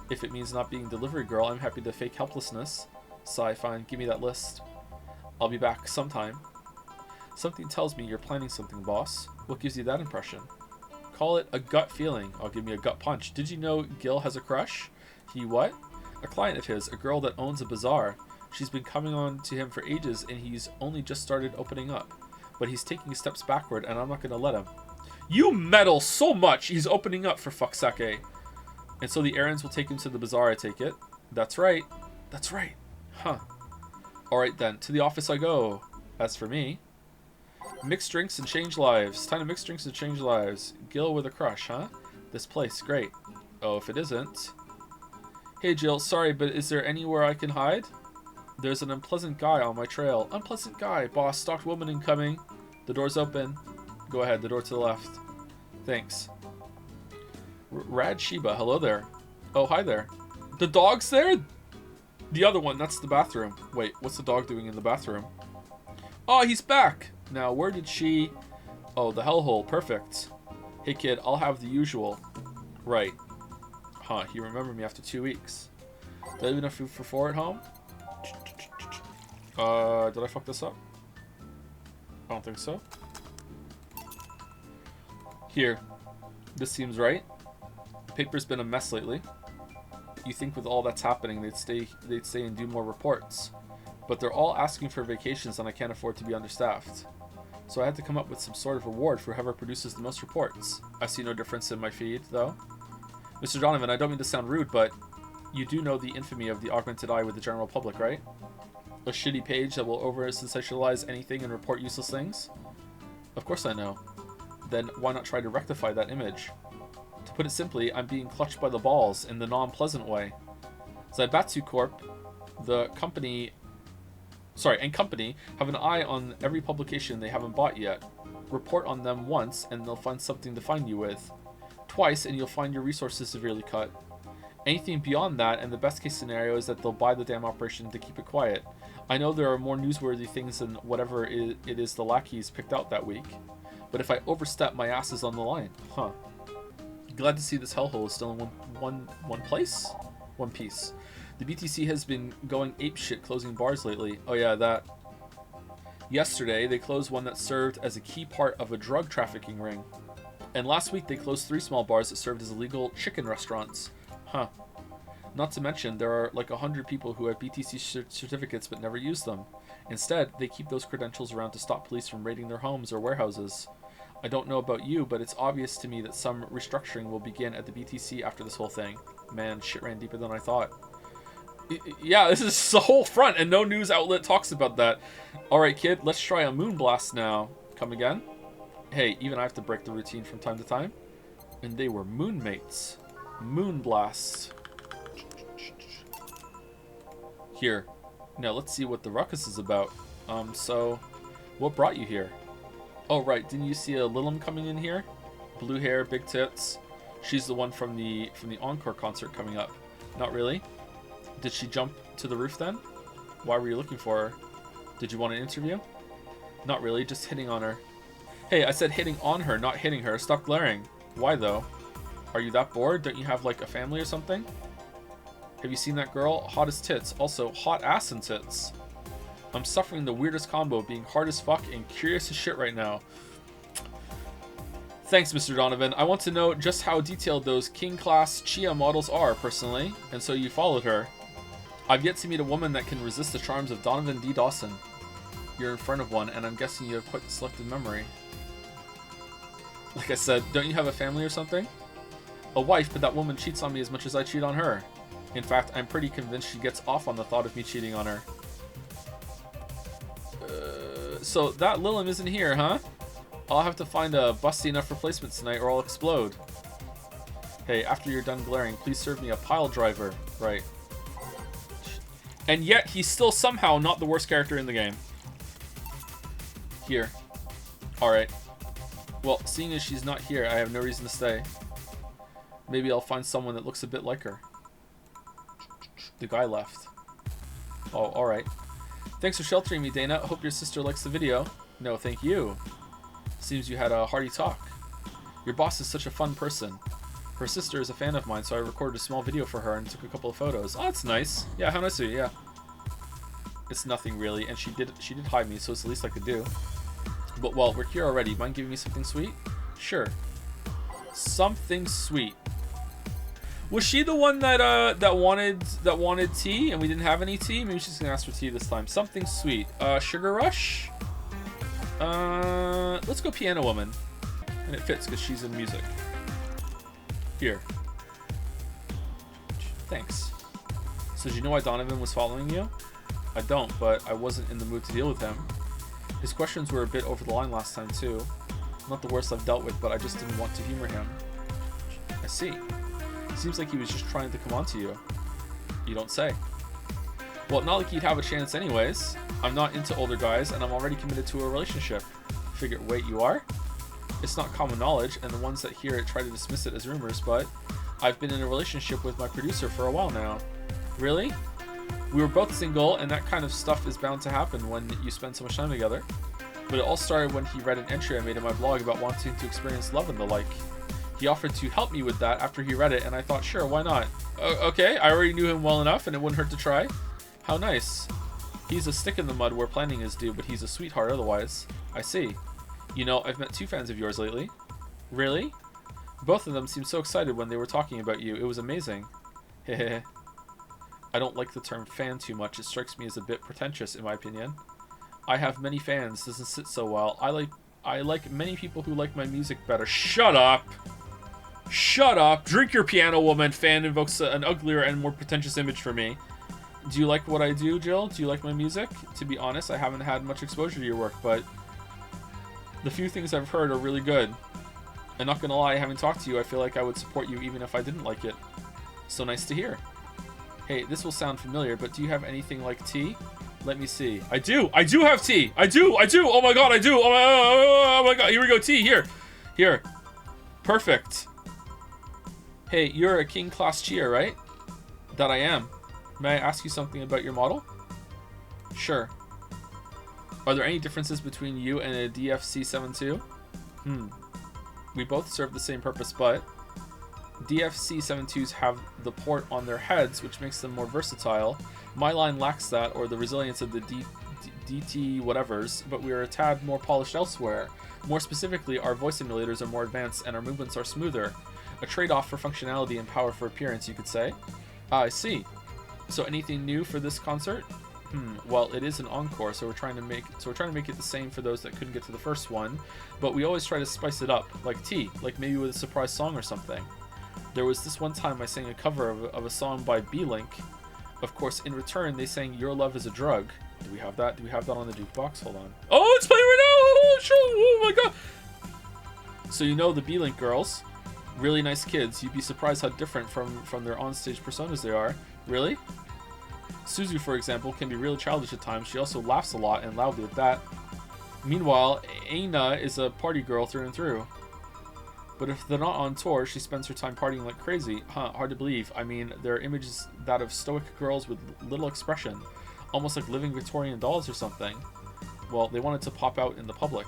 If it means not being delivery girl, I'm happy to fake helplessness. Sigh, fine, give me that list. I'll be back sometime. Something tells me you're planning something, boss. What gives you that impression? Call it a gut feeling. I'll give me a gut punch. Did you know Gil has a crush? He what? A client of his, a girl that owns a bazaar. She's been coming on to him for ages, and he's only just started opening up. But he's taking steps backward, and I'm not going to let him. You meddle so much! He's opening up, for fuck's sake. And so the errands will take him to the bazaar, I take it. That's right. That's right. Huh. Alright then, to the office I go. As for me... Mix drinks and change lives. Time to mix drinks and change lives. Gil with a crush, huh? This place, great. Oh, if it isn't... Hey Jill, sorry, but is there anywhere I can hide? There's an unpleasant guy on my trail. Unpleasant guy. Boss, stalked woman incoming. The door's open. Go ahead, the door to the left. Thanks. Rad Sheba, hello there. Oh, hi there. The dog's there? The other one, that's the bathroom. Wait, what's the dog doing in the bathroom? Oh, he's back! Now, where did she... Oh, the hellhole. Perfect. Hey, kid, I'll have the usual. Right. Huh, he remembered me after 2 weeks. Did I have enough food for 4 at home? Did I fuck this up? I don't think so. Here. This seems right. The paper's been a mess lately. You think with all that's happening, they'd stay and do more reports. But they're all asking for vacations, and I can't afford to be understaffed. So I had to come up with some sort of reward for whoever produces the most reports. I see no difference in my feed, though. Mr. Donovan, I don't mean to sound rude, but you do know the infamy of the Augmented Eye with the general public, right? A shitty page that will over-sensationalize anything and report useless things? Of course I know. Then why not try to rectify that image? To put it simply, I'm being clutched by the balls in the non-pleasant way. Zaibatsu Corp, the company... and company have an eye on every publication they haven't bought yet. Report on them once and they'll find something to find you with. Twice and you'll find your resources severely cut. Anything beyond that, and the best case scenario is that they'll buy the damn operation to keep it quiet. I know there are more newsworthy things than whatever it is the lackeys picked out that week. But if I overstep, my ass is on the line. Huh. Glad to see this hellhole is still in one place. One Piece. The BTC has been going apeshit closing bars lately. Oh yeah, that. Yesterday, they closed one that served as a key part of a drug trafficking ring. And last week, they closed 3 small bars that served as illegal chicken restaurants. Huh. Not to mention, there are like 100 people who have BTC certificates but never use them. Instead, they keep those credentials around to stop police from raiding their homes or warehouses. I don't know about you, but it's obvious to me that some restructuring will begin at the BTC after this whole thing. Man, shit ran deeper than I thought. Yeah, this is the whole front, and no news outlet talks about that. Alright, kid, let's try a moon blast now. Come again? Hey, even I have to break the routine from time to time. And they were moon mates. Moon blast. Here. Now let's see what the ruckus is about. So, what brought you here? Oh, right, didn't you see a Lilim coming in here? Blue hair, big tits. She's the one from the Encore concert coming up. Not really? Did she jump to the roof then? Why were you looking for her? Did you want an interview? Not really, just hitting on her. Hey, I said hitting on her, not hitting her. Stop glaring. Why though? Are you that bored? Don't you have like a family or something? Have you seen that girl? Hot as tits. Also, hot ass and tits. I'm suffering the weirdest combo, being hard as fuck and curious as shit right now. Thanks, Mr. Donovan. I want to know just how detailed those king-class Chia models are, personally, and so you followed her. I've yet to meet a woman that can resist the charms of Donovan D. Dawson. You're in front of one, and I'm guessing you have quite the selective memory. Like I said, don't you have a family or something? A wife, but that woman cheats on me as much as I cheat on her. In fact, I'm pretty convinced she gets off on the thought of me cheating on her. So that Lilim isn't here, huh? I'll have to find a busty enough replacement tonight or I'll explode. Hey, after you're done glaring, please serve me a pile driver. Right. And yet, he's still somehow not the worst character in the game. Here. Alright. Well, seeing as she's not here, I have no reason to stay. Maybe I'll find someone that looks a bit like her. The guy left. Oh, alright. Thanks for sheltering me, Dana. Hope your sister likes the video. No, thank you. Seems you had a hearty talk. Your boss is such a fun person. Her sister is a fan of mine, so I recorded a small video for her and took a couple of photos. Oh, that's nice. Yeah, how nice of you, yeah. It's nothing really, and she did hide me, so it's the least I could do. But well, we're here already. Mind giving me something sweet? Sure. Something sweet. Was she the one that wanted tea and we didn't have any tea? Maybe she's gonna ask for tea this time. Something sweet. Sugar Rush? Let's go Piano Woman. And it fits because she's in music. Here. Thanks. So do you know why Donovan was following you? I don't, but I wasn't in the mood to deal with him. His questions were a bit over the line last time too. Not the worst I've dealt with, but I just didn't want to humor him. I see. Seems like he was just trying to come on to you. You don't say. Well, not like he'd have a chance anyways. I'm not into older guys, and I'm already committed to a relationship. Figure, wait, you are? It's not common knowledge, and the ones that hear it try to dismiss it as rumors, but I've been in a relationship with my producer for a while now. Really? We were both single, and that kind of stuff is bound to happen when you spend so much time together. But it all started when he read an entry I made in my blog about wanting to experience love and the like. He offered to help me with that after he read it, and I thought, sure, why not? Okay, I already knew him well enough, and it wouldn't hurt to try. How nice. He's a stick in the mud where planning is due, but he's a sweetheart otherwise. I see. You know, I've met 2 fans of yours lately. Really? Both of them seemed so excited when they were talking about you. It was amazing. Hehe. I don't like the term fan too much. It strikes me as a bit pretentious, in my opinion. I have many fans. Doesn't sit so well. I like many people who like my music better. Shut up! Shut up! Drink your Piano Woman. Fan invokes an uglier and more pretentious image for me. Do you like what I do, Jill? Do you like my music? To be honest, I haven't had much exposure to your work, but the few things I've heard are really good. And not gonna lie, having talked to you, I feel like I would support you even if I didn't like it. So nice to hear. Hey, this will sound familiar, but do you have anything like tea? Let me see. I do have tea. I do. Oh my god, I do. Oh my god, here we go, tea, here. Perfect. Hey, you're a King Class Chia, right? That I am. May I ask you something about your model? Sure. Are there any differences between you and a DFC-72? We both serve the same purpose, but... DFC-72s have the port on their heads, which makes them more versatile. My line lacks that, or the resilience of the DT whatevers, but we are a tad more polished elsewhere. More specifically, our voice simulators are more advanced and our movements are smoother. A trade-off for functionality and power for appearance, you could say. Ah, I see. So anything new for this concert? Well, it is an encore, so we're trying to make it the same for those that couldn't get to the first one, but we always try to spice it up, like tea, like maybe with a surprise song or something. There was this one time I sang a cover of a song by B-Link. Of course, in return, they sang Your Love is a Drug. Do we have that? Do we have that on the jukebox? Hold on. Oh, it's playing right now! Oh, sure. Oh my god! So you know the B-Link girls. Really nice kids. You'd be surprised how different from their onstage personas they are. Really? Suzu, for example, can be really childish at times. She also laughs a lot and loudly at that. Meanwhile, Aina is a party girl through and through. But if they're not on tour, she spends her time partying like crazy. Huh, hard to believe. I mean, there are images that of stoic girls with little expression. Almost like living Victorian dolls or something. Well, they wanted to pop out in the public.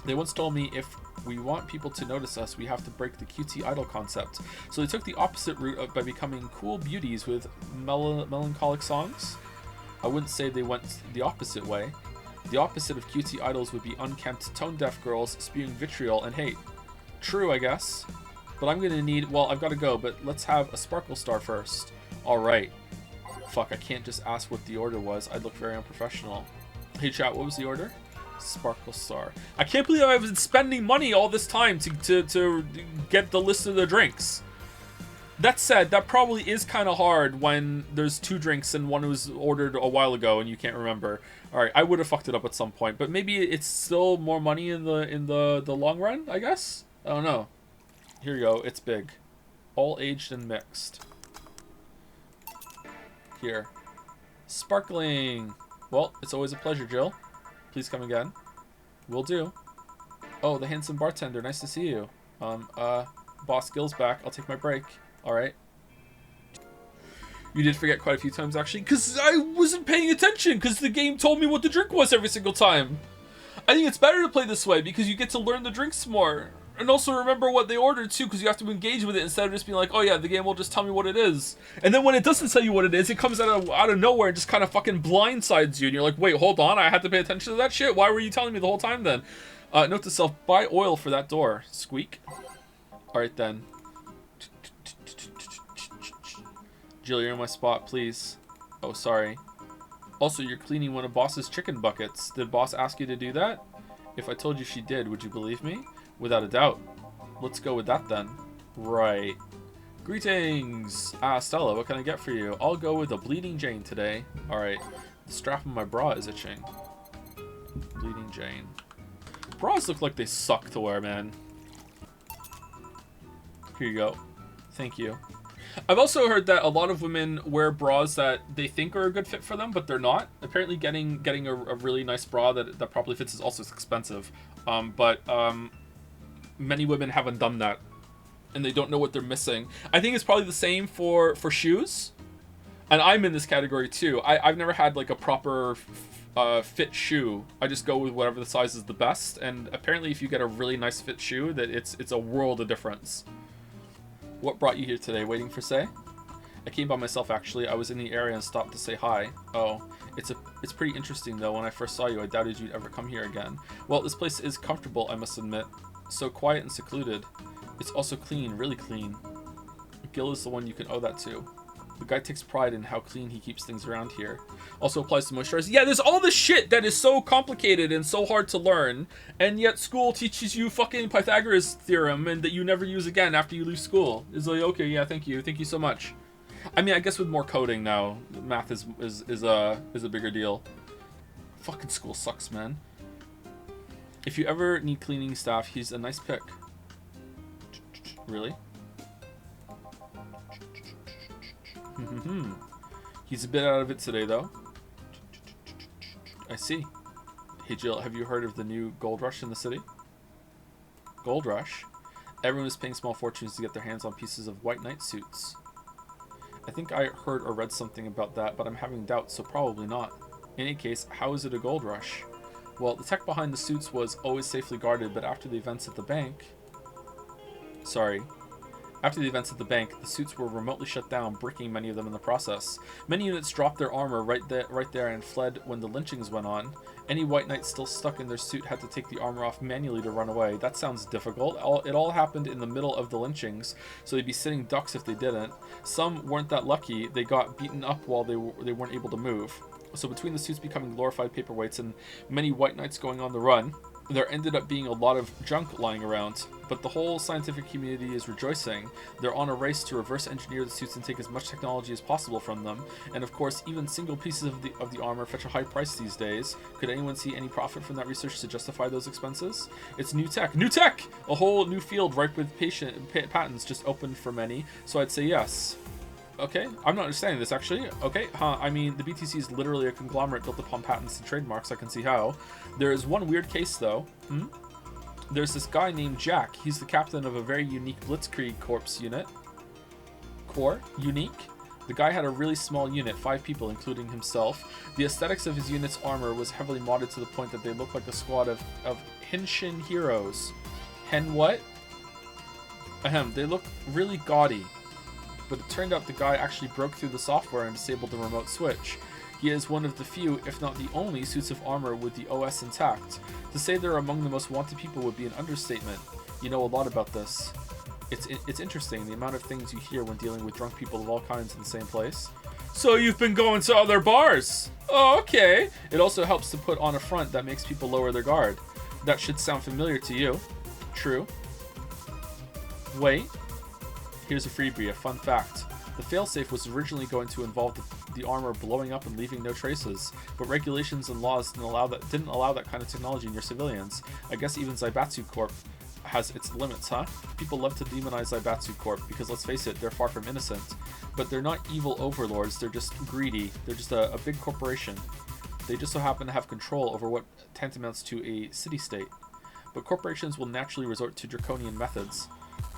They once told me if we want people to notice us, we have to break the QT idol concept. So they took the opposite route by becoming cool beauties with melancholic songs. I wouldn't say they went the opposite way. The opposite of QT idols would be unkempt, tone-deaf girls spewing vitriol and hate. True, I guess. But I'm gonna need... Well, I've got to go, but let's have a Sparkle Star first. Alright. Fuck, I can't just ask what the order was. I'd look very unprofessional. Hey, chat, what was the order? Sparkle Star. I can't believe I've been spending money all this time to get the list of the drinks. That said, that probably is kind of hard when there's two drinks and one was ordered a while ago and you can't remember. Alright, I would have fucked it up at some point, but maybe it's still more money in the long run, I guess? I don't know. Here you go, it's big. All aged and mixed. Here. Sparkling! Well, it's always a pleasure, Jill. Please come again. Will do. Oh, the handsome bartender. Nice to see you. Boss Gill's back. I'll take my break. Alright. You did forget quite a few times, actually, because I wasn't paying attention, because the game told me what the drink was every single time. I think it's better to play this way, because you get to learn the drinks more. And also remember what they ordered, too, because you have to engage with it instead of just being like, oh yeah, the game will just tell me what it is. And then when it doesn't tell you what it is, it comes out of nowhere and just kind of fucking blindsides you. And you're like, wait, hold on, I had to pay attention to that shit? Why were you telling me the whole time then? Note to self, buy oil for that door. Squeak. Alright then. Jill, you're in my spot, please. Oh, sorry. Also, you're cleaning one of Boss's chicken buckets. Did Boss ask you to do that? If I told you she did, would you believe me? Without a doubt. Let's go with that then. Right. Greetings! Ah, Stella, what can I get for you? I'll go with a Bleeding Jane today. Alright. The strap of my bra is itching. Bleeding Jane. Bras look like they suck to wear, man. Here you go. Thank you. I've also heard that a lot of women wear bras that they think are a good fit for them, but they're not. Apparently getting a really nice bra that properly fits is also expensive. Many women haven't done that, and they don't know what they're missing. I think it's probably the same for shoes, and I'm in this category too. I've never had like a proper fit shoe. I just go with whatever the size is the best, and apparently if you get a really nice fit shoe, that it's a world of difference. What brought you here today? Waiting for Say? I came by myself, actually. I was in the area and stopped to say hi. Oh, it's pretty interesting though. When I first saw you, I doubted you'd ever come here again. Well, this place is comfortable, I must admit. So quiet and secluded. It's also clean, really clean. Gil is the one you can owe that to. The guy takes pride in how clean he keeps things around here. Also applies to moisturize. Yeah, there's all this shit that is so complicated and so hard to learn, and yet school teaches you fucking Pythagoras theorem and that you never use again after you leave school. It's like, okay, yeah, thank you so much. I mean, I guess with more coding now, math is a bigger deal. Fucking school sucks, man. If you ever need cleaning staff, he's a nice pick. Really? He's a bit out of it today, though. I see. Hey, Jill, have you heard of the new gold rush in the city? Gold rush? Everyone is paying small fortunes to get their hands on pieces of white knight suits. I think I heard or read something about that, but I'm having doubts, so probably not. In any case, how is it a gold rush? Well, the tech behind the suits was always safely guarded, but after the events at the bank... Sorry. After the events at the bank, the suits were remotely shut down, bricking many of them in the process. Many units dropped their armor right there and fled when the lynchings went on. Any white knights still stuck in their suit had to take the armor off manually to run away. That sounds difficult. It all happened in the middle of the lynchings, so they'd be sitting ducks if they didn't. Some weren't that lucky. They got beaten up while they weren't able to move. So between the suits becoming glorified paperweights and many white knights going on the run, there ended up being a lot of junk lying around, but the whole scientific community is rejoicing. They're on a race to reverse engineer the suits and take as much technology as possible from them. And of course, even single pieces of the armor fetch a high price these days. Could anyone see any profit from that research to justify those expenses? It's new tech. New tech! A whole new field ripe with patents just opened for many, so I'd say yes. Okay, I'm not understanding this actually. Okay, I mean, the BTC is literally a conglomerate built upon patents and trademarks. I can see how. There is one weird case though. There's this guy named Jack. He's the captain of a very unique Blitzkrieg Corps. Unique. The guy had a really small unit, 5 people, including himself. The aesthetics of his unit's armor was heavily modded to the point that they looked like a squad of Henshin heroes. Hen what? Ahem, they look really gaudy. But it turned out the guy actually broke through the software and disabled the remote switch. He is one of the few, if not the only, suits of armor with the OS intact. To say they're among the most wanted people would be an understatement. You know a lot about this. It's interesting, the amount of things you hear when dealing with drunk people of all kinds in the same place. So you've been going to other bars? Oh, okay. It also helps to put on a front that makes people lower their guard. That should sound familiar to you. True. Wait. Here's a freebie, a fun fact. The failsafe was originally going to involve the armor blowing up and leaving no traces, but regulations and laws didn't allow that kind of technology in your civilians. I guess even Zaibatsu Corp has its limits, huh? People love to demonize Zaibatsu Corp because, let's face it, they're far from innocent. But they're not evil overlords, they're just greedy. They're just a big corporation. They just so happen to have control over what tantamounts to a city-state. But corporations will naturally resort to draconian methods.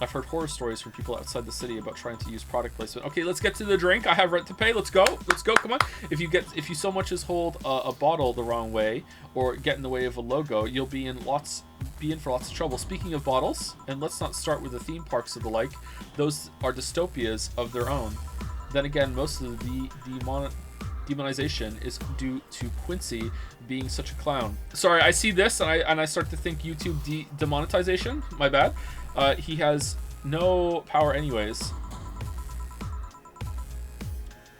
I've heard horror stories from people outside the city about trying to use product placement. Okay, let's get to the drink. I have rent to pay. Let's go. Let's go. Come on. If you so much as hold a bottle the wrong way or get in the way of a logo, you'll be in for lots of trouble. Speaking of bottles, and let's not start with the theme parks of the like. Those are dystopias of their own. Then again, most of the demonization is due to Quincy being such a clown. Sorry, I see this and I start to think YouTube demonetization. My bad. He has no power anyways.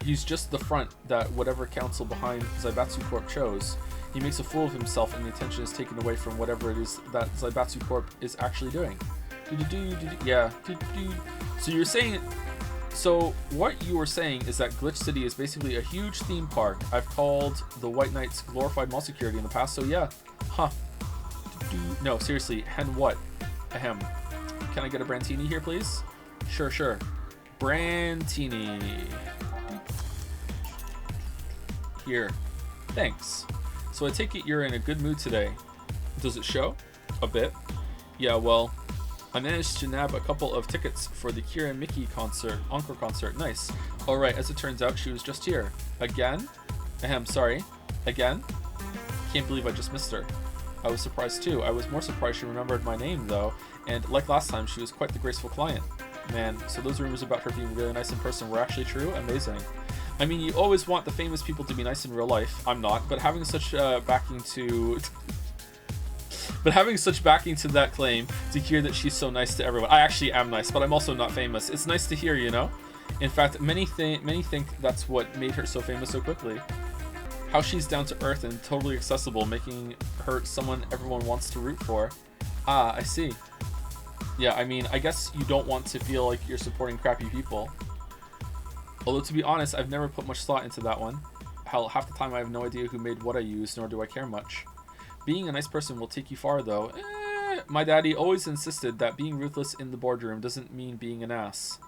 He's just the front that whatever council behind Zaibatsu Corp chose. He makes a fool of himself and the attention is taken away from whatever it is that Zaibatsu Corp is actually doing. Yeah. So you're saying... So what you were saying is that Glitch City is basically a huge theme park. I've called the White Knights glorified mall security in the past, so yeah. Huh. No, seriously, hen what? Ahem. Can I get a Brantini here, please? Sure. Brantini. Here. Thanks. So I take it you're in a good mood today. Does it show? A bit. Yeah, well, I managed to nab a couple of tickets for the Kira and Mickey encore concert. Nice. Alright, as it turns out, she was just here. Again? Ahem, sorry. Again? Can't believe I just missed her. I was surprised too. I was more surprised she remembered my name though, and like last time, she was quite the graceful client. Man, so those rumors about her being really nice in person were actually true? Amazing. I mean, you always want the famous people to be nice in real life. I'm not, but having such backing to... But having such backing to that claim, to hear that she's so nice to everyone. I actually am nice, but I'm also not famous. It's nice to hear, you know? In fact, many think that's what made her so famous so quickly. How she's down to earth and totally accessible, making her someone everyone wants to root for. Ah, I see. Yeah, I mean, I guess you don't want to feel like you're supporting crappy people. Although, to be honest, I've never put much thought into that one. Hell, half the time I have no idea who made what I use, nor do I care much. Being a nice person will take you far, though. My daddy always insisted that being ruthless in the boardroom doesn't mean being an ass.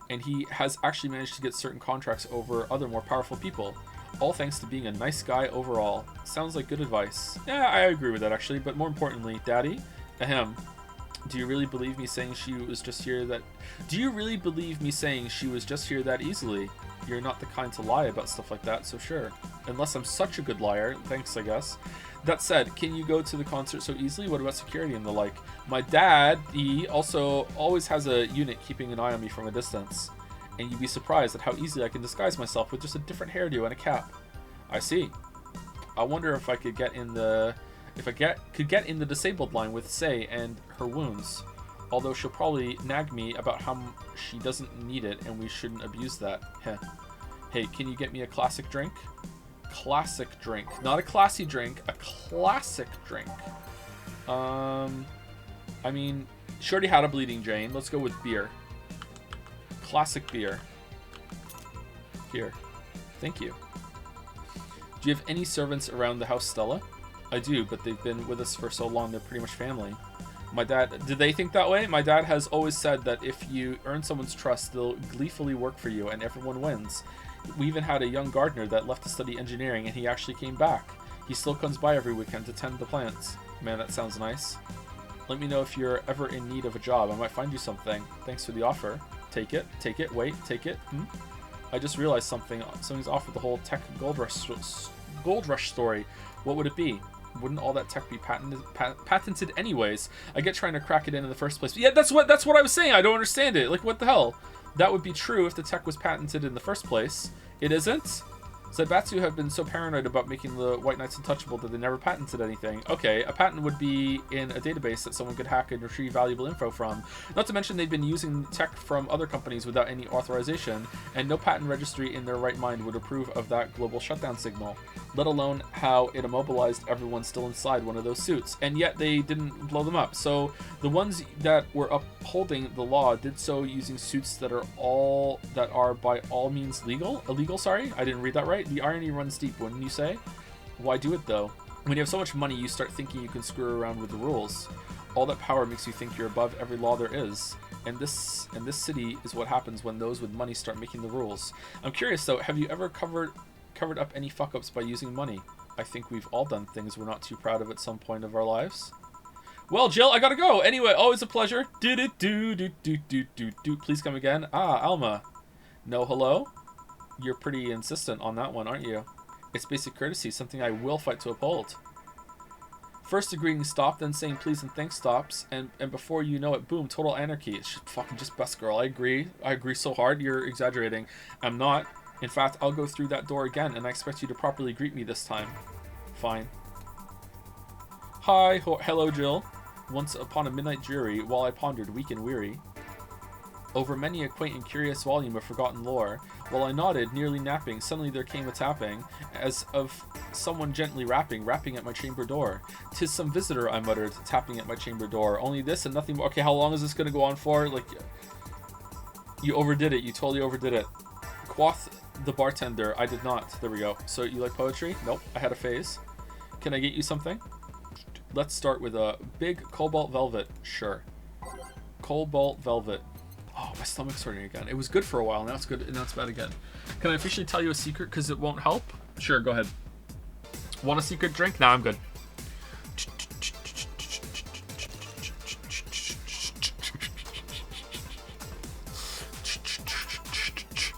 And he has actually managed to get certain contracts over other more powerful people. All thanks to being a nice guy overall. Sounds like good advice. Yeah, I agree with that actually, but more importantly, Daddy, ahem. Do you really believe me saying she was just here that... Do you really believe me saying she was just here that easily? you're not the kind to lie about stuff like that, so sure. Unless I'm such a good liar, thanks, I guess. That said, can you go to the concert so easily? What about security and the like? My dad, he also always has a unit keeping an eye on me from a distance. And you'd be surprised at how easily I can disguise myself with just a different hairdo and a cap. I see. I wonder if I could get in the... could get in the disabled line with Say and her wounds. Although she'll probably nag me about how she doesn't need it and we shouldn't abuse that. Heh. Hey, can you get me a classic drink? Classic drink. Not a classy drink, a classic drink. I mean, she already had a Bleeding Jane. Let's go with beer. Classic beer. Here. Thank you. Do you have any servants around the house, Stella? I do, but they've been with us for so long, they're pretty much family. My dad... Did they think that way? My dad has always said that if you earn someone's trust, they'll gleefully work for you, and everyone wins. We even had a young gardener that left to study engineering, and he actually came back. He still comes by every weekend to tend the plants. Man, that sounds nice. Let me know if you're ever in need of a job. I might find you something. Thanks for the offer. Take it. Take it. Wait. Take it. I just realized something. Something's offered the whole tech gold rush story. What would it be? Wouldn't all that tech be patented anyways? I get trying to crack it in the first place. But yeah, that's what I was saying. I don't understand it. Like, what the hell? That would be true if the tech was patented in the first place. It isn't? Zaibatsu have been so paranoid about making the White Knights untouchable that they never patented anything. Okay, a patent would be in a database that someone could hack and retrieve valuable info from. Not to mention they've been using tech from other companies without any authorization, and no patent registry in their right mind would approve of that global shutdown signal, let alone how it immobilized everyone still inside one of those suits, and yet they didn't blow them up. So the ones that were upholding the law did so using suits that are by all means illegal, sorry, I didn't read that right. The irony runs deep, wouldn't you say? Why do it though? When you have so much money, you start thinking you can screw around with the rules. All that power makes you think you're above every law there is. And this city is what happens when those with money start making the rules. I'm curious though, have you ever covered up any fuck-ups by using money? I think we've all done things we're not too proud of at some point of our lives. Well, Jill, I gotta go. Anyway, always a pleasure. Do. Please come again. Ah, Alma. No hello? You're pretty insistent on that one, aren't you? It's basic courtesy, something I will fight to uphold. First the greeting stop, then saying please and thanks stops, and before you know it, boom, total anarchy. It's fucking just best girl. I agree so hard. You're exaggerating. I'm not. In fact, I'll go through that door again, and I expect you to properly greet me this time. Fine. Hi, hello, Jill. Once upon a midnight dreary, while I pondered, weak and weary, over many a quaint and curious volume of forgotten lore, while I nodded, nearly napping, suddenly there came a tapping, as of someone gently rapping at my chamber door. 'Tis some visitor, I muttered, tapping at my chamber door. Only this and nothing more. Okay, how long is this going to go on for? Like, you overdid it. You totally overdid it. Quoth the bartender, I did not. There we go. So you like poetry? Nope, I had a phase. Can I get you something? Let's start with a big cobalt velvet. Sure. Cobalt velvet. Oh, my stomach's hurting again. It was good for a while. Now it's good. Now it's bad again. Can I officially tell you a secret because it won't help? Sure, go ahead. Want a secret drink? Nah, I'm good.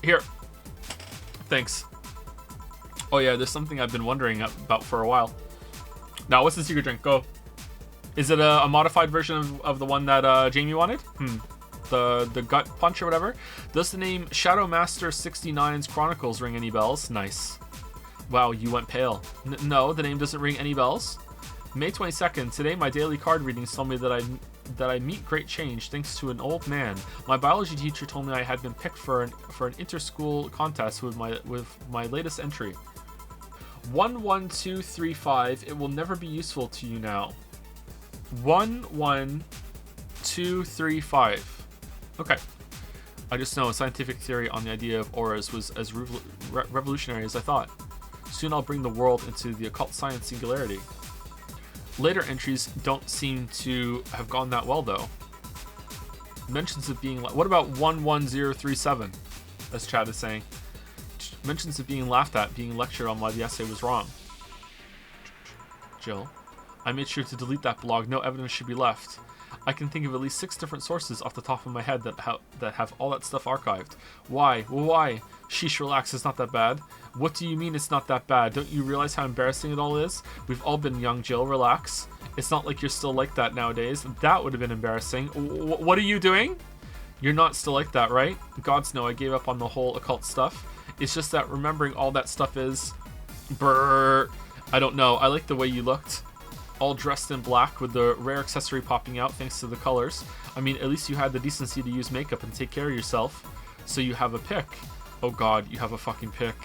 Here. Thanks. Oh yeah, there's something I've been wondering about for a while. Now, what's the secret drink? Go. Is it a modified version of the one that Jamie wanted? The gut punch or whatever. Does the name Shadow Master 69's Chronicles ring any bells? Nice. Wow, you went pale. No, the name doesn't ring any bells. May 22nd. Today, my daily card readings told me that I meet great change thanks to an old man. My biology teacher told me I had been picked for an inter-school contest with my latest entry. 11235. It will never be useful to you now. 11235. Okay. I just know a scientific theory on the idea of auras was as revolutionary as I thought. Soon I'll bring the world into the occult science singularity. Later entries don't seem to have gone that well, though. Mentions of being... What about 11037? As Chad is saying. Mentions of being laughed at, being lectured on why the essay was wrong. Jill. I made sure to delete that blog. No evidence should be left. I can think of at least 6 different sources off the top of my head that have all that stuff archived. Why? Well, why? Sheesh, relax, it's not that bad. What do you mean it's not that bad? Don't you realize how embarrassing it all is? We've all been young, Jill, relax. It's not like you're still like that nowadays. That would have been embarrassing. What are you doing? You're not still like that, right? Gods know I gave up on the whole occult stuff. It's just that remembering all that stuff is... Brrr. I don't know. I like the way you looked. All dressed in black with the rare accessory popping out thanks to the colors. I mean, at least you had the decency to use makeup and take care of yourself. So you have a pick. Oh god, you have a fucking pick.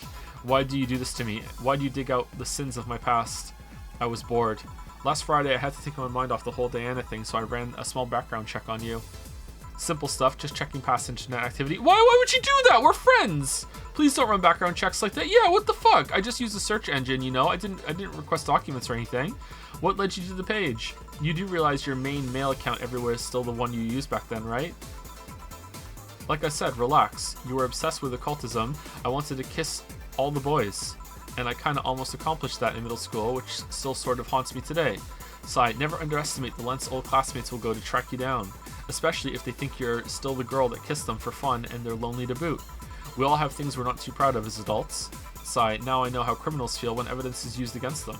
Why do you do this to me? Why do you dig out the sins of my past? I was bored. Last Friday I had to take my mind off the whole Diana thing, so I ran a small background check on you. Simple stuff, just checking past internet activity. Why would you do that? We're friends! Please don't run background checks like that. Yeah, what the fuck? I just used a search engine, you know? I didn't request documents or anything. What led you to the page? You do realize your main mail account everywhere is still the one you used back then, right? Like I said, relax. You were obsessed with occultism. I wanted to kiss all the boys. And I kinda almost accomplished that in middle school, which still sort of haunts me today. Side, never underestimate the lengths old classmates will go to track you down. Especially if they think you're still the girl that kissed them for fun and they're lonely to boot. We all have things we're not too proud of as adults. Sigh, now I know how criminals feel when evidence is used against them.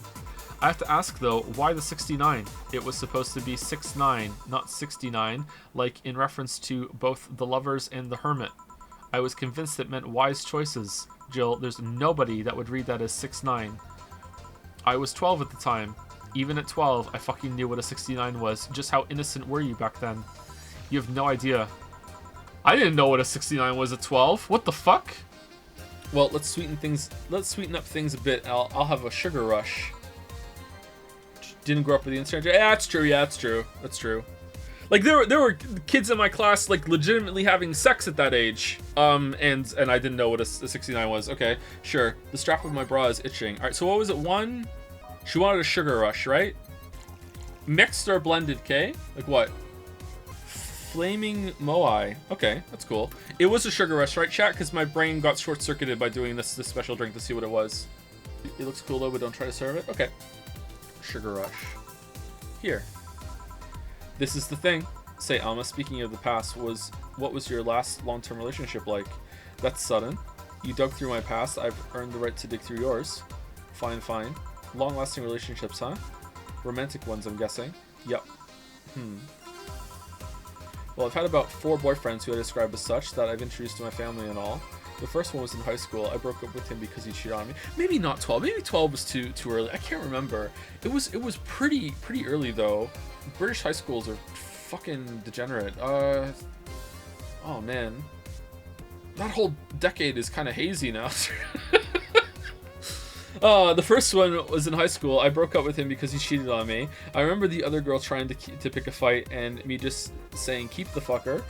I have to ask though, why the 69? It was supposed to be 6'9", not 69, like in reference to both the lovers and the hermit. I was convinced it meant wise choices. Jill, there's nobody that would read that as 6'9". I was 12 at the time. Even at 12, I fucking knew what a 69 was. Just how innocent were you back then? You have no idea. I didn't know what a 69 was at 12. What the fuck? Well, let's sweeten up things a bit. I'll have a sugar rush. Didn't grow up with the internet. Yeah, that's true. Yeah, that's true. That's true. Like there were kids in my class like legitimately having sex at that age. And I didn't know what a 69 was. Okay, sure. The strap of my bra is itching. All right. So what was it? 1. She wanted a sugar rush, right? Mixed or blended, K? Like what? Flaming Moai. Okay, that's cool. It was a sugar rush, right, chat? Because my brain got short-circuited by doing this special drink to see what it was. It looks cool, though, but don't try to serve it. Okay. Sugar rush. Here. This is the thing. Say, Alma, speaking of the past, what was your last long-term relationship like? That's sudden. You dug through my past. I've earned the right to dig through yours. Fine, fine. Long-lasting relationships, huh? Romantic ones, I'm guessing. Yep. Well, I've had about 4 boyfriends who I describe as such that I've introduced to my family and all. The first one was in high school. I broke up with him because he cheated on me. Maybe not 12. Maybe 12 was too early. I can't remember. It was pretty early though. British high schools are fucking degenerate. Oh man, that whole decade is kind of hazy now. The first one was in high school. I broke up with him because he cheated on me. I remember the other girl trying to pick a fight and me just saying, keep the fucker.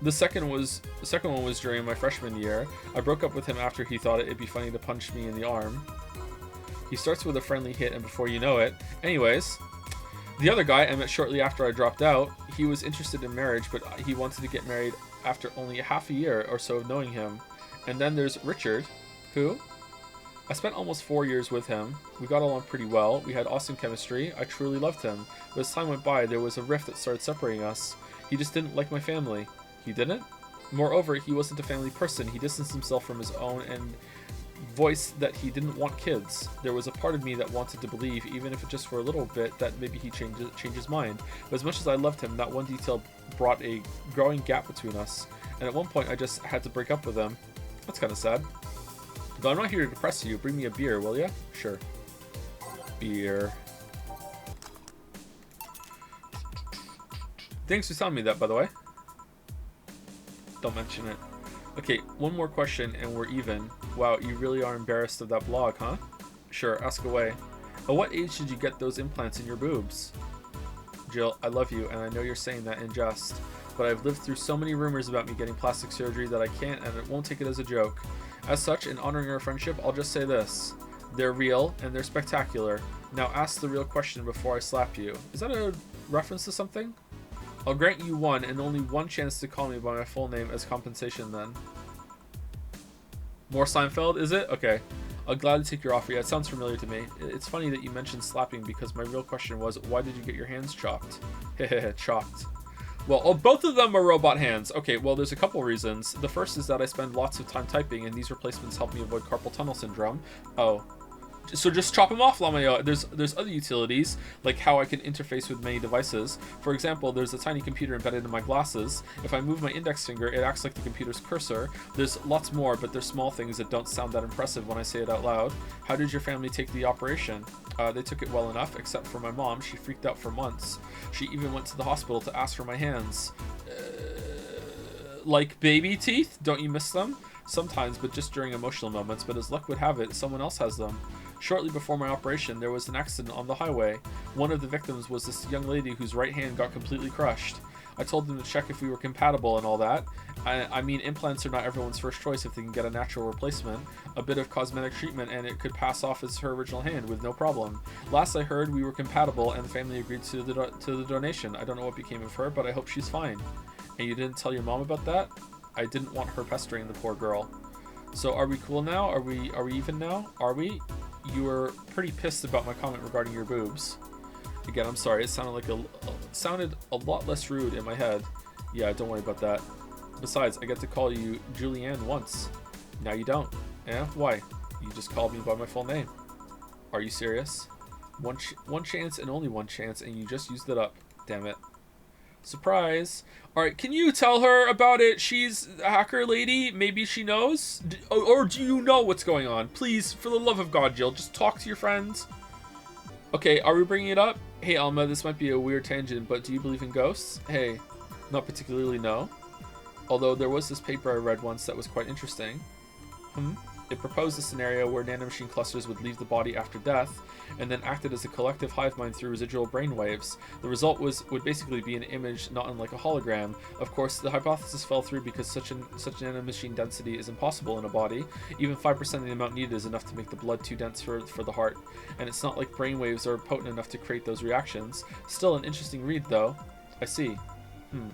The second one was during my freshman year. I broke up with him after he thought it'd be funny to punch me in the arm. He starts with a friendly hit and before you know it. Anyways, the other guy I met shortly after I dropped out. He was interested in marriage, but he wanted to get married after only half a year or so of knowing him. And then there's Richard, who... I spent almost 4 years with him. We got along pretty well. We had awesome chemistry. I truly loved him. But as time went by, there was a rift that started separating us. He just didn't like my family. He didn't? Moreover, he wasn't a family person. He distanced himself from his own and voiced that he didn't want kids. There was a part of me that wanted to believe, even if it just for a little bit, that maybe he changed his mind. But as much as I loved him, that one detail brought a growing gap between us. And at one point, I just had to break up with him. That's kind of sad. But I'm not here to depress you. Bring me a beer, will ya? Sure. Beer. Thanks for telling me that, by the way. Don't mention it. Okay, one more question and we're even. Wow, you really are embarrassed of that blog, huh? Sure, ask away. At what age did you get those implants in your boobs? Jill, I love you, and I know you're saying that in jest, but I've lived through so many rumors about me getting plastic surgery that I can't and it won't take it as a joke. As such, in honoring our friendship, I'll just say this. They're real, and they're spectacular. Now ask the real question before I slap you. Is that a reference to something? I'll grant you one and only one chance to call me by my full name as compensation then. More Seinfeld, is it? Okay. I'll gladly take your offer. Yeah, it sounds familiar to me. It's funny that you mentioned slapping because my real question was, why did you get your hands chopped? Hehehe, chopped. Well, oh, both of them are robot hands. Okay, well, there's a couple reasons. The first is that I spend lots of time typing, and these replacements help me avoid carpal tunnel syndrome. Oh. So just chop them off, Lamayo. There's other utilities, like how I can interface with many devices. For example, there's a tiny computer embedded in my glasses. If I move my index finger, it acts like the computer's cursor. There's lots more, but they're small things that don't sound that impressive when I say it out loud. How did your family take the operation? They took it well enough, except for my mom. She freaked out for months. She even went to the hospital to ask for my hands. Like baby teeth? Don't you miss them? Sometimes, but just during emotional moments. But as luck would have it, someone else has them. Shortly before my operation, there was an accident on the highway. One of the victims was this young lady whose right hand got completely crushed. I told them to check if we were compatible and all that. I mean, implants are not everyone's first choice if they can get a natural replacement. A bit of cosmetic treatment and it could pass off as her original hand with no problem. Last I heard, we were compatible and the family agreed to the donation. I don't know what became of her, but I hope she's fine. And you didn't tell your mom about that? I didn't want her pestering the poor girl. So are we cool now? Are we even now? Are we? You were pretty pissed about my comment regarding your boobs. Again, I'm sorry. It sounded a lot less rude in my head. Yeah, don't worry about that. Besides, I get to call you Julianne once. Now you don't. Eh? Why? You just called me by my full name. Are you serious? One chance and only one chance, and you just used it up. Damn it. Surprise. Alright, can you tell her about it? She's a hacker lady. Maybe she knows? Or do you know what's going on? Please, for the love of God, Jill, just talk to your friends. Okay, are we bringing it up? Hey, Alma, this might be a weird tangent, but do you believe in ghosts? Hey, not particularly, no. Although there was this paper I read once that was quite interesting. It proposed a scenario where nanomachine clusters would leave the body after death and then acted as a collective hive mind through residual brain waves. The result would basically be an image not unlike a hologram. Of course, the hypothesis fell through because such nanomachine density is impossible in a body. Even 5% of the amount needed is enough to make the blood too dense for the heart. And it's not like brain waves are potent enough to create those reactions. Still an interesting read, though. I see.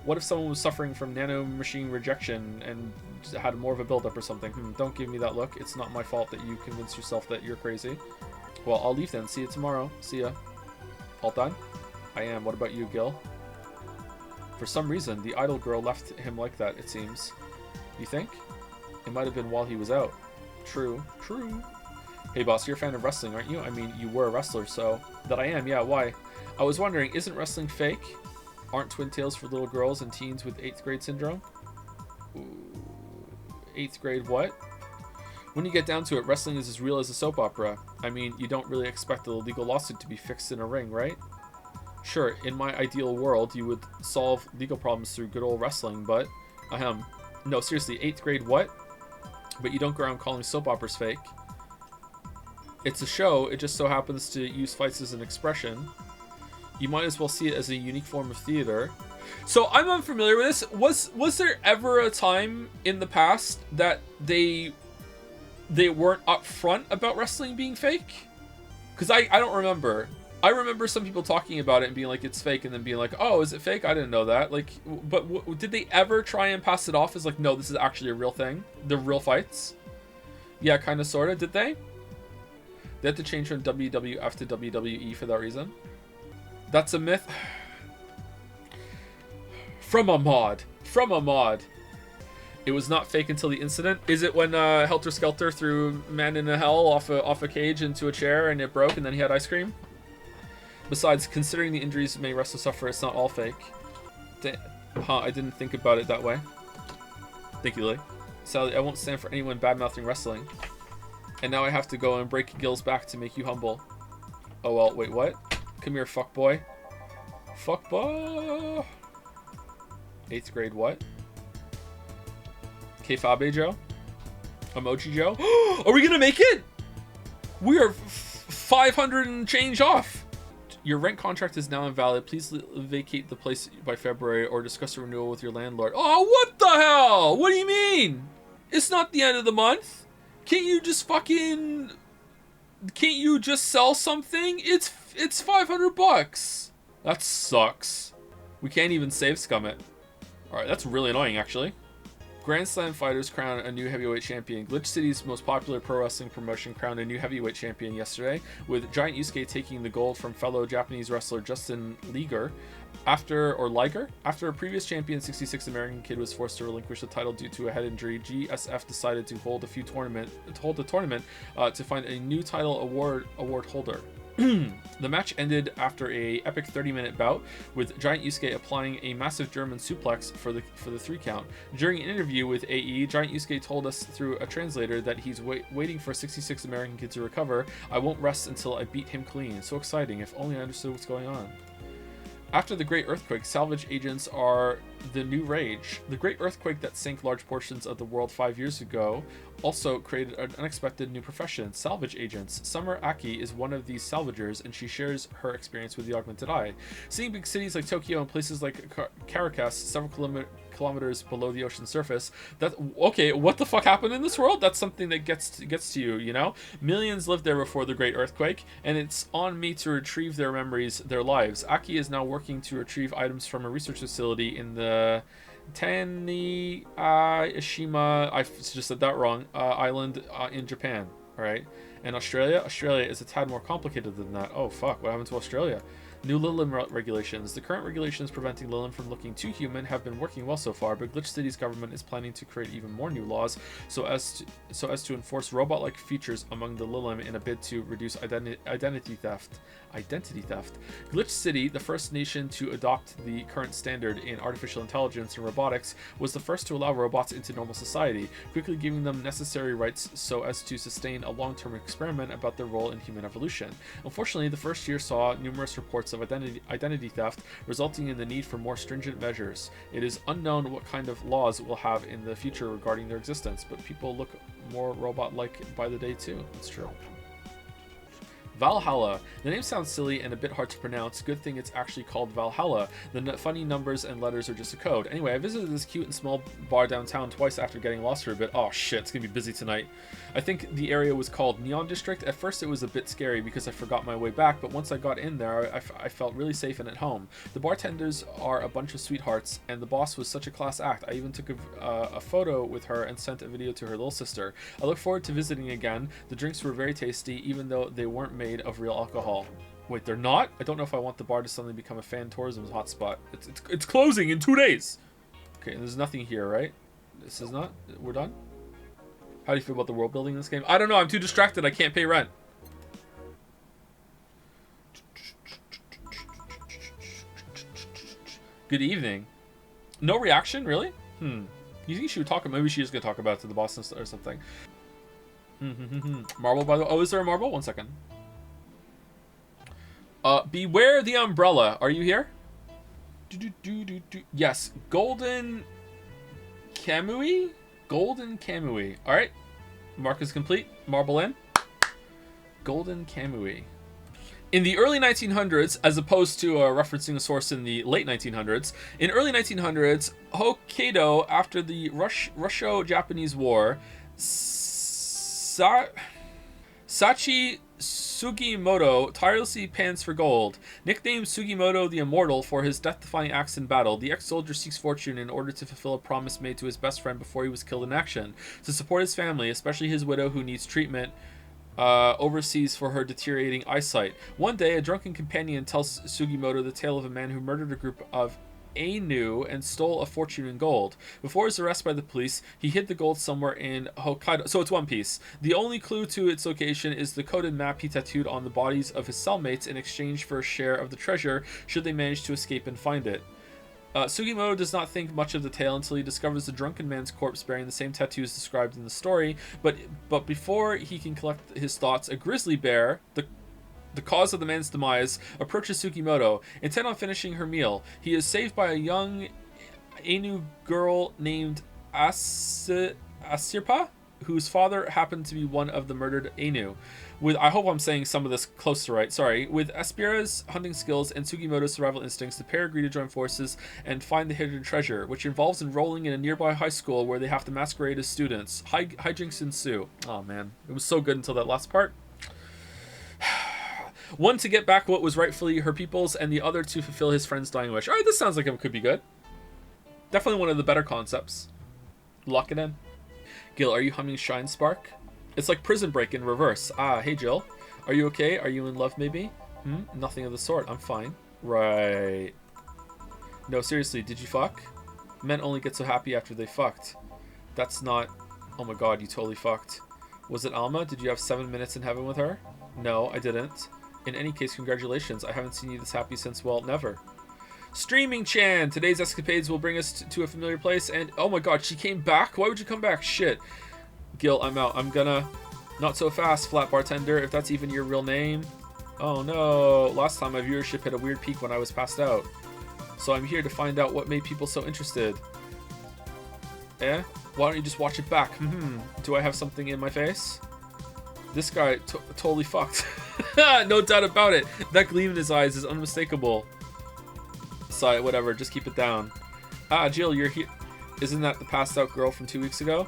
What if someone was suffering from nanomachine rejection and had more of a buildup or something? Don't give me that look. It's not my fault that you convinced yourself that you're crazy. Well, I'll leave then. See you tomorrow. See ya. All done? I am. What about you, Gil? For some reason, the idol girl left him like that, it seems. You think? It might have been while he was out. True. True. Hey, boss, you're a fan of wrestling, aren't you? I mean, you were a wrestler, so... That I am, yeah, why? I was wondering, isn't wrestling fake? Aren't twin tails for little girls and teens with 8th grade syndrome? Ooh, 8th grade what? When you get down to it, wrestling is as real as a soap opera. I mean, you don't really expect a legal lawsuit to be fixed in a ring, right? Sure, in my ideal world, you would solve legal problems through good old wrestling, but... No, seriously, 8th grade what? But you don't go around calling soap operas fake. It's a show, it just so happens to use fights as an expression. You might as well see it as a unique form of theater. So I'm unfamiliar with this. Was there ever a time in the past that they weren't upfront about wrestling being fake? Because I don't remember. I remember some people talking about it and being like it's fake, and then being like, oh, is it fake? I didn't know that. Like, but did they ever try and pass it off as like, no, this is actually a real thing? They're real fights? Yeah, kind of, sort of. Did they? They had to change from WWF to WWE for that reason. That's a myth. From a mod. It was not fake until the incident. Is it when Helter Skelter threw Man in a Hell off a cage into a chair and it broke and then he had ice cream? Besides, considering the injuries many wrestlers suffer, it's not all fake. I didn't think about it that way. Thank you, Lily. Sally, I won't stand for anyone bad-mouthing wrestling. And now I have to go and break Gil's back to make you humble. Oh well, wait, what? Come here, fuckboy. Fuckboy. 8th grade what? Kfabe Joe? Emoji Joe? Are we gonna make it? We are 500 and change off. Your rent contract is now invalid. Please vacate the place by February or discuss a renewal with your landlord. Oh, what the hell? What do you mean? It's not the end of the month. Can't you just fucking... Can't you just sell something? It's $500. That sucks. We can't even save scum it. Alright, that's really annoying, actually. Grand Slam fighters crown a new heavyweight champion. Glitch City's most popular pro wrestling promotion crowned a new heavyweight champion yesterday, with Giant Yusuke taking the gold from fellow Japanese wrestler Justin Liger. After a previous champion 66 American Kid was forced to relinquish the title due to a head injury, GSF decided to hold a tournament to find a new title award holder. The match ended after a epic 30-minute bout, with Giant Yusuke applying a massive German suplex for the 3 count. During an interview with AE, Giant Yusuke told us through a translator that he's waiting for 66 American Kid to recover. I won't rest until I beat him clean. So exciting. If only I understood what's going on. After the Great Earthquake, salvage agents are the new rage. The Great Earthquake that sank large portions of the world 5 years ago also created an unexpected new profession, salvage agents. Summer Aki is one of these salvagers, and she shares her experience with the augmented eye. Seeing big cities like Tokyo and places like Caracas, several kilometers below the ocean surface, okay, what the fuck happened in this world? That's something that gets to you, you know? Millions lived there before the Great Earthquake, and it's on me to retrieve their memories, their lives. Aki is now working to retrieve items from a research facility in the Tanishima, I just said that wrong, island in Japan. All right. And Australia is a tad more complicated than that. Oh fuck, what happened to Australia? New Lilim regulations. The current regulations preventing Lilim from looking too human have been working well so far, but Glitch City's government is planning to create even more new laws so as to enforce robot-like features among the Lilim in a bid to reduce identity theft. Glitch City, the first nation to adopt the current standard in artificial intelligence and robotics, was the first to allow robots into normal society, quickly giving them necessary rights so as to sustain a long-term experiment about their role in human evolution. Unfortunately, the first year saw numerous reports of identity theft, resulting in the need for more stringent measures. It is unknown what kind of laws we'll have in the future regarding their existence, but people look more robot-like by the day too. It's true. Valhalla. The name sounds silly and a bit hard to pronounce. Good thing it's actually called Valhalla. The funny numbers and letters are just a code. Anyway, I visited this cute and small bar downtown twice after getting lost for a bit. Oh shit, it's gonna be busy tonight. I think the area was called Neon District. At first it was a bit scary because I forgot my way back, but once I got in there, I felt really safe and at home. The bartenders are a bunch of sweethearts, and the boss was such a class act. I even took a photo with her and sent a video to her little sister. I look forward to visiting again. The drinks were very tasty, even though they weren't made of real alcohol. Wait, they're not? I don't know if I want the bar to suddenly become a fan tourism hotspot. It's closing in 2 days. Okay, and there's nothing here, right? This is not. We're done. How do you feel about the world building in this game? I don't know. I'm too distracted. I can't pay rent. Good evening. No reaction, really? You think she would talk? Maybe she's gonna talk about it to the boss or something. Marble, by the way. Oh, is there a marble? 1 second. Beware the umbrella. Are you here? Yes. Golden Kamui? Golden Kamui. Alright. Mark is complete. Marble in. Golden Kamui. In the early 1900s, as opposed to referencing a source in the late 1900s, in early 1900s, Hokkaido, after the Russo-Japanese War, Sachi Sugimoto tirelessly pants for gold. Nicknamed Sugimoto the Immortal for his death-defying acts in battle, the ex-soldier seeks fortune in order to fulfill a promise made to his best friend before he was killed in action, to support his family, especially his widow who needs treatment overseas for her deteriorating eyesight. One day, a drunken companion tells Sugimoto the tale of a man who murdered a group of Ainu and stole a fortune in gold. Before his arrest by the police, he hid the gold somewhere in Hokkaido. So it's One Piece. The only clue to its location is the coded map he tattooed on the bodies of his cellmates in exchange for a share of the treasure should they manage to escape and find it. Sugimoto does not think much of the tale until he discovers the drunken man's corpse bearing the same tattoos described in the story, but before he can collect his thoughts, a grizzly bear, the cause of the man's demise, approaches Sugimoto, intent on finishing her meal. He is saved by a young Ainu girl named Asirpa, whose father happened to be one of the murdered Ainu. I hope I'm saying some of this close to right. Sorry. With Aspira's hunting skills and Sugimoto's survival instincts, the pair agree to join forces and find the hidden treasure, which involves enrolling in a nearby high school where they have to masquerade as students. Hijinks ensue. Oh man, it was so good until that last part. One to get back what was rightfully her people's, and the other to fulfill his friend's dying wish. Alright, this sounds like it could be good. Definitely one of the better concepts. Lock it in. Gil, are you humming Shine Spark? It's like Prison Break in reverse. Ah, hey Jill. Are you okay? Are you in love maybe? Nothing of the sort. I'm fine. Right. No, seriously, did you fuck? Men only get so happy after they fucked. That's not... Oh my god, you totally fucked. Was it Alma? Did you have 7 minutes in heaven with her? No, I didn't. In any case, congratulations. I haven't seen you this happy since, well, never. Streaming Chan! Today's escapades will bring us to a familiar place, and... Oh my god, she came back? Why would you come back? Shit. Gil, I'm out. I'm gonna... Not so fast, Flat Bartender, if that's even your real name. Oh no. Last time my viewership hit a weird peak when I was passed out. So I'm here to find out what made people so interested. Eh? Why don't you just watch it back? Do I have something in my face? This guy totally fucked. No doubt about it. That gleam in his eyes is unmistakable. Sorry, whatever. Just keep it down. Ah, Jill, you're here. Isn't that the passed out girl from 2 weeks ago?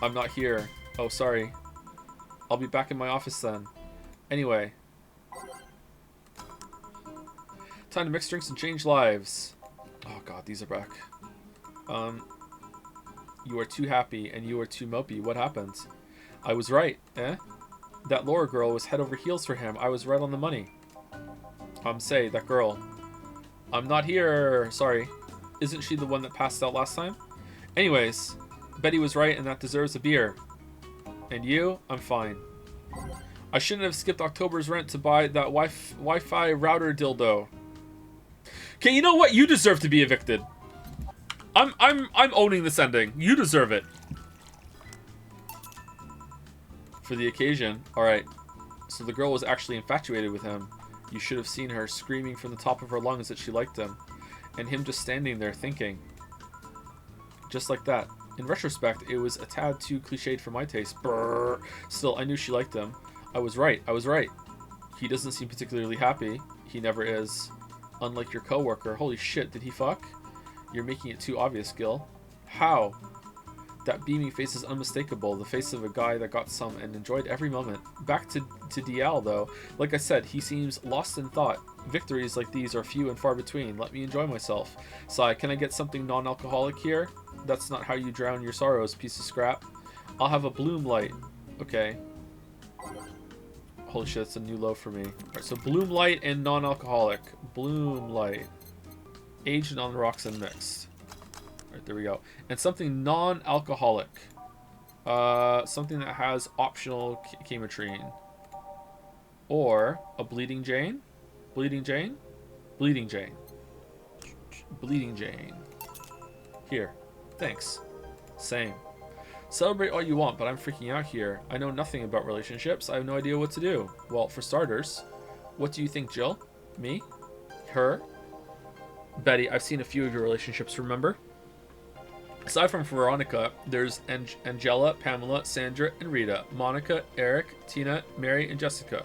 I'm not here. Oh, sorry. I'll be back in my office then. Anyway. Time to mix drinks and change lives. Oh god, these are back. You are too happy and you are too mopey. What happened? I was right, eh? That Laura girl was head over heels for him. I was right on the money. Say, that girl. I'm not here. Sorry. Isn't she the one that passed out last time? Anyways, Betty was right and that deserves a beer. And you? I'm fine. I shouldn't have skipped October's rent to buy that Wi-Fi router dildo. Okay, you know what? You deserve to be evicted. I'm owning this ending. You deserve it. For the occasion. Alright. So the girl was actually infatuated with him. You should have seen her screaming from the top of her lungs that she liked him. And him just standing there thinking. Just like that. In retrospect, it was a tad too cliched for my taste. Brrr. Still, I knew she liked him. I was right. I was right. He doesn't seem particularly happy. He never is. Unlike your coworker. Holy shit, did he fuck? You're making it too obvious, Gil. How? That beaming face is unmistakable. The face of a guy that got some and enjoyed every moment. Back to Dial, though. Like I said, he seems lost in thought. Victories like these are few and far between. Let me enjoy myself. Sigh, can I get something non-alcoholic here? That's not how you drown your sorrows, piece of scrap. I'll have a Bloom Light. Okay. Holy shit, that's a new low for me. Alright, so Bloom Light and non-alcoholic. Bloom Light. Aged on the rocks and mixed. Alright, there we go. And something non-alcoholic. Something that has optional chemotrine. Or a Bleeding Jane? Bleeding Jane? Bleeding Jane. Bleeding Jane. Here. Thanks. Same. Celebrate all you want, but I'm freaking out here. I know nothing about relationships. I have no idea what to do. Well, for starters, what do you think, Jill? Me? Her? Betty, I've seen a few of your relationships, remember? Aside from Veronica, there's Angela, Pamela, Sandra, and Rita. Monica, Eric, Tina, Mary, and Jessica.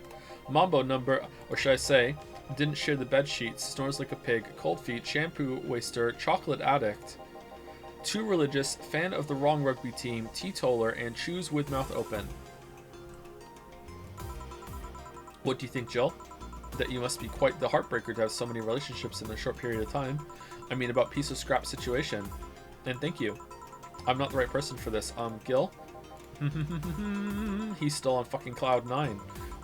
Mambo number, or should I say, didn't share the bed sheets, snores like a pig, cold feet, shampoo waster, chocolate addict. Too religious, fan of the wrong rugby team, teetotaler, and chews with mouth open. What do you think, Jill? That you must be quite the heartbreaker to have so many relationships in a short period of time. I mean, about piece of scrap situation. And thank you. I'm not the right person for this. Gil? He's still on fucking Cloud 9.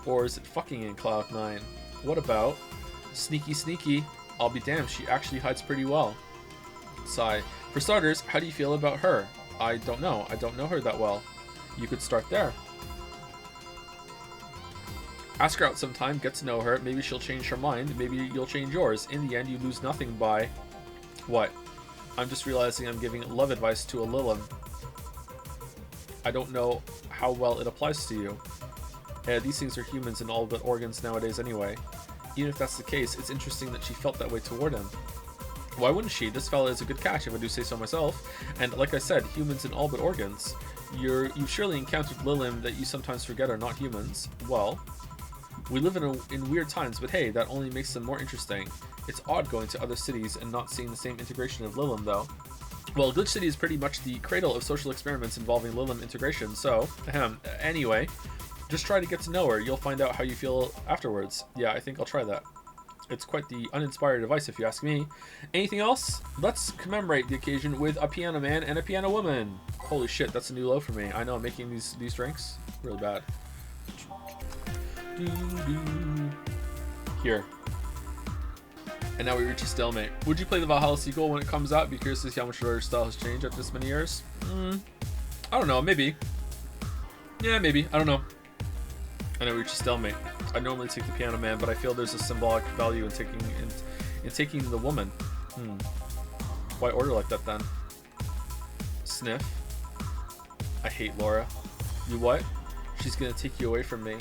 Or is it fucking in Cloud 9? What about Sneaky Sneaky? I'll be damned, she actually hides pretty well. Sigh. For starters, how do you feel about her? I don't know. I don't know her that well. You could start there. Ask her out sometime, get to know her. Maybe she'll change her mind. Maybe you'll change yours. In the end, you lose nothing by... What? I'm just realizing I'm giving love advice to a Lilum. I don't know how well it applies to you. These things are humans and all but organs nowadays anyway. Even if that's the case, it's interesting that she felt that way toward him. Why wouldn't she? This fella is a good catch, if I do say so myself. And like I said, humans in all but organs. You've surely encountered Lilim that you sometimes forget are not humans. Well, we live in weird times, but hey, that only makes them more interesting. It's odd going to other cities and not seeing the same integration of Lilim, though. Well, Glitch City is pretty much the cradle of social experiments involving Lilim integration, so, anyway, just try to get to know her. You'll find out how you feel afterwards. Yeah, I think I'll try that. It's quite the uninspired device, if you ask me. Anything else? Let's commemorate the occasion with a piano man and a piano woman. Holy shit, that's a new low for me. I know, making these drinks really bad. Here. And now we reach a stalemate. Would you play the Valhalla sequel when it comes out? Be curious to see how much your style has changed after this many years. I don't know, maybe. Yeah, maybe. I don't know. I know we reach a stalemate. I normally take the piano man, but I feel there's a symbolic value in taking the woman. Why order like that then? Sniff. I hate Laura. You what? She's gonna take you away from me.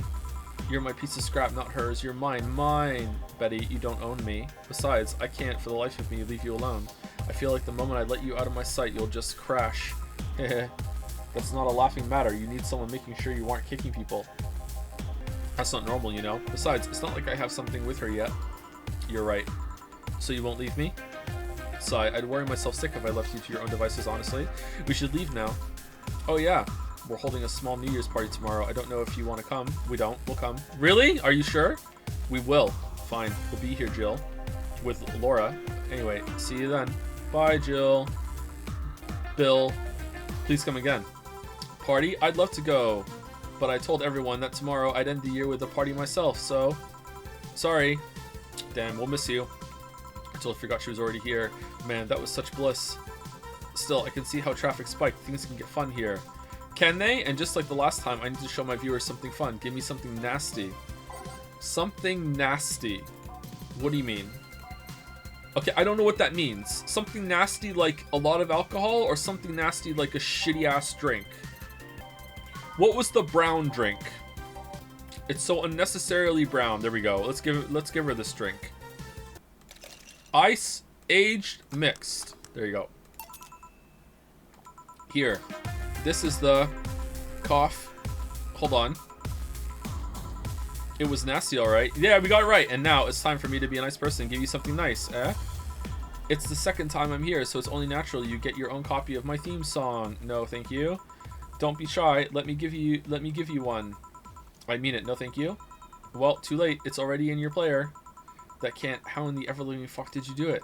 You're my piece of scrap, not hers. You're mine. Mine. Betty, you don't own me. Besides, I can't for the life of me leave you alone. I feel like the moment I let you out of my sight, you'll just crash. Heh. That's not a laughing matter. You need someone making sure you aren't kicking people. That's not normal, you know. Besides, it's not like I have something with her yet. You're right. So you won't leave me? Sigh, I'd worry myself sick if I left you to your own devices, honestly. We should leave now. Oh yeah. We're holding a small New Year's party tomorrow. I don't know if you want to come. We don't. We'll come. Really? Are you sure? We will. Fine. We'll be here, Jill. With Laura. Anyway, see you then. Bye, Jill. Bill. Please come again. Party? I'd love to go. But I told everyone that tomorrow I'd end the year with a party myself, so... Sorry. Damn, we'll miss you. I totally forgot she was already here. Man, that was such bliss. Still, I can see how traffic spiked. Things can get fun here. Can they? And just like the last time, I need to show my viewers something fun. Give me something nasty. Something nasty. What do you mean? Okay, I don't know what that means. Something nasty like a lot of alcohol, or something nasty like a shitty-ass drink? What was the brown drink? It's so unnecessarily brown. There we go. Let's give her this drink. Ice aged mixed. There you go. Here. This is the cough. Hold on. It was nasty, all right. Yeah, we got it right. And now it's time for me to be a nice person and give you something nice, eh? It's the second time I'm here, so it's only natural you get your own copy of my theme song. No, thank you. Don't be shy. Let me give you one. I mean it. No, thank you. Well, too late. It's already in your player. That can't. How in the ever-living fuck did you do it?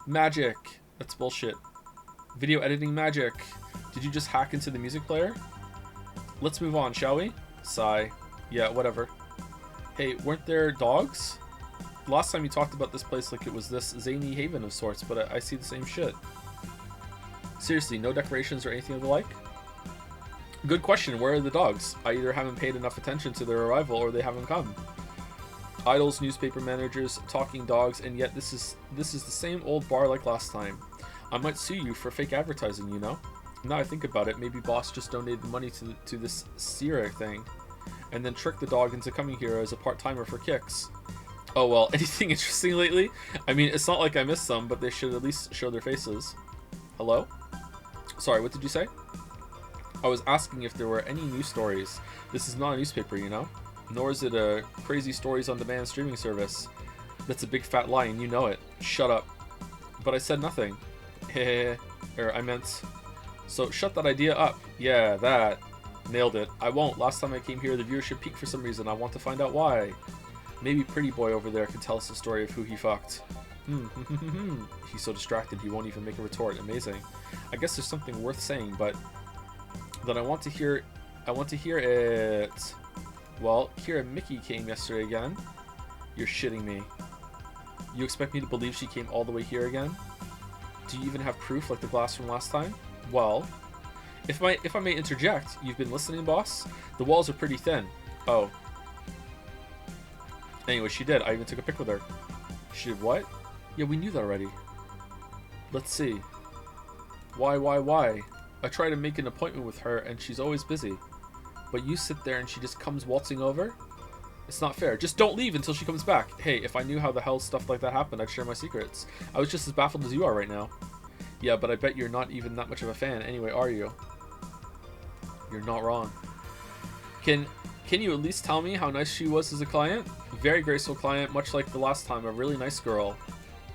Magic. That's bullshit. Video editing magic. Did you just hack into the music player? Let's move on, shall we? Sigh. Yeah, whatever. Hey, weren't there dogs? Last time you talked about this place like it was this zany haven of sorts, but I see the same shit. Seriously, no decorations or anything of the like? Good question. Where are the dogs? I either haven't paid enough attention to their arrival or they haven't come. Idols, newspaper managers, talking dogs, and yet this is the same old bar like last time. I might sue you for fake advertising, you know? Now I think about it, maybe boss just donated money to this Sierra thing, and then tricked the dog into coming here as a part-timer for kicks. Oh well, anything interesting lately? I mean, it's not like I missed some, but they should at least show their faces. Hello? Sorry, what did you say? I was asking if there were any news stories. This is not a newspaper, you know? Nor is it a crazy stories on demand streaming service. That's a big fat lie and you know it. Shut up. But I said nothing. Heh. I meant... So shut that idea up. Yeah, that. Nailed it. I won't. Last time I came here, the viewership peaked for some reason. I want to find out why. Maybe Pretty Boy over there can tell us the story of who he fucked. He's so distracted he won't even make a retort. Amazing. I guess there's something worth saying, but... Then I want to hear it. Well, Kira Mickey came yesterday again. You're shitting me. You expect me to believe she came all the way here again? Do you even have proof like the glass from last time? Well, if I may interject, you've been listening, boss? The walls are pretty thin. Oh. Anyway, she did. I even took a pic with her. She did what? Yeah, we knew that already. Let's see. Why? I try to make an appointment with her and she's always busy. But you sit there and she just comes waltzing over? It's not fair. Just don't leave until she comes back. Hey, if I knew how the hell stuff like that happened, I'd share my secrets. I was just as baffled as you are right now. Yeah, but I bet you're not even that much of a fan anyway, are you? You're not wrong. Can you at least tell me how nice she was as a client? Very graceful client, much like the last time, a really nice girl.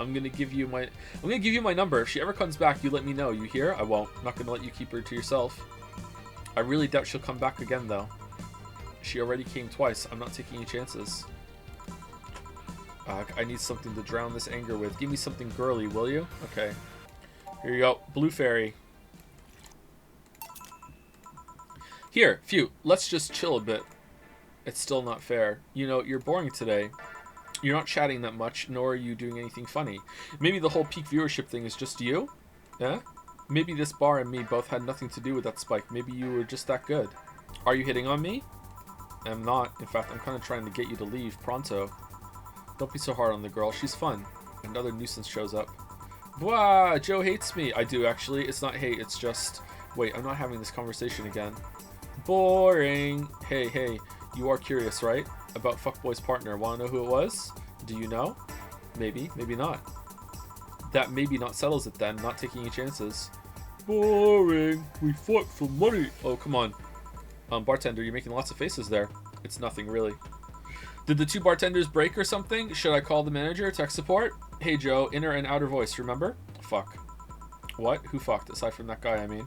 I'm gonna give you my number. If she ever comes back, you let me know. You hear? I won't. I'm not gonna let you keep her to yourself. I really doubt she'll come back again, though. She already came twice. I'm not taking any chances. I need something to drown this anger with. Give me something girly, will you? Okay. Here you go. Blue fairy. Here, phew. Let's just chill a bit. It's still not fair. You know, you're boring today. You're not chatting that much, nor are you doing anything funny. Maybe the whole peak viewership thing is just you? Yeah? Maybe this bar and me both had nothing to do with that spike. Maybe you were just that good. Are you hitting on me? I'm not. In fact, I'm kind of trying to get you to leave pronto. Don't be so hard on the girl. She's fun. Another nuisance shows up. Bwah! Joe hates me. I do, actually. It's not hate. It's just... Wait, I'm not having this conversation again. Boring. Hey. You are curious, right? About Fuckboy's partner. Want to know who it was? Do you know? Maybe. Maybe not. That maybe not settles it then. Not taking any chances. Boring. We fought for money. Oh, come on. Bartender, you're making lots of faces there. It's nothing, really. Did the two bartenders break or something? Should I call the manager? Tech support? Hey, Joe. Inner and outer voice, remember? Fuck. What? Who fucked? Aside from that guy, I mean.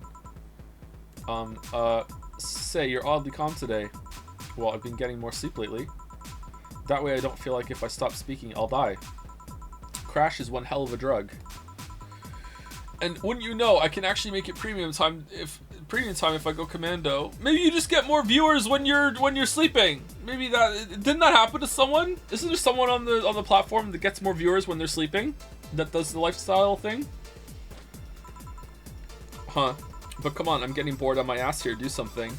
Say, you're oddly calm today. Well, I've been getting more sleep lately. That way I don't feel like if I stop speaking, I'll die. Crash is one hell of a drug. And wouldn't you know, I can actually make it premium time if I go commando. Maybe you just get more viewers when you're sleeping. Maybe didn't that happen to someone? Isn't there someone on the platform that gets more viewers when they're sleeping? That does the lifestyle thing? Huh. But come on, I'm getting bored on my ass here. Do something.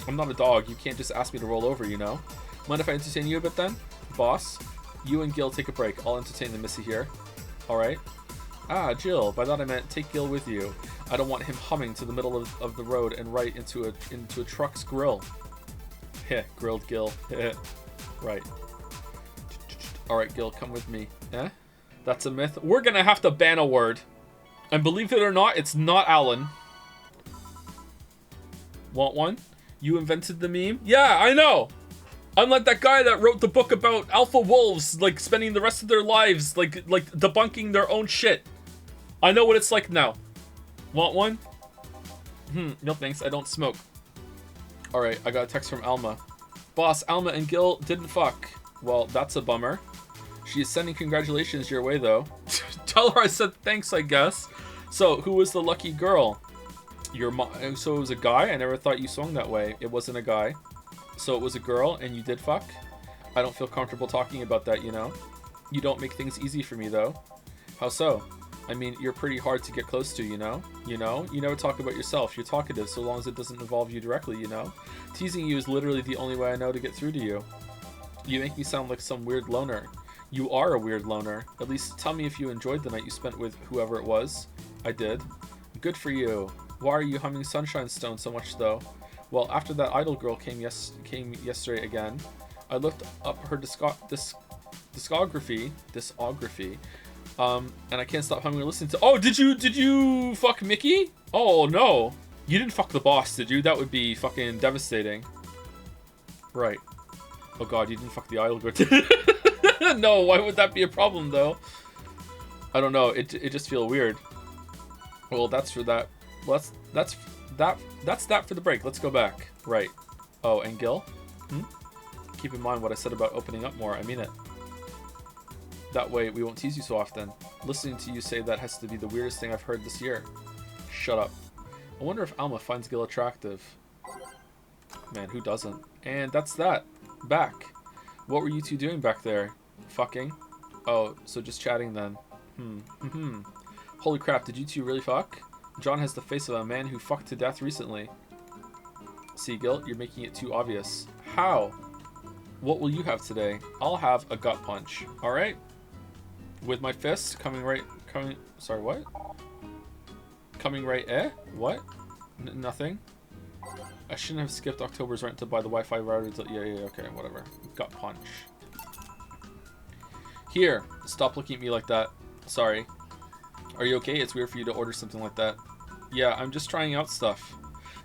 I'm not a dog. You can't just ask me to roll over, you know? Mind if I entertain you a bit then? Boss? You and Gil take a break. I'll entertain the missy here. Alright? Ah, Jill. By that I meant take Gil with you. I don't want him humming to the middle of the road and right into a truck's grill. Heh, grilled Gil. Right. Alright, Gil, come with me. Eh? That's a myth. We're gonna have to ban a word. And believe it or not, it's not Alan. Want one? You invented the meme? Yeah, I know! Unlike that guy that wrote the book about alpha wolves, like, spending the rest of their lives, like debunking their own shit. I know what it's like now. Want one? No thanks, I don't smoke. Alright, I got a text from Alma. Boss, Alma and Gil didn't fuck. Well, that's a bummer. She is sending congratulations your way, though. Tell her I said thanks, I guess. So, who was the lucky girl? Your mom. So it was a guy? I never thought you swung that way. It wasn't a guy. So it was a girl and you did fuck? I don't feel comfortable talking about that, you know? You don't make things easy for me, though. How so? I mean, you're pretty hard to get close to, you know? You know? You never talk about yourself. You're talkative so long as it doesn't involve you directly, you know? Teasing you is literally the only way I know to get through to you. You make me sound like some weird loner. You are a weird loner. At least tell me if you enjoyed the night you spent with whoever it was. I did. Good for you. Why are you humming Sunshine Stone so much, though? Well, after that idol girl came yesterday again, I looked up her discography, and I can't stop humming and listening to. Oh, did you fuck Mickey? Oh no, you didn't fuck the boss, did you? That would be fucking devastating. Right. Oh god, you didn't fuck the idol girl. No, why would that be a problem though? I don't know. It just feel weird. Well, that's for that. That's that for the break. Let's go back. Right. Oh, and Gil? Keep in mind what I said about opening up more. I mean it. That way we won't tease you so often. Listening to you say that has to be the weirdest thing I've heard this year. Shut up. I wonder if Alma finds Gil attractive. Man, who doesn't? And that's that. Back. What were you two doing back there? Fucking? Oh, so just chatting then. Holy crap, did you two really fuck? John has the face of a man who fucked to death recently. See, Gil, you're making it too obvious. How? What will you have today? I'll have a gut punch. Alright? With my fist sorry, what? Coming right, What? Nothing? I shouldn't have skipped October's rent to buy the Wi-Fi router yeah, okay, whatever. Gut punch. Here, stop looking at me like that. Sorry. Are you okay? It's weird for you to order something like that. Yeah, I'm just trying out stuff.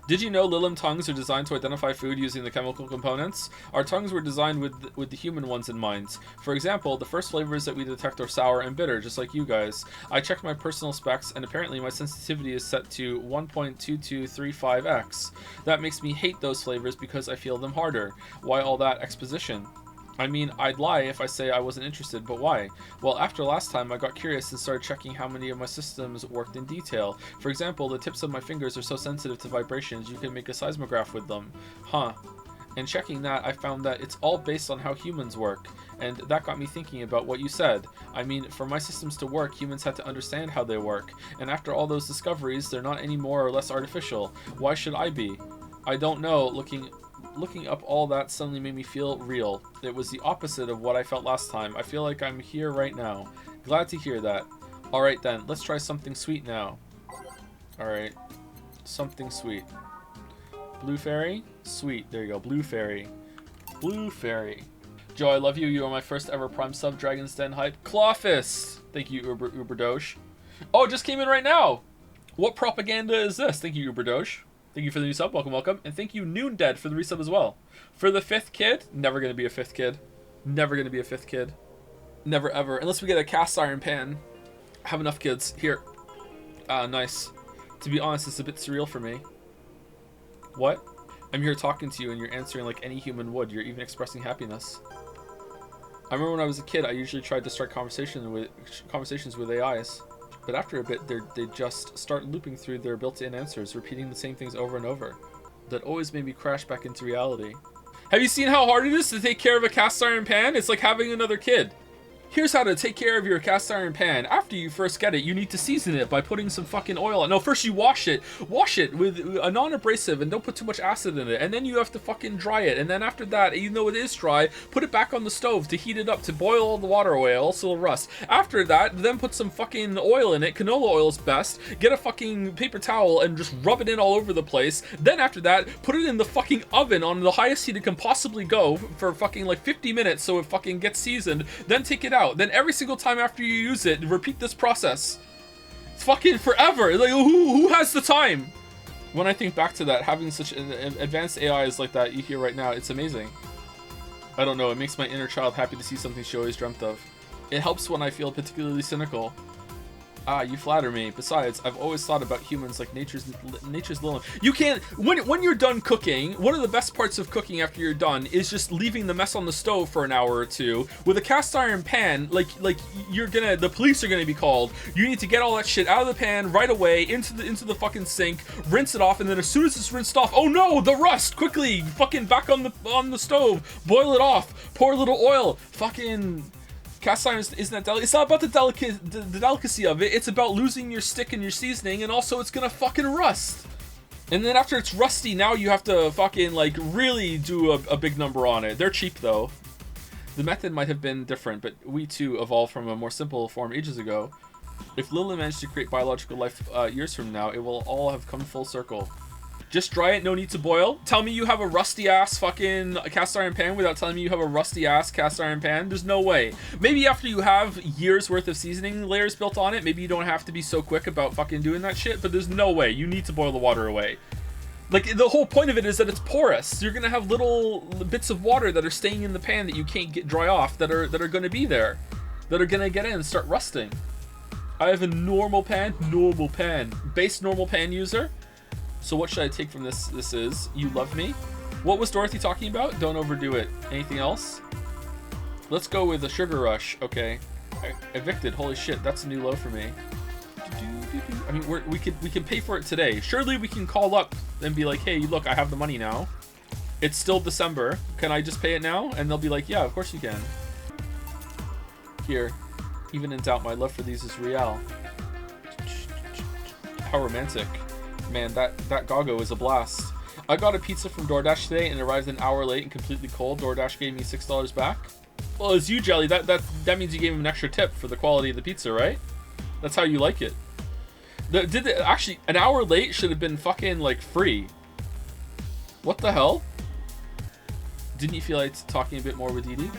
Did you know Lilim tongues are designed to identify food using the chemical components? Our tongues were designed with the human ones in mind. For example, the first flavors that we detect are sour and bitter, just like you guys. I checked my personal specs, and apparently my sensitivity is set to 1.2235x. That makes me hate those flavors because I feel them harder. Why all that exposition? I mean, I'd lie if I say I wasn't interested, but why? Well, after last time, I got curious and started checking how many of my systems worked in detail. For example, the tips of my fingers are so sensitive to vibrations, you can make a seismograph with them. Huh. And checking that, I found that it's all based on how humans work, and that got me thinking about what you said. I mean, for my systems to work, humans had to understand how they work, and after all those discoveries, they're not any more or less artificial. Why should I be? I don't know. Looking up all that suddenly made me feel real. It was the opposite of what I felt last time. I feel like I'm here right now. Glad to hear that. Alright then, let's try something sweet now. Alright. Something sweet. Blue fairy? Sweet. There you go. Blue fairy. Blue fairy. Joe, I love you. You are my first ever Prime sub. Dragon's Den hype. Clawfist! Thank you, Uberdoge. Oh, it just came in right now! What propaganda is this? Thank you, Uberdoge. Thank you for the new sub. Welcome, welcome. And thank you, Noondead, for the resub as well. For the 5th kid, never going to be a 5th kid. Never going to be a 5th kid. Never, ever. Unless we get a cast iron pan. Have enough kids. Here. Ah, nice. To be honest, it's a bit surreal for me. What? I'm here talking to you and you're answering like any human would. You're even expressing happiness. I remember when I was a kid, I usually tried to start conversations with AIs. But after a bit, they just start looping through their built-in answers, repeating the same things over and over. That always made me crash back into reality. Have you seen how hard it is to take care of a cast iron pan? It's like having another kid. Here's how to take care of your cast iron pan. After you first get it, you need to season it by putting some fucking oil on. No, first you wash it. Wash it with a non-abrasive and don't put too much acid in it. And then you have to fucking dry it. And then after that, even though it is dry, put it back on the stove to heat it up, to boil all the water away, else it'll rust. After that, then put some fucking oil in it. Canola oil is best. Get a fucking paper towel and just rub it in all over the place. Then after that, put it in the fucking oven on the highest heat it can possibly go for fucking like 50 minutes so it fucking gets seasoned. Then take it out. Then every single time after you use it, repeat this process. It's fucking forever. Like, who has the time? When I think back to that, having such an advanced AIs like that you hear right now, it's amazing. I don't know, it makes my inner child happy to see something she always dreamt of. It helps when I feel particularly cynical. Ah, you flatter me. Besides, I've always thought about humans like nature's little. You can't. When you're done cooking, one of the best parts of cooking after you're done is just leaving the mess on the stove for an hour or two. With a cast iron pan, like the police are gonna be called. You need to get all that shit out of the pan right away into the fucking sink, rinse it off, and then as soon as it's rinsed off, oh no, the rust! Quickly, fucking back on the stove, boil it off, pour a little oil, fucking. Cast iron isn't that delicate. It's not about the delicacy of it. It's about losing your stick and your seasoning, and also it's gonna fucking rust. And then after it's rusty, now you have to fucking like really do a big number on it. They're cheap though. The method might have been different, but we too evolved from a more simple form ages ago. If Lila managed to create biological life years from now, it will all have come full circle. Just dry it, no need to boil. Tell me you have a rusty ass fucking cast iron pan without telling me you have a rusty ass cast iron pan. There's no way. Maybe after you have years worth of seasoning layers built on it, maybe you don't have to be so quick about fucking doing that shit, but there's no way. You need to boil the water away. Like, the whole point of it is that it's porous. You're gonna have little bits of water that are staying in the pan that you can't get dry off, that are gonna be there, that are gonna get in and start rusting. I have a normal pan, base normal pan user. So what should I take from this? This is, you love me. What was Dorothy talking about? Don't overdo it. Anything else? Let's go with the sugar rush. Okay. Evicted. Holy shit, that's a new low for me. I mean, we can pay for it today. Surely we can call up and be like, hey, look, I have the money now. It's still December. Can I just pay it now? And they'll be like, yeah, of course you can. Here. Even in doubt, my love for these is real. How romantic. Man, that goggo is a blast. I got a pizza from DoorDash today and it arrived an hour late and completely cold. DoorDash gave me $6 back. Well, as you, Jelly, that means you gave him an extra tip for the quality of the pizza, right? That's how you like it. Actually, an hour late should have been fucking, like, free. What the hell? Didn't you feel like talking a bit more with Dee Dee?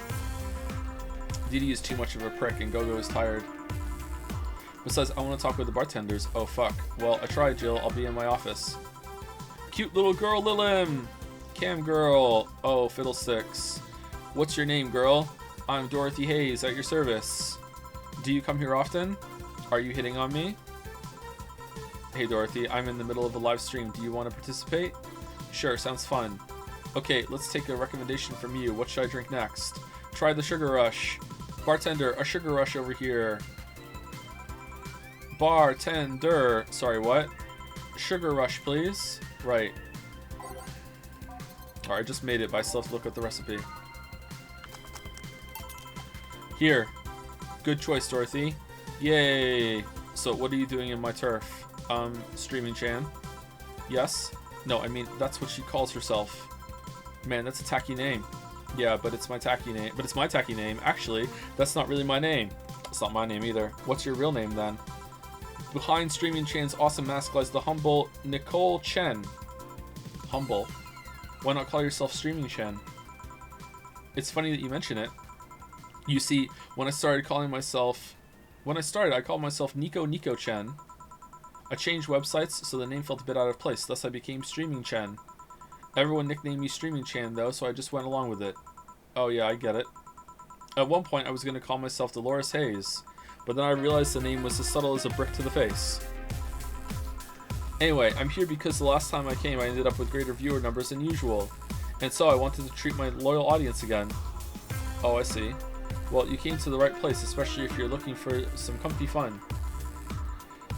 Dee Dee is too much of a prick and Gogo is tired. Besides, I want to talk with the bartenders. Oh, fuck. Well, I tried, Jill. I'll be in my office. Cute little girl, Lilim. Cam girl. Oh, fiddlesticks. What's your name, girl? I'm Dorothy Hayes, at your service. Do you come here often? Are you hitting on me? Hey, Dorothy. I'm in the middle of a live stream. Do you want to participate? Sure, sounds fun. Okay, let's take a recommendation from you. What should I drink next? Try the sugar rush. Bartender, a sugar rush over here. Bartender. Sorry, what? Sugar rush, please. Right. Alright, I just made it, but I still have to look at the recipe. Here. Good choice, Dorothy. Yay. So, what are you doing in my turf? Streaming Chan. Yes? No, I mean, that's what she calls herself. Man, that's a tacky name. Yeah, but it's my tacky name. But it's my tacky name. Actually, that's not really my name. It's not my name either. What's your real name, then? Behind Streaming Chan's awesome mask lies the humble Nicole Chen. Humble? Why not call yourself Streaming Chen? It's funny that you mention it. You see, when I started, I called myself Nico Chen. I changed websites, so the name felt a bit out of place, thus I became Streaming Chen. Everyone nicknamed me Streaming Chan, though, so I just went along with it. Oh yeah, I get it. At one point, I was going to call myself Dolores Hayes, but then I realized the name was as subtle as a brick to the face. Anyway, I'm here because the last time I came, I ended up with greater viewer numbers than usual, and so I wanted to treat my loyal audience again. Oh, I see. Well, you came to the right place, especially if you're looking for some comfy fun.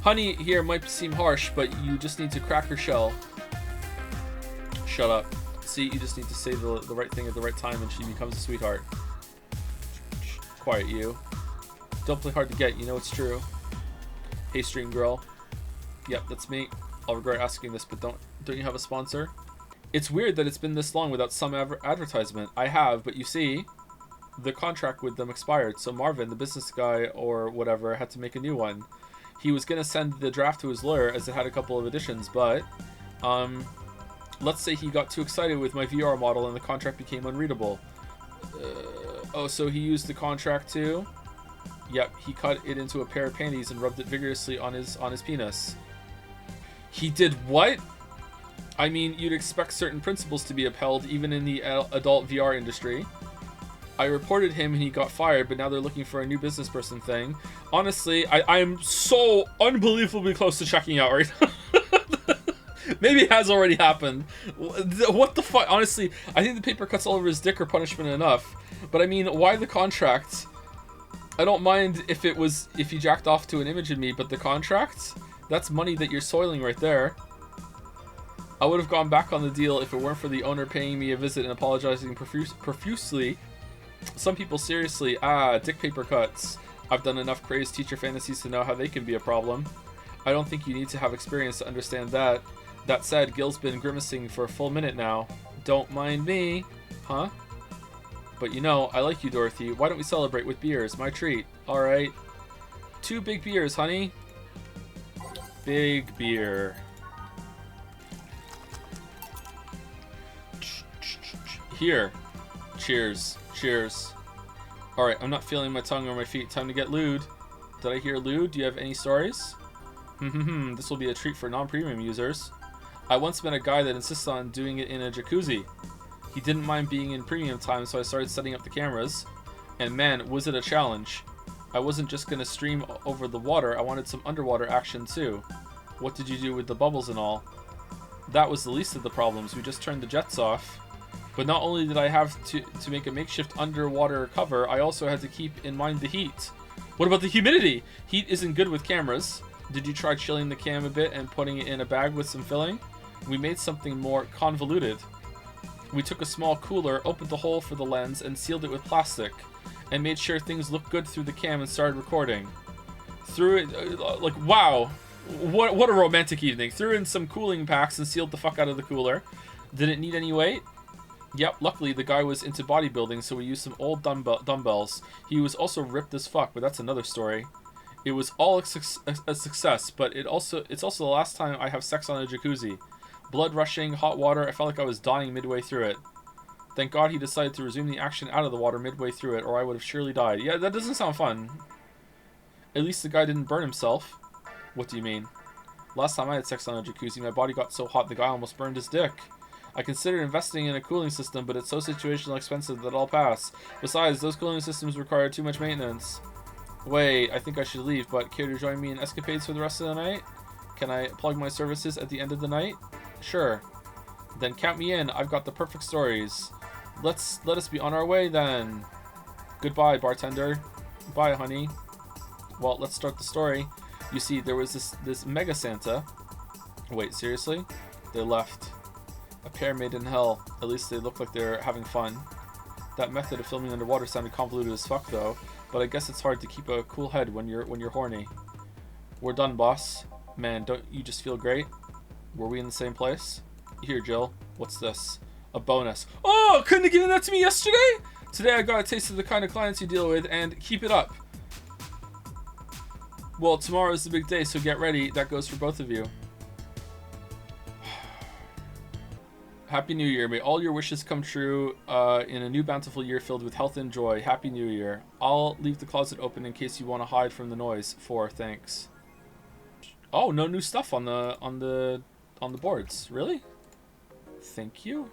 Honey here might seem harsh, but you just need to crack her shell. Shut up. See, you just need to say the right thing at the right time and she becomes a sweetheart. Quiet, you. Don't play hard to get, you know it's true. Hey, stream girl. Yep, that's me. I'll regret asking this, but don't you have a sponsor? It's weird that it's been this long without some advertisement. I have, but you see, the contract with them expired, so Marvin, the business guy or whatever, had to make a new one. He was going to send the draft to his lawyer as it had a couple of additions, but let's say he got too excited with my VR model and the contract became unreadable. Oh, so he used the contract too? Yep, he cut it into a pair of panties and rubbed it vigorously on his penis. He did what? I mean, you'd expect certain principles to be upheld even in the adult VR industry. I reported him and he got fired, but now they're looking for a new business person thing. Honestly, I'm so unbelievably close to checking out right now. Maybe it has already happened. What the fuck? Honestly, I think the paper cuts all over his dick are punishment enough. But I mean, why the contract? I don't mind if he jacked off to an image of me, but the contract? That's money that you're soiling right there. I would have gone back on the deal if it weren't for the owner paying me a visit and apologizing profusely. Some people seriously, dick paper cuts. I've done enough crazed teacher fantasies to know how they can be a problem. I don't think you need to have experience to understand that. That said, Gil's been grimacing for a full minute now. Don't mind me. Huh? But you know, I like you, Dorothy. Why don't we celebrate with beers? My treat. Alright. 2 big beers, honey. Big beer. Here. Cheers. Cheers. Alright, I'm not feeling my tongue or my feet. Time to get lewd. Did I hear lewd? Do you have any stories? This will be a treat for non-premium users. I once met a guy that insisted on doing it in a jacuzzi. He didn't mind being in premium time, so I started setting up the cameras. And man, was it a challenge. I wasn't just gonna stream over the water, I wanted some underwater action too. What did you do with the bubbles and all? That was the least of the problems, we just turned the jets off. But not only did I have to make a makeshift underwater cover, I also had to keep in mind the heat. What about the humidity? Heat isn't good with cameras. Did you try chilling the cam a bit and putting it in a bag with some filling? We made something more convoluted. We took a small cooler, opened the hole for the lens, and sealed it with plastic, and made sure things looked good through the cam and started recording. Threw it, like, wow, what a romantic evening. Threw in some cooling packs and sealed the fuck out of the cooler. Did it need any weight? Yep, luckily the guy was into bodybuilding, so we used some old dumbbells. He was also ripped as fuck, but that's another story. It was all a success, but it's also the last time I have sex on a jacuzzi. Blood rushing, hot water, I felt like I was dying midway through it. Thank God he decided to resume the action out of the water midway through it, or I would have surely died. Yeah, that doesn't sound fun. At least the guy didn't burn himself. What do you mean? Last time I had sex on a jacuzzi, my body got so hot the guy almost burned his dick. I considered investing in a cooling system, but it's so situational expensive that I'll pass. Besides, those cooling systems require too much maintenance. Wait, I think I should leave, but care to join me in escapades for the rest of the night? Can I plug my services at the end of the night? Sure. Then count me in, I've got the perfect stories. Let us be on our way then. Goodbye, bartender. Bye, honey. Well, let's start the story. You see, there was this mega Santa. Wait, seriously? They left. A pair made in hell. At least they look like they're having fun. That method of filming underwater sounded convoluted as fuck, though. But I guess it's hard to keep a cool head when you're horny. We're done, boss. Man, don't you just feel great? Were we in the same place? Here, Jill. What's this? A bonus. Oh, couldn't have given that to me yesterday? Today I got a taste of the kind of clients you deal with, and keep it up. Well, tomorrow's the big day, so get ready. That goes for both of you. Happy New Year. May all your wishes come true in a new bountiful year filled with health and joy. Happy New Year. I'll leave the closet open in case you want to hide from the noise. Thanks. Oh, no new stuff on the boards. Really? Thank you.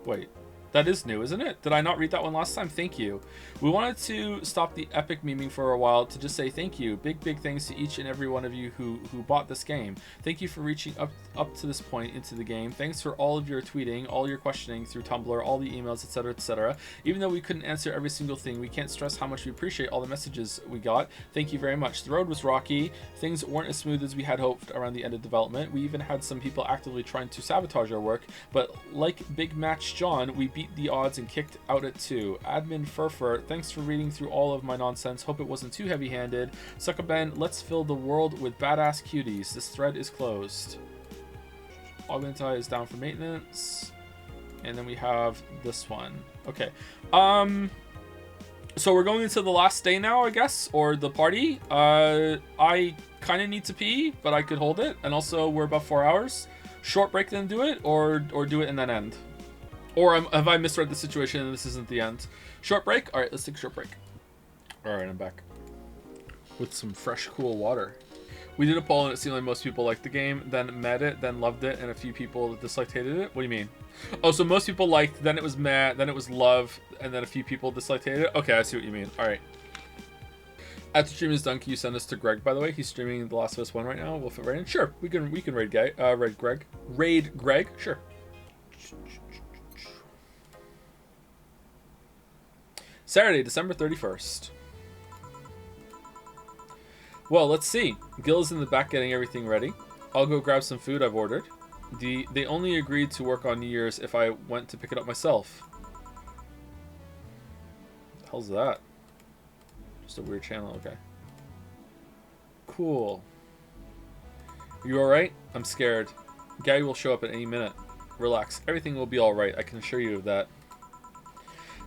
Wait. That is new, isn't it? Did I not read that one last time? Thank you. We wanted to stop the epic memeing for a while to just say thank you. Big thanks to each and every one of you who bought this game. Thank you for reaching up to this point into the game. Thanks for all of your tweeting, all your questioning through Tumblr, all the emails, etc., etc. Even though we couldn't answer every single thing, we can't stress how much we appreciate all the messages we got. Thank you very much. The road was rocky. Things weren't as smooth as we had hoped around the end of development. We even had some people actively trying to sabotage our work, but like Big Match John, we beat the odds and kicked out at 2. Admin Furfur, thanks for reading through all of my nonsense. Hope it wasn't too heavy-handed. Sucka Ben, let's fill the world with badass cuties. This thread is closed. Augmentai is down for maintenance. And then we have this one. Okay. So we're going into the last day now, I guess, or the party. I kind of need to pee, but I could hold it. And also, we're about 4 hours. Short break, then do it, or do it and then end. Or have I misread the situation and this isn't the end? Short break? All right, let's take a short break. All right, I'm back. With some fresh, cool water. We did a poll and it seemed like most people liked the game, then met it, then loved it, and a few people disliked, hated it. What do you mean? Oh, so most people liked, then it was meh, then it was love, and then a few people disliked, hated it? Okay, I see what you mean. All right. After stream is done, can you send us to Greg, by the way? He's streaming The Last of Us 1 right now. We'll fit right in. Sure, we can raid Greg. Raid Greg? Sure. Saturday, December 31st. Well, let's see. Gil is in the back getting everything ready. I'll go grab some food I've ordered. They only agreed to work on New Year's if I went to pick it up myself. What the hell's that? Just a weird channel, okay. Cool. You alright? I'm scared. Gabby will show up at any minute. Relax. Everything will be alright. I can assure you of that.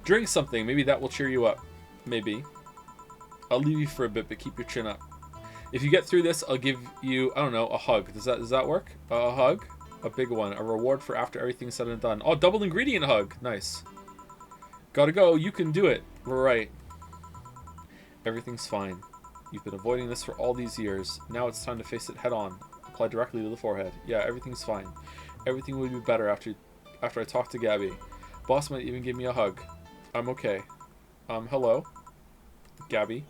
Drink something. Maybe that will cheer you up. Maybe. I'll leave you for a bit, but keep your chin up. If you get through this, I'll give you, I don't know, a hug. Does that work? A hug? A big one. A reward for after everything's said and done. Oh, double ingredient hug. Nice. Gotta go. You can do it. We're right. Everything's fine. You've been avoiding this for all these years. Now it's time to face it head on. Apply directly to the forehead. Yeah, everything's fine. Everything will be better after I talk to Gabby. Boss might even give me a hug. I'm okay. Hello? Gabby?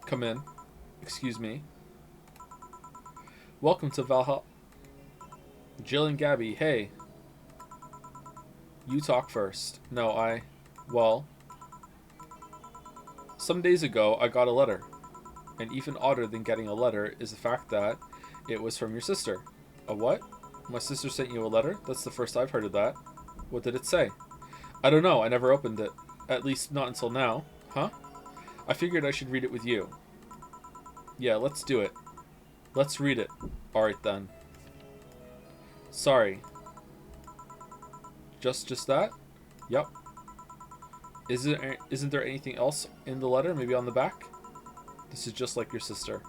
Come in. Excuse me. Welcome to Valhalla. Jill and Gabby, hey. You talk first. No, well... Some days ago, I got a letter. And even odder than getting a letter is the fact that it was from your sister. A what? My sister sent you a letter? That's the first I've heard of that. What did it say? I don't know, I never opened it. At least not until now. Huh? I figured I should read it with you. Yeah, let's do it. Let's read it. Alright then. Sorry. Just that? Yep. Isn't there anything else in the letter? Maybe on the back? This is just like your sister.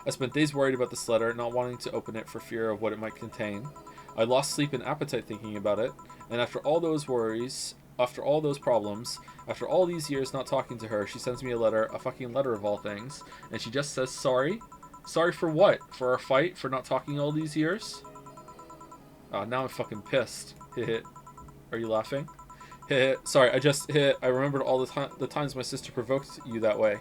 I spent days worried about this letter, not wanting to open it for fear of what it might contain. I lost sleep and appetite thinking about it, and after all those worries, after all those problems, after all these years not talking to her, she sends me a letter, a fucking letter of all things, and she just says sorry? Sorry for what? For our fight? For not talking all these years? Now I'm fucking pissed. Are you laughing? Sorry, I remembered all the times my sister provoked you that way.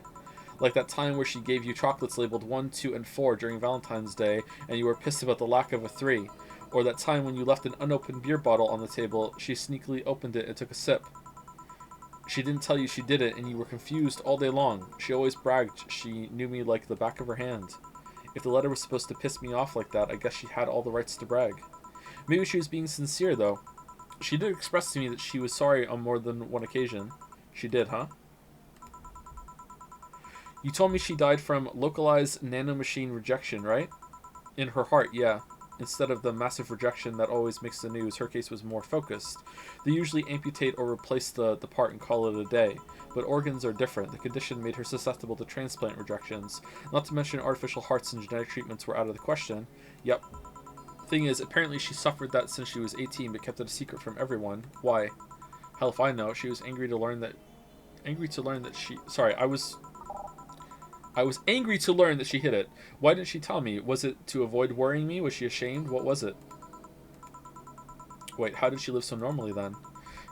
Like that time where she gave you chocolates labeled 1, 2, and 4 during Valentine's Day, and you were pissed about the lack of a 3. Or that time when you left an unopened beer bottle on the table, she sneakily opened it and took a sip. She didn't tell you she did it, and you were confused all day long. She always bragged she knew me like the back of her hand. If the letter was supposed to piss me off like that, I guess she had all the rights to brag. Maybe she was being sincere, though. She did express to me that she was sorry on more than one occasion. She did, huh? You told me she died from localized nanomachine rejection, right? In her heart, yeah. Instead of the massive rejection that always makes the news, her case was more focused. They usually amputate or replace the part and call it a day. But organs are different. The condition made her susceptible to transplant rejections. Not to mention artificial hearts and genetic treatments were out of the question. Yep. Thing is, apparently she suffered that since she was 18 but kept it a secret from everyone. Why? Hell if I know. She was angry to learn that she... Sorry, I was angry to learn that she hid it. Why didn't she tell me? Was it to avoid worrying me? Was she ashamed? What was it? Wait, how did she live so normally then?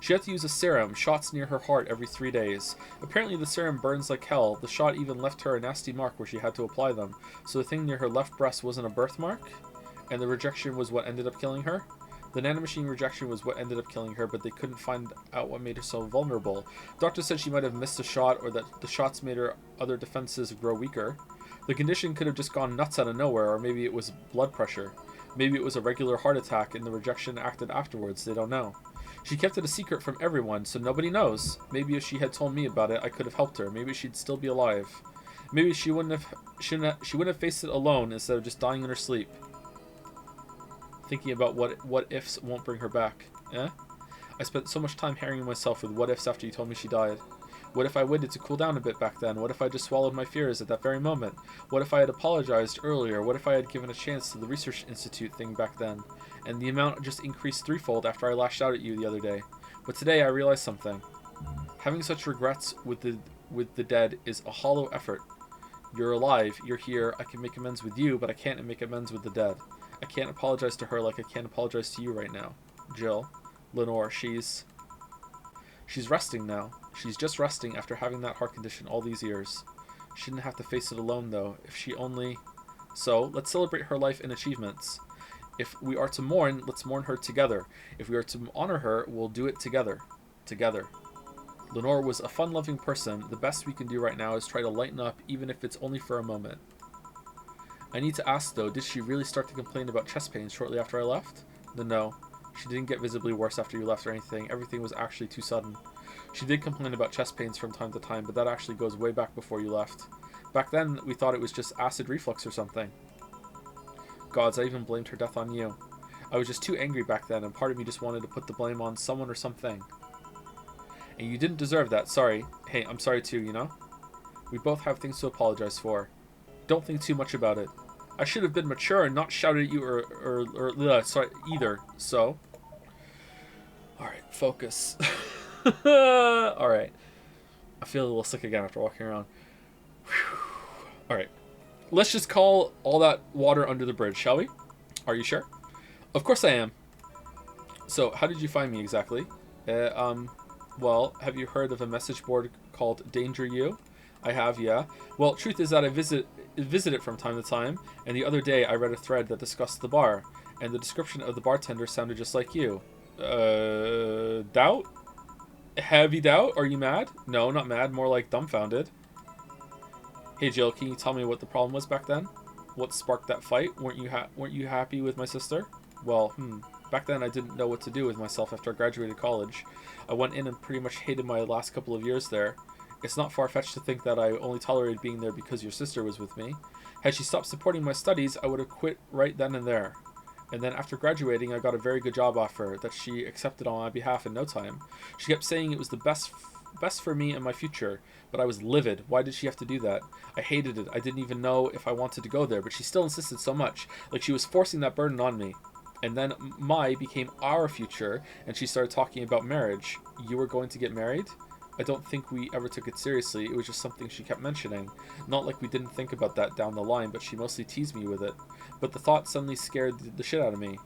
She had to use a serum, shots near her heart every 3 days. Apparently the serum burns like hell. The shot even left her a nasty mark where she had to apply them. So the thing near her left breast wasn't a birthmark? And the rejection was what ended up killing her? The nanomachine rejection was what ended up killing her, but they couldn't find out what made her so vulnerable. Doctor said she might have missed a shot, or that the shots made her other defenses grow weaker. The condition could have just gone nuts out of nowhere, or maybe it was blood pressure. Maybe it was a regular heart attack and the rejection acted afterwards, they don't know. She kept it a secret from everyone, so nobody knows. Maybe if she had told me about it, I could have helped her. Maybe she'd still be alive. Maybe she wouldn't have faced it alone instead of just dying in her sleep. Thinking about what ifs won't bring her back. Eh? I spent so much time harrying myself with what ifs after you told me she died. What if I waited to cool down a bit back then? What if I just swallowed my fears at that very moment? What if I had apologized earlier? What if I had given a chance to the research institute thing back then? And the amount just increased threefold after I lashed out at you the other day. But today I realized something. Having such regrets with the dead is a hollow effort. You're alive, you're here, I can make amends with you, but I can't make amends with the dead. I can't apologize to her like I can't apologize to you right now. Jill. Lenore, she's resting now. She's just resting after having that heart condition all these years. She didn't have to face it alone, though. If she only... So, let's celebrate her life and achievements. If we are to mourn, let's mourn her together. If we are to honor her, we'll do it together. Together. Lenore was a fun-loving person. The best we can do right now is try to lighten up, even if it's only for a moment. I need to ask, though, did she really start to complain about chest pains shortly after I left? No. She didn't get visibly worse after you left or anything. Everything was actually too sudden. She did complain about chest pains from time to time, but that actually goes way back before you left. Back then, we thought it was just acid reflux or something. Gods, I even blamed her death on you. I was just too angry back then, and part of me just wanted to put the blame on someone or something. And you didn't deserve that, sorry. Hey, I'm sorry too, you know? We both have things to apologize for. Don't think too much about it. I should have been mature and not shouted at you sorry, either, so... Alright, focus. Alright. I feel a little sick again after walking around. Alright. Let's just call all that water under the bridge, shall we? Are you sure? Of course I am. So, how did you find me exactly? Well, have you heard of a message board called Danger You? I have, yeah. Well, truth is that I visit it from time to time, and the other day I read a thread that discussed the bar, and the description of the bartender sounded just like you. Doubt? Heavy doubt? Are you mad? No, not mad, more like dumbfounded. Hey Jill, can you tell me what the problem was back then? What sparked that fight? Weren't you happy with my sister? Well, back then I didn't know what to do with myself after I graduated college. I went in and pretty much hated my last couple of years there. It's not far-fetched to think that I only tolerated being there because your sister was with me. Had she stopped supporting my studies, I would have quit right then and there. And then after graduating, I got a very good job offer that she accepted on my behalf in no time. She kept saying it was the best for me and my future, but I was livid. Why did she have to do that? I hated it. I didn't even know if I wanted to go there, but she still insisted so much, like she was forcing that burden on me. And then my became our future, and she started talking about marriage. You were going to get married? I don't think we ever took it seriously. It was just something she kept mentioning. Not like we didn't think about that down the line, but she mostly teased me with it. But the thought suddenly scared the shit out of me.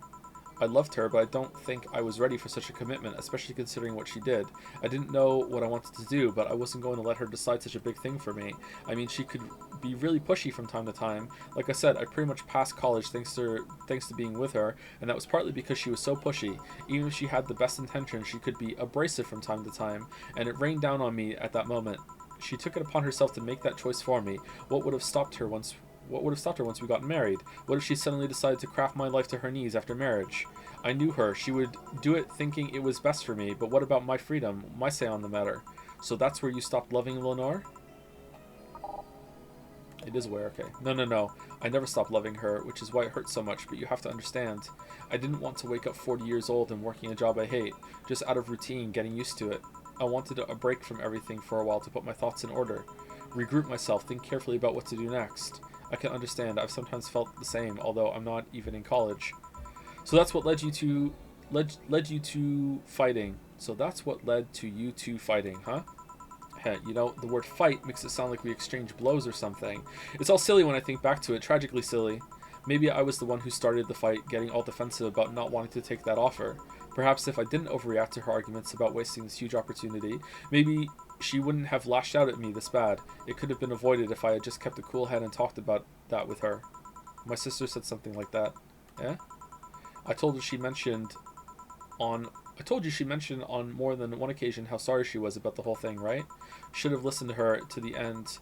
I loved her, but I don't think I was ready for such a commitment, especially considering what she did. I didn't know what I wanted to do, but I wasn't going to let her decide such a big thing for me. I mean, she could be really pushy from time to time. Like I said, I pretty much passed college thanks to being with her, and that was partly because she was so pushy. Even if she had the best intentions, she could be abrasive from time to time, and it rained down on me at that moment. She took it upon herself to make that choice for me. What would have stopped her once we got married? What if she suddenly decided to craft my life to her needs after marriage? I knew her. She would do it thinking it was best for me, but what about my freedom, my say on the matter? So that's where you stopped loving Lenore? It is where, okay. No. I never stopped loving her, which is why it hurts so much, but you have to understand. I didn't want to wake up 40 years old and working a job I hate, just out of routine, getting used to it. I wanted a break from everything for a while to put my thoughts in order, regroup myself, think carefully about what to do next. I can understand. I've sometimes felt the same, although I'm not even in college. So that's what led you to fighting. So that's what led to you two fighting, huh? You know, the word fight makes it sound like we exchanged blows or something. It's all silly when I think back to it, tragically silly. Maybe I was the one who started the fight, getting all defensive about not wanting to take that offer. Perhaps if I didn't overreact to her arguments about wasting this huge opportunity, maybe she wouldn't have lashed out at me this bad. It could have been avoided if I had just kept a cool head and talked about that with her. My sister said something like that. Eh? I told you she mentioned on more than one occasion how sorry she was about the whole thing, right? Should have listened to her to the end,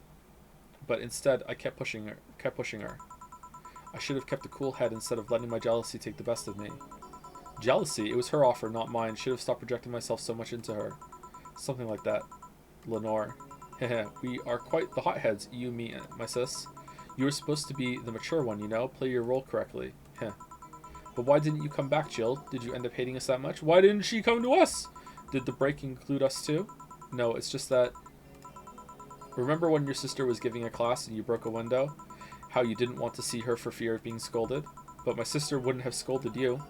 but instead I kept pushing her. I should have kept a cool head instead of letting my jealousy take the best of me. Jealousy? It was her offer, not mine. Should have stopped projecting myself so much into her. Something like that. Lenore. Heh. We are quite the hotheads, you, me, and my sis. You were supposed to be the mature one, you know? Play your role correctly. Heh. But why didn't you come back, Jill? Did you end up hating us that much? Why didn't she come to us? Did the break include us too? No, it's just that... Remember when your sister was giving a class and you broke a window? How you didn't want to see her for fear of being scolded? But my sister wouldn't have scolded you.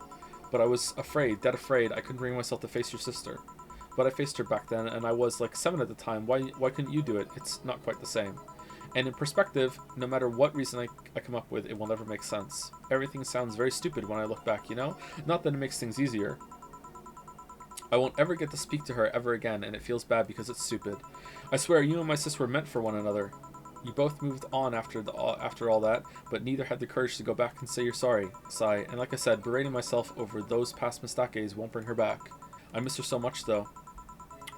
But I was afraid, dead afraid. I couldn't bring myself to face your sister. But I faced her back then, and I was like 7 at the time. Why couldn't you do it? It's not quite the same. And in perspective, no matter what reason I come up with, it will never make sense. Everything sounds very stupid when I look back, you know? Not that it makes things easier. I won't ever get to speak to her ever again, and it feels bad because it's stupid. I swear, you and my sis were meant for one another. You both moved on after all that, but neither had the courage to go back and say you're sorry. Sigh. And like I said, berating myself over those past mistakes won't bring her back. I miss her so much, though.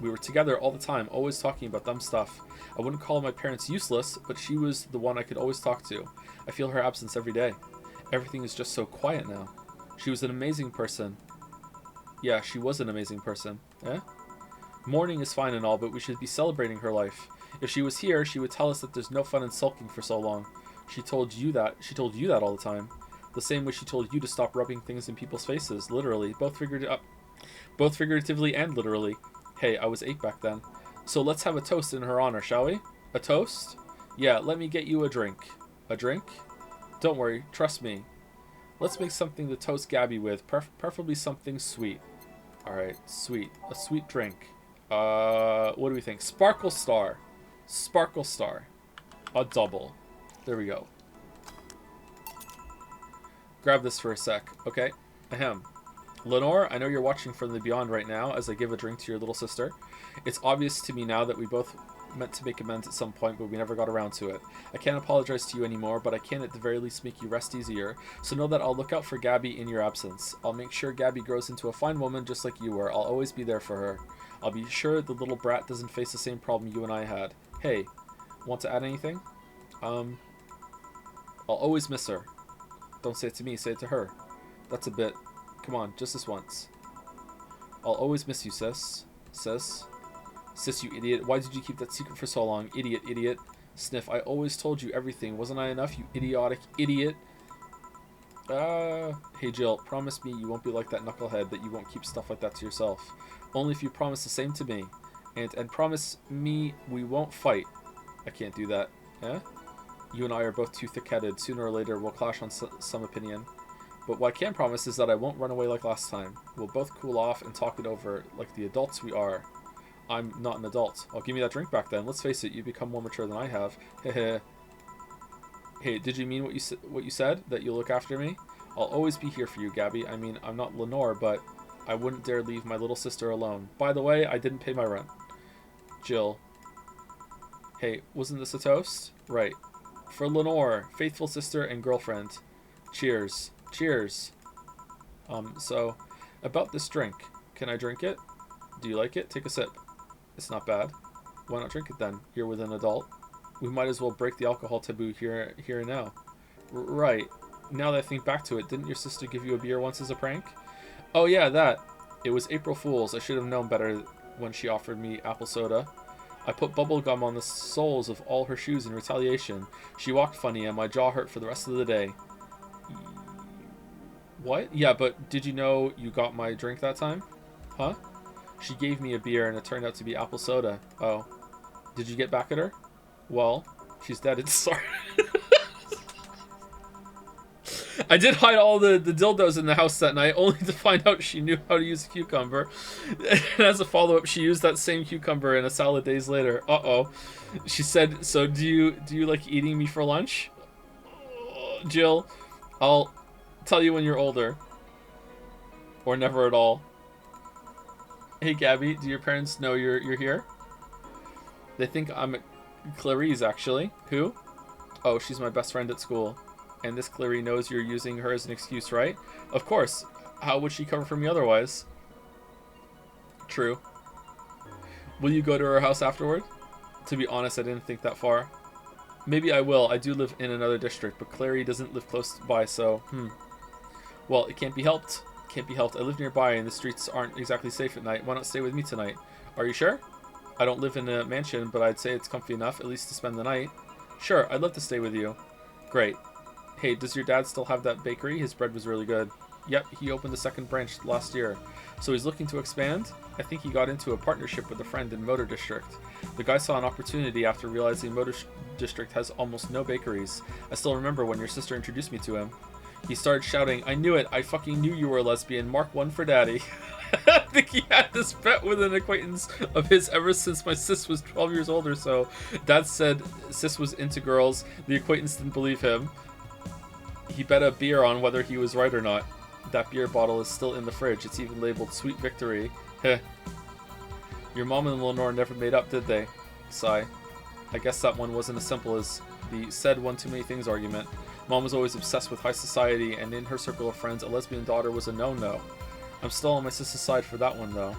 We were together all the time, always talking about dumb stuff. I wouldn't call my parents useless, but she was the one I could always talk to. I feel her absence every day. Everything is just so quiet now. She was an amazing person. Yeah, she was an amazing person. Eh? Mourning is fine and all, but we should be celebrating her life. If she was here, she would tell us that there's no fun in sulking for so long. She told you that all the time. The same way she told you to stop rubbing things in people's faces, literally, both figuratively and literally. Hey, I was 8 back then. So let's have a toast in her honor, shall we? A toast? Yeah, let me get you a drink. A drink? Don't worry, trust me. Let's make something to toast Gabby with, preferably something sweet. Alright, sweet. A sweet drink. What do we think? Sparkle Star. Sparkle Star. A double. There we go. Grab this for a sec. Okay. Ahem. Lenore, I know you're watching from the beyond right now as I give a drink to your little sister. It's obvious to me now that we both meant to make amends at some point, but we never got around to it. I can't apologize to you anymore, but I can at the very least make you rest easier, so know that I'll look out for Gabby in your absence. I'll make sure Gabby grows into a fine woman just like you were. I'll always be there for her. I'll be sure the little brat doesn't face the same problem you and I had. Hey, want to add anything? I'll always miss her. Don't say it to me, say it to her. That's a bit... Come on, just this once. I'll always miss you, sis. Sis? Sis, you idiot. Why did you keep that secret for so long? Idiot, idiot. Sniff, I always told you everything. Wasn't I enough, you idiotic idiot? Hey Jill, promise me you won't be like that knucklehead, that you won't keep stuff like that to yourself. Only if you promise the same to me. And promise me we won't fight. I can't do that. Eh? You and I are both too thick-headed. Sooner or later we'll clash on some opinion. But what I can promise is that I won't run away like last time. We'll both cool off and talk it over like the adults we are. I'm not an adult. Oh, give me that drink back then. Let's face it, you've become more mature than I have. Heh. Hey, did you mean what you said? That you'll look after me? I'll always be here for you, Gabby. I mean, I'm not Lenore, but I wouldn't dare leave my little sister alone. By the way, I didn't pay my rent. Jill. Hey, wasn't this a toast? Right. For Lenore, faithful sister and girlfriend. Cheers. Cheers. So, about this drink. Can I drink it? Do you like it? Take a sip. It's not bad. Why not drink it then? You're with an adult. We might as well break the alcohol taboo here and now. Right. Now that I think back to it, didn't your sister give you a beer once as a prank? Oh yeah, that. It was April Fool's. I should have known better when she offered me apple soda. I put bubble gum on the soles of all her shoes in retaliation. She walked funny and my jaw hurt for the rest of the day. What? Yeah, but did you know you got my drink that time? Huh? She gave me a beer and it turned out to be apple soda. Oh. Did you get back at her? Well, she's dead. It's sorry. I did hide all the dildos in the house that night, only to find out she knew how to use a cucumber. And as a follow-up, she used that same cucumber in a salad days later. Uh-oh. She said, so do you like eating me for lunch? Jill, I'll tell you when you're older. Or never at all. Hey, Gabby, do your parents know you're here? They think I'm Clarice, actually. Who? Oh, she's my best friend at school. And this Clary knows you're using her as an excuse, right? Of course. How would she cover for me otherwise? True. Will you go to her house afterward? To be honest, I didn't think that far. Maybe I will. I do live in another district, but Clary doesn't live close by, so, Well, it can't be helped. Can't be helped. I live nearby, and the streets aren't exactly safe at night. Why not stay with me tonight? Are you sure? I don't live in a mansion, but I'd say it's comfy enough, at least to spend the night. Sure, I'd love to stay with you. Great. Hey, does your dad still have that bakery? His bread was really good. Yep, he opened the second branch last year. So he's looking to expand? I think he got into a partnership with a friend in Motor District. The guy saw an opportunity after realizing Motor District has almost no bakeries. I still remember when your sister introduced me to him. He started shouting, I knew it, I fucking knew you were a lesbian, Mark 1 for daddy. I think he had this bet with an acquaintance of his ever since my sis was 12 years old or so. Dad said sis was into girls, the acquaintance didn't believe him. He bet a beer on whether he was right or not. That beer bottle is still in the fridge. It's even labeled Sweet Victory. Heh. Your mom and Lenore never made up, did they? Sigh. I guess that one wasn't as simple as the said one too many things argument. Mom was always obsessed with high society, and in her circle of friends, a lesbian daughter was a no-no. I'm still on my sister's side for that one, though.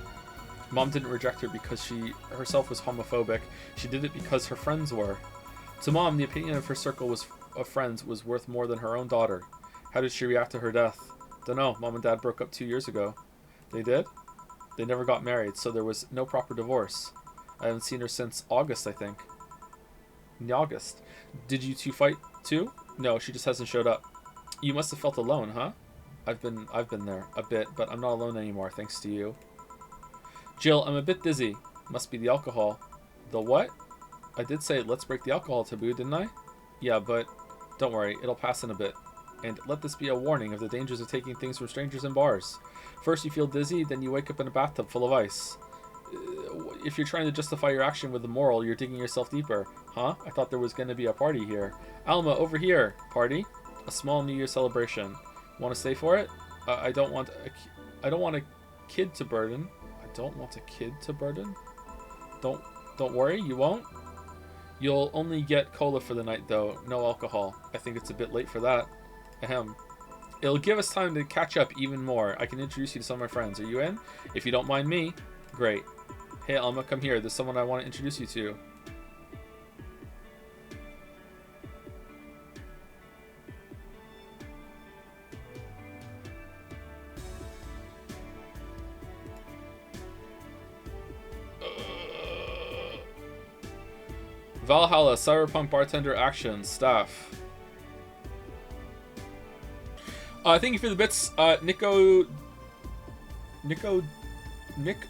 Mom didn't reject her because she herself was homophobic. She did it because her friends were. To Mom, the opinion of her circle of friends was worth more than her own daughter. How did she react to her death? Dunno. Mom and Dad broke up 2 years ago. They did? They never got married, so there was no proper divorce. I haven't seen her since August, I think. In August. Did you two fight too? No, she just hasn't showed up. You must have felt alone, huh? I've been there a bit, but I'm not alone anymore, thanks to you. Jill, I'm a bit dizzy. Must be the alcohol. The what? I did say let's break the alcohol taboo, didn't I? Yeah, but don't worry, it'll pass in a bit. And let this be a warning of the dangers of taking things from strangers in bars. First you feel dizzy, then you wake up in a bathtub full of ice. If you're trying to justify your action with a moral, you're digging yourself deeper. Huh? I thought there was going to be a party here. Alma, over here. Party? A small New Year celebration. Want to stay for it? I don't want a kid to burden. I don't want a kid to burden? Don't worry, you won't? You'll only get cola for the night, though. No alcohol. I think it's a bit late for that. Ahem. It'll give us time to catch up even more. I can introduce you to some of my friends. Are you in? If you don't mind me. Great. Hey, Alma, come here. There's someone I want to introduce you to. Valhalla, Cyberpunk Bartender Action, Staff. Thank you for the bits, Nick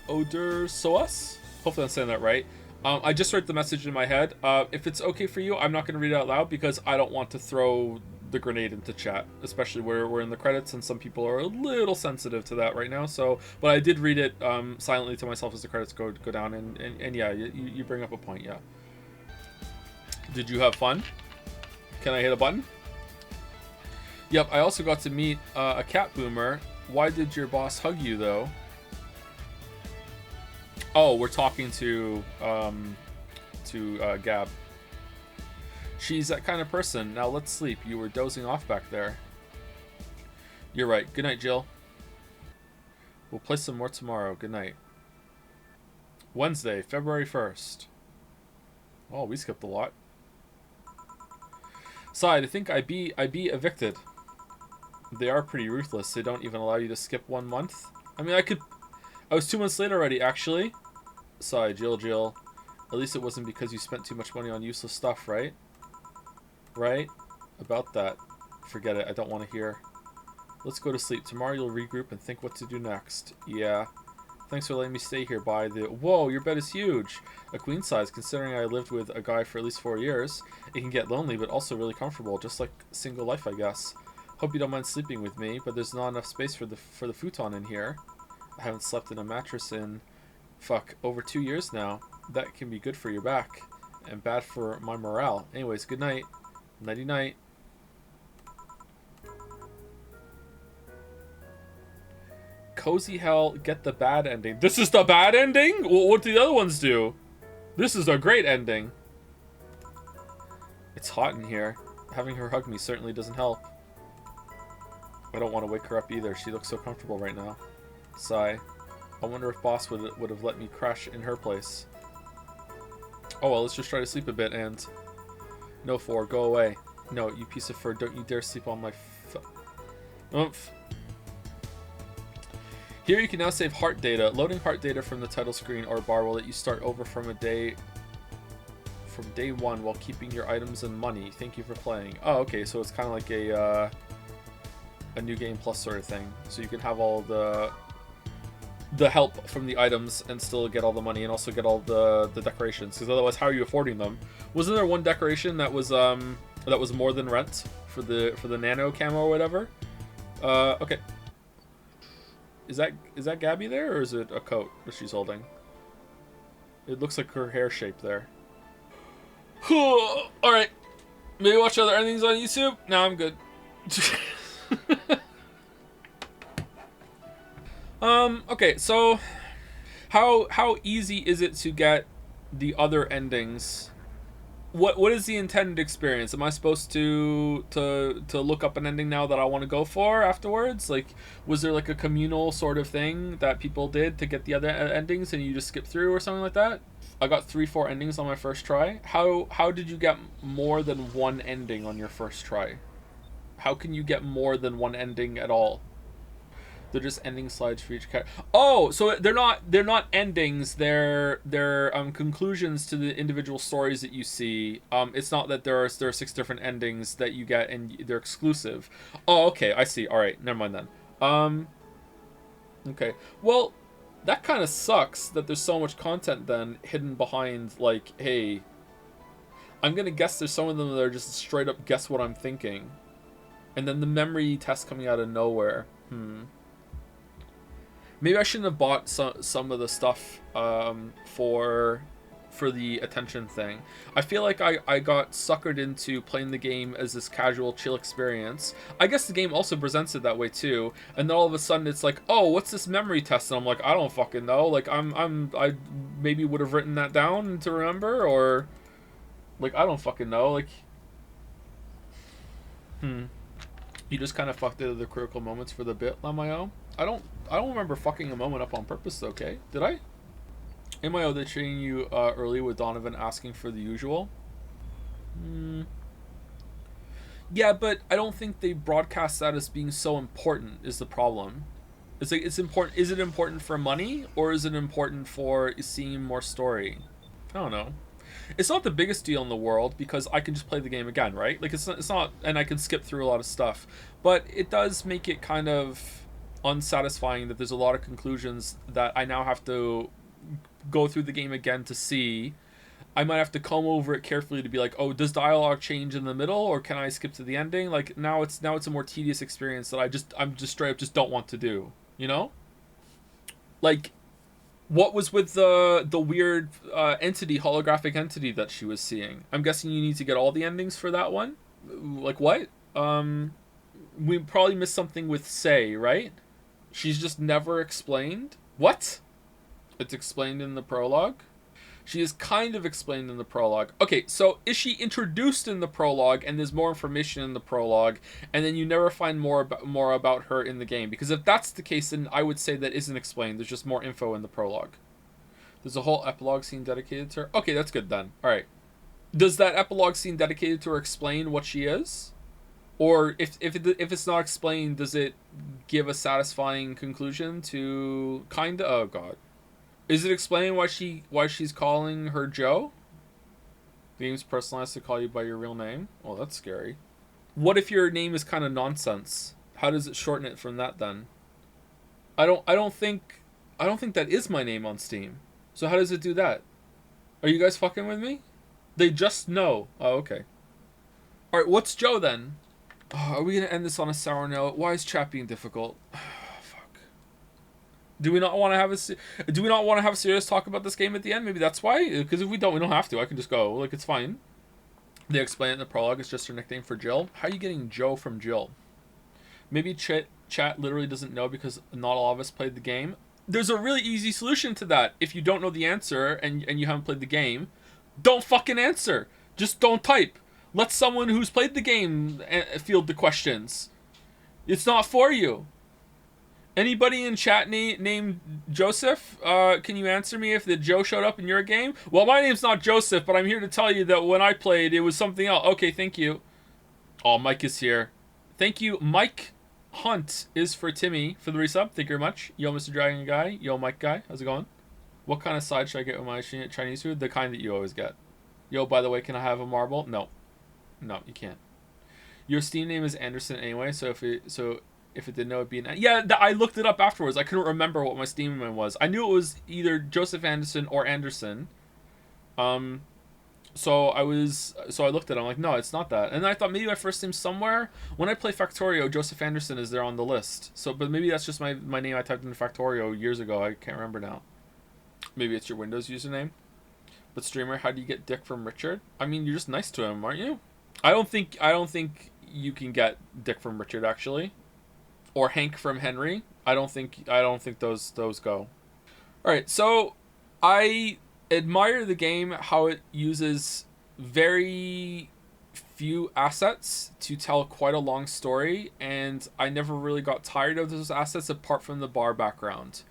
Odersoas? Hopefully I'm saying that right. I just read the message in my head. If it's okay for you, I'm not going to read it out loud because I don't want to throw the grenade into chat, especially where we're in the credits and some people are a little sensitive to that right now. So, but I did read it silently to myself as the credits go down, and yeah, you bring up a point, yeah. Did you have fun? Can I hit a button? Yep, I also got to meet a cat boomer. Why did your boss hug you, though? Oh, we're talking to Gab. She's that kind of person. Now let's sleep. You were dozing off back there. You're right. Good night, Jill. We'll play some more tomorrow. Good night. Wednesday, February 1st. Oh, we skipped a lot. Side, I think I be evicted. They are pretty ruthless. They don't even allow you to skip 1 month. I mean, I was 2 months late already, actually. Side, Jill. At least it wasn't because you spent too much money on useless stuff, right? Right? About that. Forget it. I don't want to hear. Let's go to sleep. Tomorrow you'll regroup and think what to do next. Yeah. Thanks for letting me stay here by the... Whoa, your bed is huge. A queen size, considering I lived with a guy for at least 4 years. It can get lonely, but also really comfortable. Just like single life, I guess. Hope you don't mind sleeping with me, but there's not enough space for the futon in here. I haven't slept in a mattress in... Fuck, over 2 years now. That can be good for your back. And bad for my morale. Anyways, good night. Nighty night. Cozy hell, get the bad ending. This is the bad ending? What do the other ones do? This is a great ending. It's hot in here. Having her hug me certainly doesn't help. I don't want to wake her up either. She looks so comfortable right now. Sigh. I wonder if boss would have let me crash in her place. Oh well, let's just try to sleep a bit and... No, 4, go away. No, you piece of fur, don't you dare sleep on my Oomph. Here you can now save heart data. Loading heart data from the title screen or bar will let you start over from day 1 while keeping your items and money. Thank you for playing. Oh, okay, so it's kind of like a new game plus sort of thing. So you can have all the help from the items and still get all the money and also get all the decorations, because otherwise how are you affording them? Wasn't there one decoration that was more than rent for the nano camo or whatever? Okay. Is that Gabby there, or is it a coat that she's holding? It looks like her hair shape there. Alright. Maybe watch other endings on YouTube? No, I'm good. Okay, so how easy is it to get the other endings? What is the intended experience? Am I supposed to look up an ending now that I want to go for afterwards? Like, was there like a communal sort of thing that people did to get the other endings and you just skip through or something like that? I got 3-4 endings on my first try. How did you get more than one ending on your first try? How can you get more than one ending at all? They're just ending slides for each character. Oh, so they're not endings. They're conclusions to the individual stories that you see. It's not that there are 6 different endings that you get and they're exclusive. Oh, okay, I see. All right, never mind then. Okay. Well, that kind of sucks that there's so much content then hidden behind, like, hey, I'm gonna guess there's some of them that are just straight up guess what I'm thinking, and then the memory test coming out of nowhere. Maybe I shouldn't have bought some of the stuff for the attention thing. I feel like I got suckered into playing the game as this casual, chill experience. I guess the game also presents it that way too. And then all of a sudden it's like, oh, what's this memory test? And I'm like, I don't fucking know. Like I maybe would have written that down to remember, or like I don't fucking know. Like, you just kind of fucked it at the critical moments for the bit, Lamayo. I don't remember fucking a moment up on purpose, okay? Did I? MIO, they treating you early with Donovan asking for the usual. Yeah, but I don't think they broadcast that as being so important is the problem. It's like, it's important. Is it important for money, or is it important for seeing more story? I don't know. It's not the biggest deal in the world because I can just play the game again, right? Like it's not, and I can skip through a lot of stuff. But it does make it kind of unsatisfying that there's a lot of conclusions that I now have to go through the game again to see. I might have to comb over it carefully to be like, oh, does dialogue change in the middle, or can I skip to the ending? Like now it's a more tedious experience that I'm just straight up just don't want to do, you know? Like, what was with the weird holographic entity that she was seeing? I'm guessing you need to get all the endings for that one? Like what? we probably missed something with Say, right? She's just never explained? What? It's explained in the prologue? She is kind of explained in the prologue. Okay, so is she introduced in the prologue and there's more information in the prologue and then you never find more about her in the game? Because if that's the case, then I would say that isn't explained. There's just more info in the prologue. There's a whole epilogue scene dedicated to her. Okay, that's good then. All right. Does that epilogue scene dedicated to her explain what she is? Or if it's not explained, does it give a satisfying conclusion to kinda? Oh god. Is it explaining why she's calling her Joe? The game's personalized to call you by your real name. Oh, that's scary. What if your name is kind of nonsense? How does it shorten it from that then? I don't think that is my name on Steam. So how does it do that? Are you guys fucking with me? They just know. Oh, okay. All right, what's Joe then? Oh, are we gonna end this on a sour note? Why is chat being difficult? Do we not want to have a serious talk about this game at the end? Maybe that's why. Because if we don't have to. I can just go. Like, it's fine. They explain it in the prologue. It's just her nickname for Jill. How are you getting Joe from Jill? Maybe chat literally doesn't know because not all of us played the game. There's a really easy solution to that. If you don't know the answer and you haven't played the game, don't fucking answer. Just don't type. Let someone who's played the game field the questions. It's not for you. Anybody in chat named Joseph? Can you answer me if the Joe showed up in your game? Well, my name's not Joseph, but I'm here to tell you that when I played, it was something else. Okay, thank you. Oh, Mike is here. Thank you. Mike Hunt is for Timmy for the resub. Thank you very much. Yo, Mr. Dragon Guy. Yo, Mike Guy. How's it going? What kind of side should I get with my Chinese food? The kind that you always get. Yo, by the way, can I have a marble? No. No, you can't. Your Steam name is Anderson anyway, so if it didn't know, it'd be I looked it up afterwards. I couldn't remember what my Steam name was. I knew it was either Joseph Anderson or Anderson. So I looked at it. I'm like, no, it's not that. And I thought maybe my first name somewhere. When I play Factorio, Joseph Anderson is there on the list. So, but maybe that's just my name I typed into Factorio years ago. I can't remember now. Maybe it's your Windows username. But streamer, how do you get dick from Richard? I mean, you're just nice to him, aren't you? I don't think you can get dick from Richard actually. Or Hank from Henry. I don't think those go. All right, so I admire the game how it uses very few assets to tell quite a long story, and I never really got tired of those assets apart from the bar background.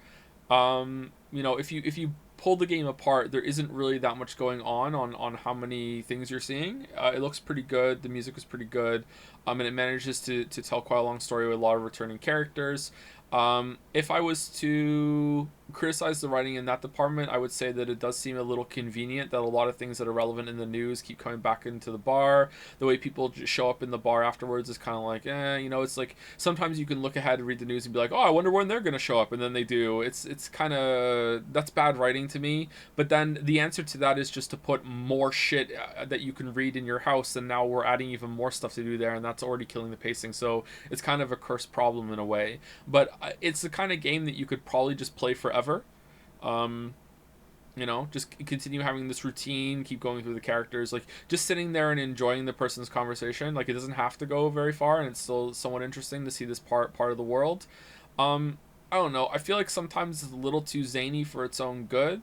You know, if you pull the game apart, there isn't really that much going on how many things you're seeing. It looks pretty good. The music was pretty good. And it manages to tell quite a long story with a lot of returning characters. If I was to criticize the writing in that department, I would say that it does seem a little convenient that a lot of things that are relevant in the news keep coming back into the bar. The way people just show up in the bar afterwards is kind of like, you know, it's like sometimes you can look ahead and read the news and be like, oh, I wonder when they're going to show up. And then they do. It's kind of, that's bad writing to me. But then the answer to that is just to put more shit that you can read in your house. And now we're adding even more stuff to do there. And that's already killing the pacing. So it's kind of a cursed problem in a way. But it's the kind of game that you could probably just play forever. You know, just continue having this routine, keep going through the characters, like just sitting there and enjoying the person's conversation. Like it doesn't have to go very far, and it's still somewhat interesting to see this part of the world. I don't know. I feel like sometimes it's a little too zany for its own good.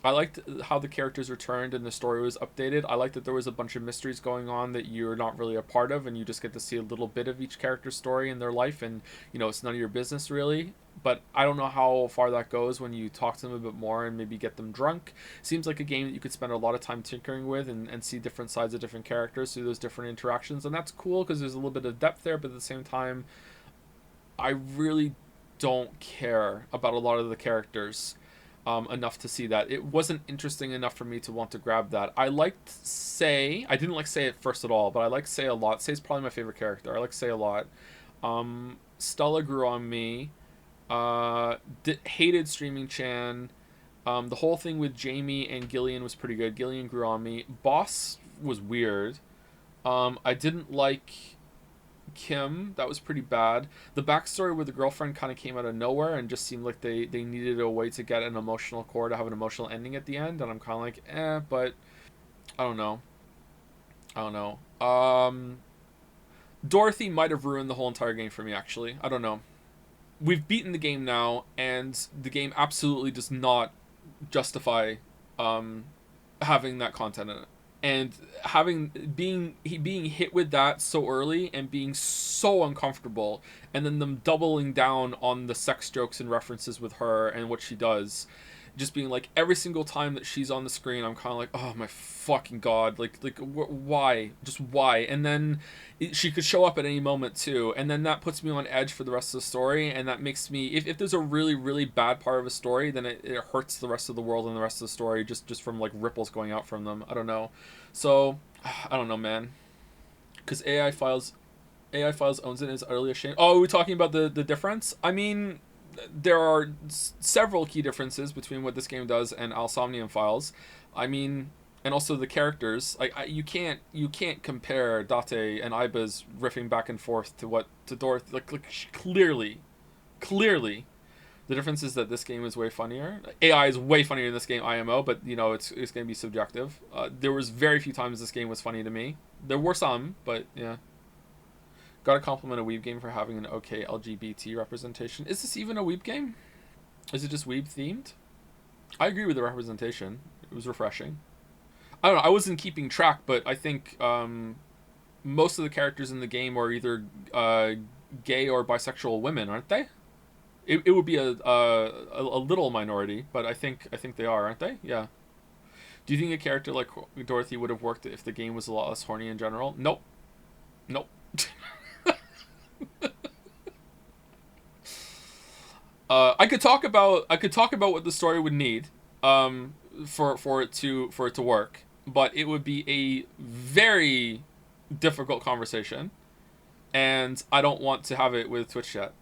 I liked how the characters returned and the story was updated. I liked that there was a bunch of mysteries going on that you're not really a part of, and you just get to see a little bit of each character's story in their life, and you know, it's none of your business really. But I don't know how far that goes when you talk to them a bit more and maybe get them drunk. Seems like a game that you could spend a lot of time tinkering with and see different sides of different characters through those different interactions, and that's cool because there's a little bit of depth there, but at the same time, I really don't care about a lot of the characters enough to see that. It wasn't interesting enough for me to want to grab that. I liked Say. I didn't like Say at first at all, but I like Say a lot. Say's probably my favorite character. I like Say a lot. Stella grew on me. Hated Streaming Chan. The whole thing with Jamie and Gillian was pretty good. Gillian grew on me. Boss was weird. I didn't like Kim. That was pretty bad. The backstory with the girlfriend kind of came out of nowhere and just seemed like they needed a way to get an emotional core to have an emotional ending at the end, and I'm kind of like, but I don't know. Dorothy might have ruined the whole entire game for me, actually. I don't know. We've beaten the game now, and the game absolutely does not justify having that content in it. And being hit with that so early and being so uncomfortable, and then them doubling down on the sex jokes and references with her and what she does, just being like, every single time that she's on the screen, I'm kind of like, oh my fucking god, why, just why? And then she could show up at any moment too, and then that puts me on edge for the rest of the story, and that makes me, if there's a really, really bad part of a story, then it hurts the rest of the world and the rest of the story, just from like ripples going out from them. I don't know. So I don't know, man, because AI Files owns it, is utterly ashamed. Oh, are we talking about the difference? I mean, there are several key differences between what this game does and Alsomnium Files. I mean, and also the characters. Like, you can't compare Date and Aiba's riffing back and forth to Dorothy. Like clearly, the difference is that this game is way funnier. AI is way funnier in this game, IMO, but you know it's going to be subjective. There was very few times this game was funny to me. There were some, but yeah. Gotta compliment a Weeb game for having an okay LGBT representation. Is this even a Weeb game? Is it just Weeb themed? I agree with the representation. It was refreshing. I don't know, I wasn't keeping track, but I think most of the characters in the game are either gay or bisexual women, aren't they? It would be a little minority, but I think they are, aren't they? Yeah. Do you think a character like Dorothy would have worked if the game was a lot less horny in general? Nope. I could talk about what the story would need for it to work, but it would be a very difficult conversation, and I don't want to have it with Twitch chat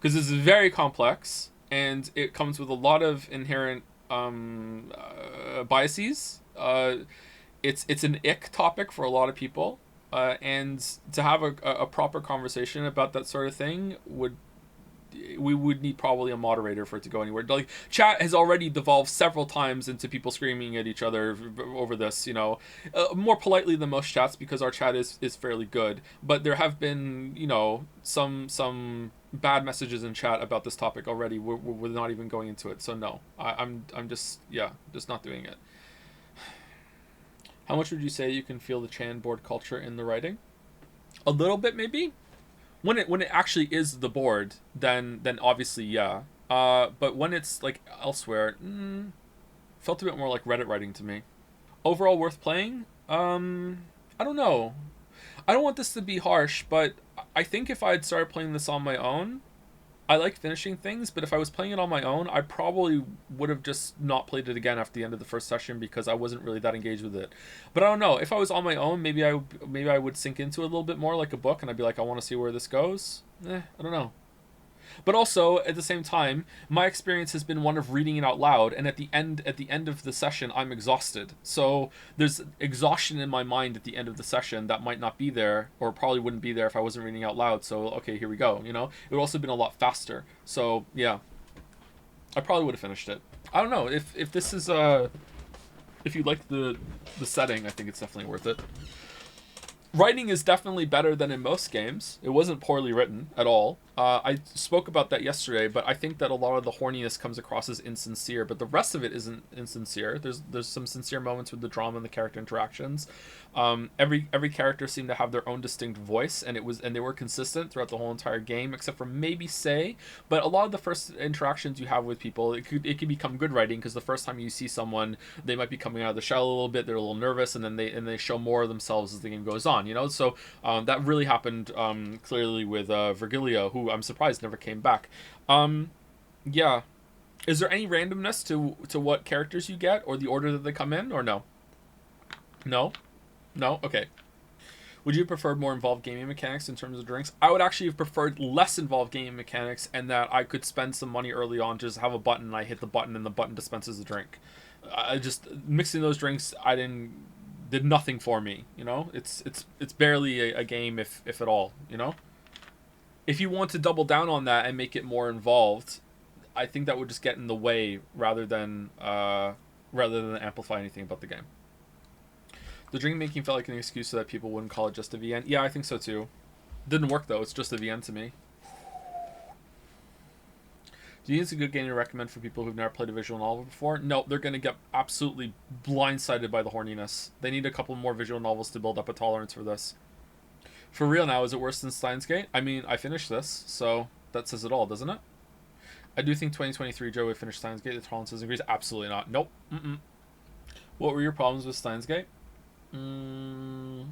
because this is very complex and it comes with a lot of inherent biases. It's an ick topic for a lot of people. And to have a proper conversation about that sort of thing we would need probably a moderator for it to go anywhere. Like, chat has already devolved several times into people screaming at each other over this, you know, more politely than most chats because our chat is fairly good. But there have been, you know, some bad messages in chat about this topic already. We're not even going into it. So no, I'm just not doing it. How much would you say you can feel the Chan board culture in the writing? A little bit, maybe. When it actually is the board, then obviously yeah. But when it's like elsewhere, felt a bit more like Reddit writing to me. Overall, worth playing? I don't know. I don't want this to be harsh, but I think if I had started playing this on my own, I like finishing things, but if I was playing it on my own, I probably would have just not played it again after the end of the first session because I wasn't really that engaged with it. But I don't know. If I was on my own, maybe I would sink into it a little bit more like a book, and I'd be like, I want to see where this goes. I don't know. But also, at the same time, my experience has been one of reading it out loud, and at the end of the session, I'm exhausted. So there's exhaustion in my mind at the end of the session that might not be there, or probably wouldn't be there if I wasn't reading out loud. So, okay, here we go, you know? It would also have been a lot faster. So, yeah. I probably would have finished it. I don't know, if this is, if you like the setting, I think it's definitely worth it. Writing is definitely better than in most games. It wasn't poorly written at all. I spoke about that yesterday, but I think that a lot of the horniness comes across as insincere, but the rest of it isn't insincere. There's some sincere moments with the drama and the character interactions. Every character seemed to have their own distinct voice, and they were consistent throughout the whole entire game, except for maybe Sei. But a lot of the first interactions you have with people, it can become good writing, because the first time you see someone, they might be coming out of the shell a little bit, they're a little nervous, and then they show more of themselves as the game goes on, you know? So that really happened clearly with Virgilio, who I'm surprised never came back. Yeah. Is there any randomness to what characters you get, or the order that they come in, or no? No? No? Okay. Would you prefer more involved gaming mechanics in terms of drinks? I would actually have preferred less involved gaming mechanics, and that I could spend some money early on, just have a button, and I hit the button, and the button dispenses the drink. I just mixing those drinks, did nothing for me, you know? It's barely a game, if at all, you know? If you want to double down on that and make it more involved, I think that would just get in the way rather than amplify anything about the game. The drink making felt like an excuse so that people wouldn't call it just a VN. Yeah, I think so too. Didn't work though. It's just a VN to me. Do you think it's a good game to recommend for people who've never played a visual novel before? No, they're going to get absolutely blindsided by the horniness. They need a couple more visual novels to build up a tolerance for this. For real now, is it worse than Steins Gate? I mean, I finished this, so that says it all, doesn't it? I do think 2023 Joe would finish Steins Gate. The tolerance is increased. Absolutely not. Nope. What were your problems with Steins Gate? I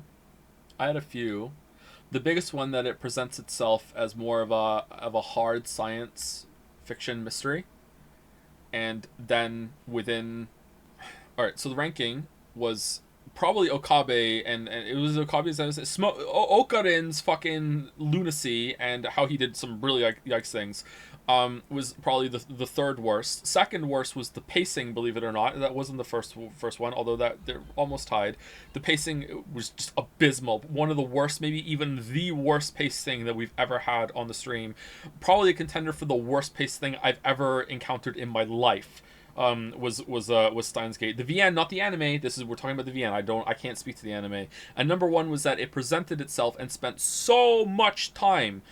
had a few. The biggest one that it presents itself as more of a hard science fiction mystery, and then within, all right, so the ranking was probably Okabe, and it was Okabe's Okarin's fucking lunacy and how he did some really yikes things, was probably the third worst. Second worst was the pacing, believe it or not. That wasn't the first one, although that they're almost tied. The pacing was just abysmal. One of the worst, maybe even the worst pacing that we've ever had on the stream. Probably a contender for the worst paced thing I've ever encountered in my life. Was Steins Gate. The VN, not the anime. We're talking about the VN. I can't speak to the anime. And number one was that it presented itself and spent so much time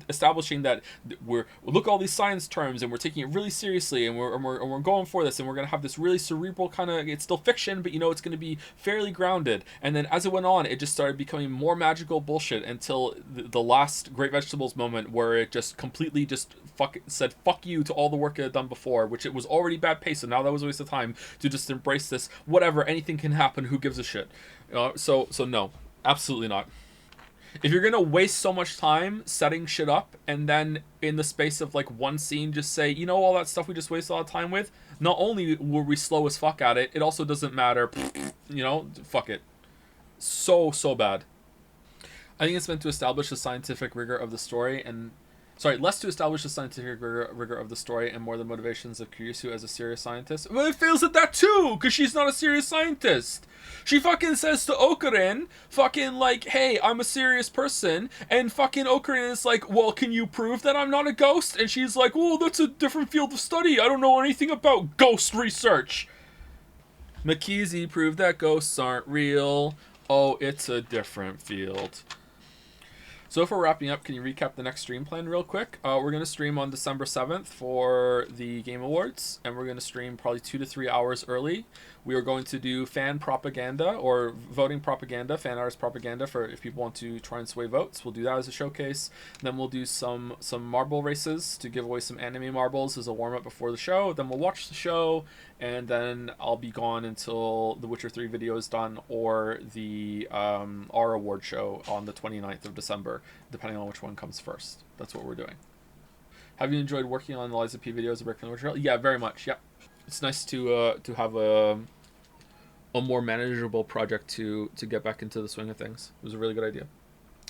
establishing that look at all these science terms, and we're taking it really seriously, and we're going for this, and we're gonna have this really cerebral kind of, it's still fiction, but it's gonna be fairly grounded. And then as it went on, it just started becoming more magical bullshit until the last Great Vegetables moment, where it just completely just said fuck you to all the work it had done before, which it was already bad pace, and now that was a waste of time to just embrace this whatever, anything can happen, who gives a shit. So no, absolutely not. If you're gonna waste so much time setting shit up, and then in the space of like one scene just say, all that stuff we just wasted a lot of time with, not only were we slow as fuck at it, it also doesn't matter. Fuck it. So bad. I think it's meant to establish the scientific rigor of the story, and less to establish the scientific rigor of the story and more the motivations of Kyusu as a serious scientist. Well, it fails at that too, because she's not a serious scientist. She fucking says to Okarin, fucking like, hey, I'm a serious person, and fucking Okarin is like, well, can you prove that I'm not a ghost? And she's like, well, that's a different field of study. I don't know anything about ghost research. Makizi proved that ghosts aren't real. Oh, it's a different field. So if we're wrapping up, can you recap the next stream plan real quick? We're going to stream on December 7th for the Game Awards, and we're going to stream probably 2 to 3 hours early. We are going to do fan propaganda, or voting propaganda, fan artist propaganda, for if people want to try and sway votes. We'll do that as a showcase. Then we'll do some marble races to give away some anime marbles as a warm-up before the show. Then we'll watch the show, and then I'll be gone until the Witcher 3 video is done, or the our award show on the 29th of December, depending on which one comes first. That's what we're doing. Have you enjoyed working on the Liza P videos of Brick and Mortar? Yeah, very much. Yeah, it's nice to have a more manageable project to get back into the swing of things. It was a really good idea.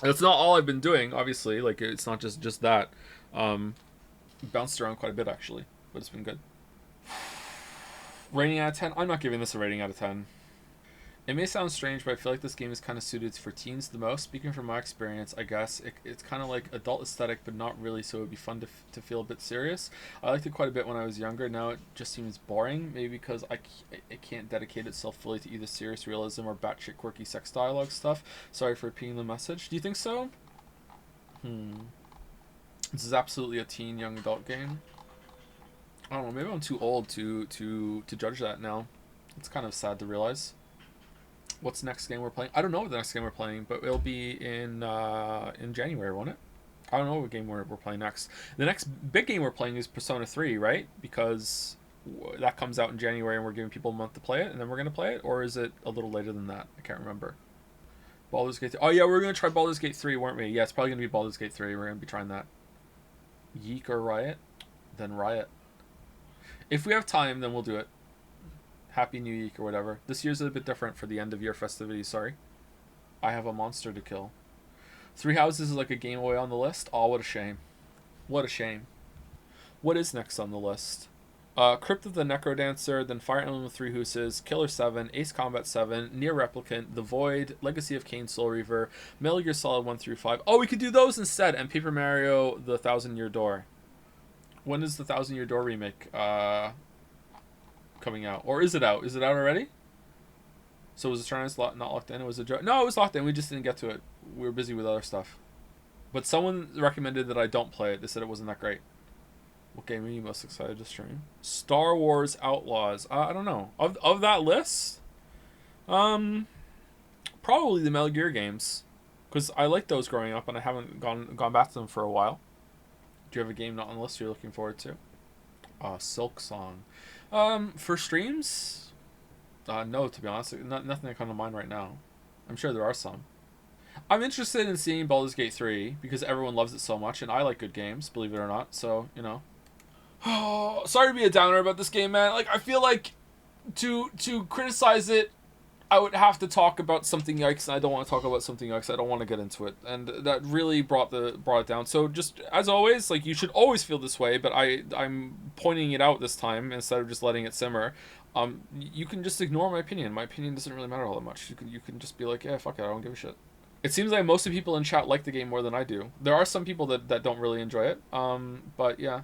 And it's not all I've been doing, obviously. Like, it's not just that. Bounced around quite a bit, actually, but it's been good. Rating out of 10? I'm not giving this a rating out of 10. It may sound strange, but I feel like this game is kind of suited for teens the most. Speaking from my experience, I guess, it's kind of like adult aesthetic, but not really, so it would be fun to feel a bit serious. I liked it quite a bit when I was younger. Now it just seems boring, maybe because it can't dedicate itself fully to either serious realism or batshit quirky sex dialogue stuff. Sorry for repeating the message. Do you think so? This is absolutely a teen young adult game. I don't know, maybe I'm too old to judge that now. It's kind of sad to realize. What's the next game we're playing? I don't know what the next game we're playing, but it'll be in January, won't it? I don't know what game we're playing next. The next big game we're playing is Persona 3, right? Because that comes out in January and we're giving people a month to play it, and then we're going to play it? Or is it a little later than that? I can't remember. Baldur's Gate 3. Oh, yeah, we were going to try Baldur's Gate 3, weren't we? Yeah, it's probably going to be Baldur's Gate 3. We're going to be trying that. Yeek or Riot? Then Riot. If we have time, then we'll do it. Happy New Year or whatever. This year's a bit different for the end of year festivities, sorry. I have a monster to kill. Three Houses is like a game away on the list. Oh, what a shame. What a shame. What is next on the list? Crypt of the Necrodancer, then Fire Emblem Three Houses, Killer 7, Ace Combat 7, Nier Replicant, The Void, Legacy of Kain Soul Reaver, Metal Gear Solid 1 through 5. Oh, we could do those instead, and Paper Mario The Thousand Year Door. When is the Thousand Year Door remake coming out? Or is it out? Is it out already? So was the tournament not locked in? It was a joke. No, it was locked in. We just didn't get to it. We were busy with other stuff. But someone recommended that I don't play it. They said it wasn't that great. What game are you most excited to stream? Star Wars Outlaws. I don't know. Of that list, probably the Metal Gear games, because I liked those growing up and I haven't gone back to them for a while. Do you have a game not on the list you're looking forward to? Silk Song. For streams, no, to be honest, nothing that comes to mind right now. I'm sure there are some. I'm interested in seeing Baldur's Gate 3 because everyone loves it so much, and I like good games, believe it or not. So, you know. Oh, sorry to be a downer about this game, man. Like, I feel like to criticize it, I would have to talk about Something Yikes, and I don't want to talk about Something Yikes. I don't want to get into it, and that really brought it down. So, just as always, like, you should always feel this way, but I'm pointing it out this time instead of just letting it simmer. You can just ignore my opinion. My opinion doesn't really matter all that much. You can just be like, yeah, fuck it, I don't give a shit. It seems like most of the people in chat like the game more than I do. There are some people that don't really enjoy it. But yeah.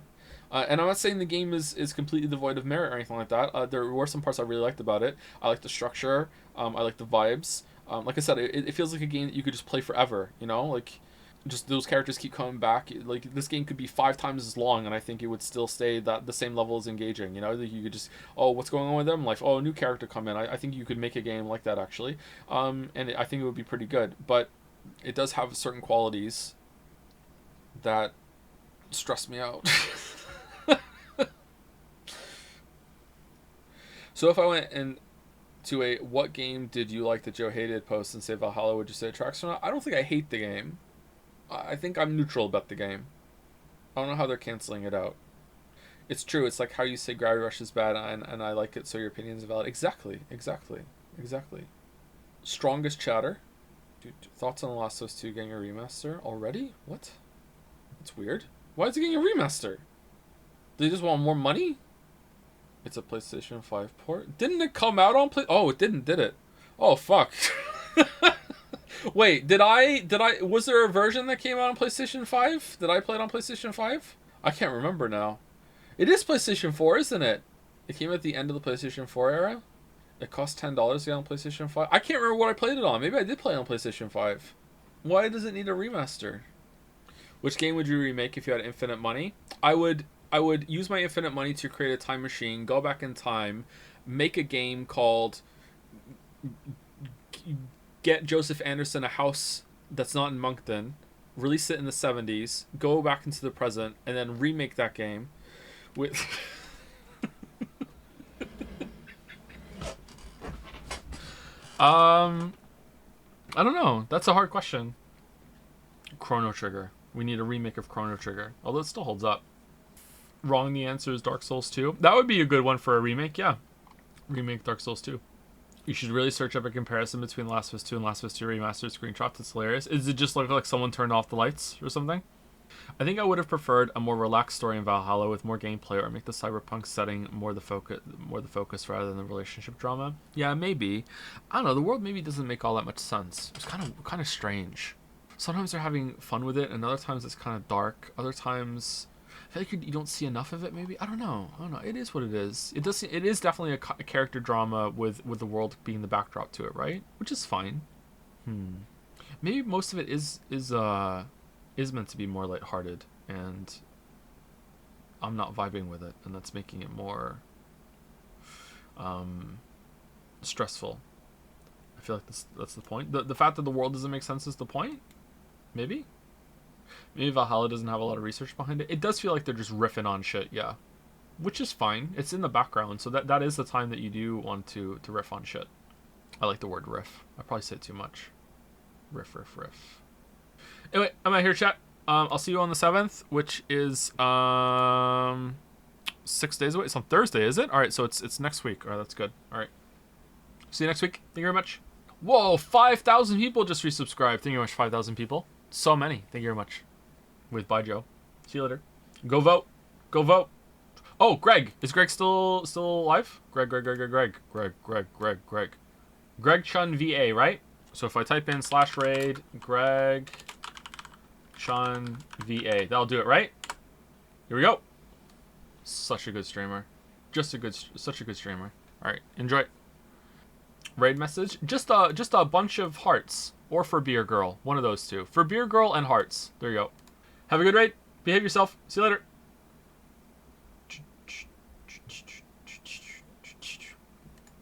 And I'm not saying the game is completely devoid of merit or anything like that. There were some parts I really liked about it. I like the structure. I like the vibes. Like I said, it feels like a game that you could just play forever, you know? Like, just those characters keep coming back. Like, this game could be 5 times as long, and I think it would still stay the same level as engaging, you know? Like, you could just, oh, what's going on with them? Like, oh, a new character come in. I think you could make a game like that, actually. And I think it would be pretty good. But it does have certain qualities that stress me out. So if I went into a what game did you like that Joe hated post and say Valhalla, would you say it tracks or not? I don't think I hate the game. I think I'm neutral about the game. I don't know how they're canceling it out. It's true. It's like how you say Gravity Rush is bad and I like it, so your opinion is valid. Exactly. Strongest chatter. Dude, thoughts on The Last of Us 2 getting a remaster already? What? That's weird. Why is it getting a remaster? Do they just want more money? It's a PlayStation 5 port. Didn't it come out on Oh, it didn't, did it? Oh, fuck. Wait, was there a version that came out on PlayStation 5? Did I play it on PlayStation 5? I can't remember now. It is PlayStation 4, isn't it? It came at the end of the PlayStation 4 era. It cost $10 to get on PlayStation 5. I can't remember what I played it on. Maybe I did play it on PlayStation 5. Why does it need a remaster? Which game would you remake if you had infinite money? I would use my infinite money to create a time machine, go back in time, make a game called Get Joseph Anderson a house that's not in Moncton, release it in the 70s, go back into the present, and then remake that game with... I don't know. That's a hard question. Chrono Trigger. We need a remake of Chrono Trigger, although it still holds up. Wrong, the answer is Dark Souls 2. That would be a good one for a remake, yeah. Remake Dark Souls 2. You should really search up a comparison between Last of Us 2 and Last of Us 2 Remastered screenshots. It's hilarious. Does it just look like someone turned off the lights or something? I think I would have preferred a more relaxed story in Valhalla with more gameplay, or make the cyberpunk setting more the focus rather than the relationship drama. Yeah, maybe. I don't know. The world maybe doesn't make all that much sense. It's kind of strange. Sometimes they're having fun with it, and other times it's kind of dark. Other times, I feel like you don't see enough of it. Maybe I don't know. It is what it is. It is definitely a character drama with the world being the backdrop to it, right? Which is fine. Maybe most of it is meant to be more lighthearted, and I'm not vibing with it, and that's making it more stressful. I feel like that's the point. The fact that the world doesn't make sense is the point. Maybe Valhalla doesn't have a lot of research behind it. It does feel like they're just riffing on shit, yeah. Which is fine. It's in the background, so that is the time that you do want to riff on shit. I like the word riff. I probably say it too much. Riff. Anyway, I'm out here, chat. I'll see you on the 7th, which is 6 days away. It's on Thursday, is it? Alright, so it's next week. Alright, that's good. Alright. See you next week. Thank you very much. Whoa, 5,000 people just resubscribed. Thank you very much, 5,000 people. So many. Thank you very much. With bye, Joe. See you later. Go vote. Go vote. Oh, Greg. Is Greg still alive? Greg. Greg Chun VA, right? So if I type in /raid Greg Chun VA, that'll do it, right? Here we go. Such a good streamer. Such a good streamer. All right, enjoy. Raid message. Just a bunch of hearts. Or for Beer Girl. One of those two. For Beer Girl and hearts. There you go. Have a good raid. Behave yourself. See you later.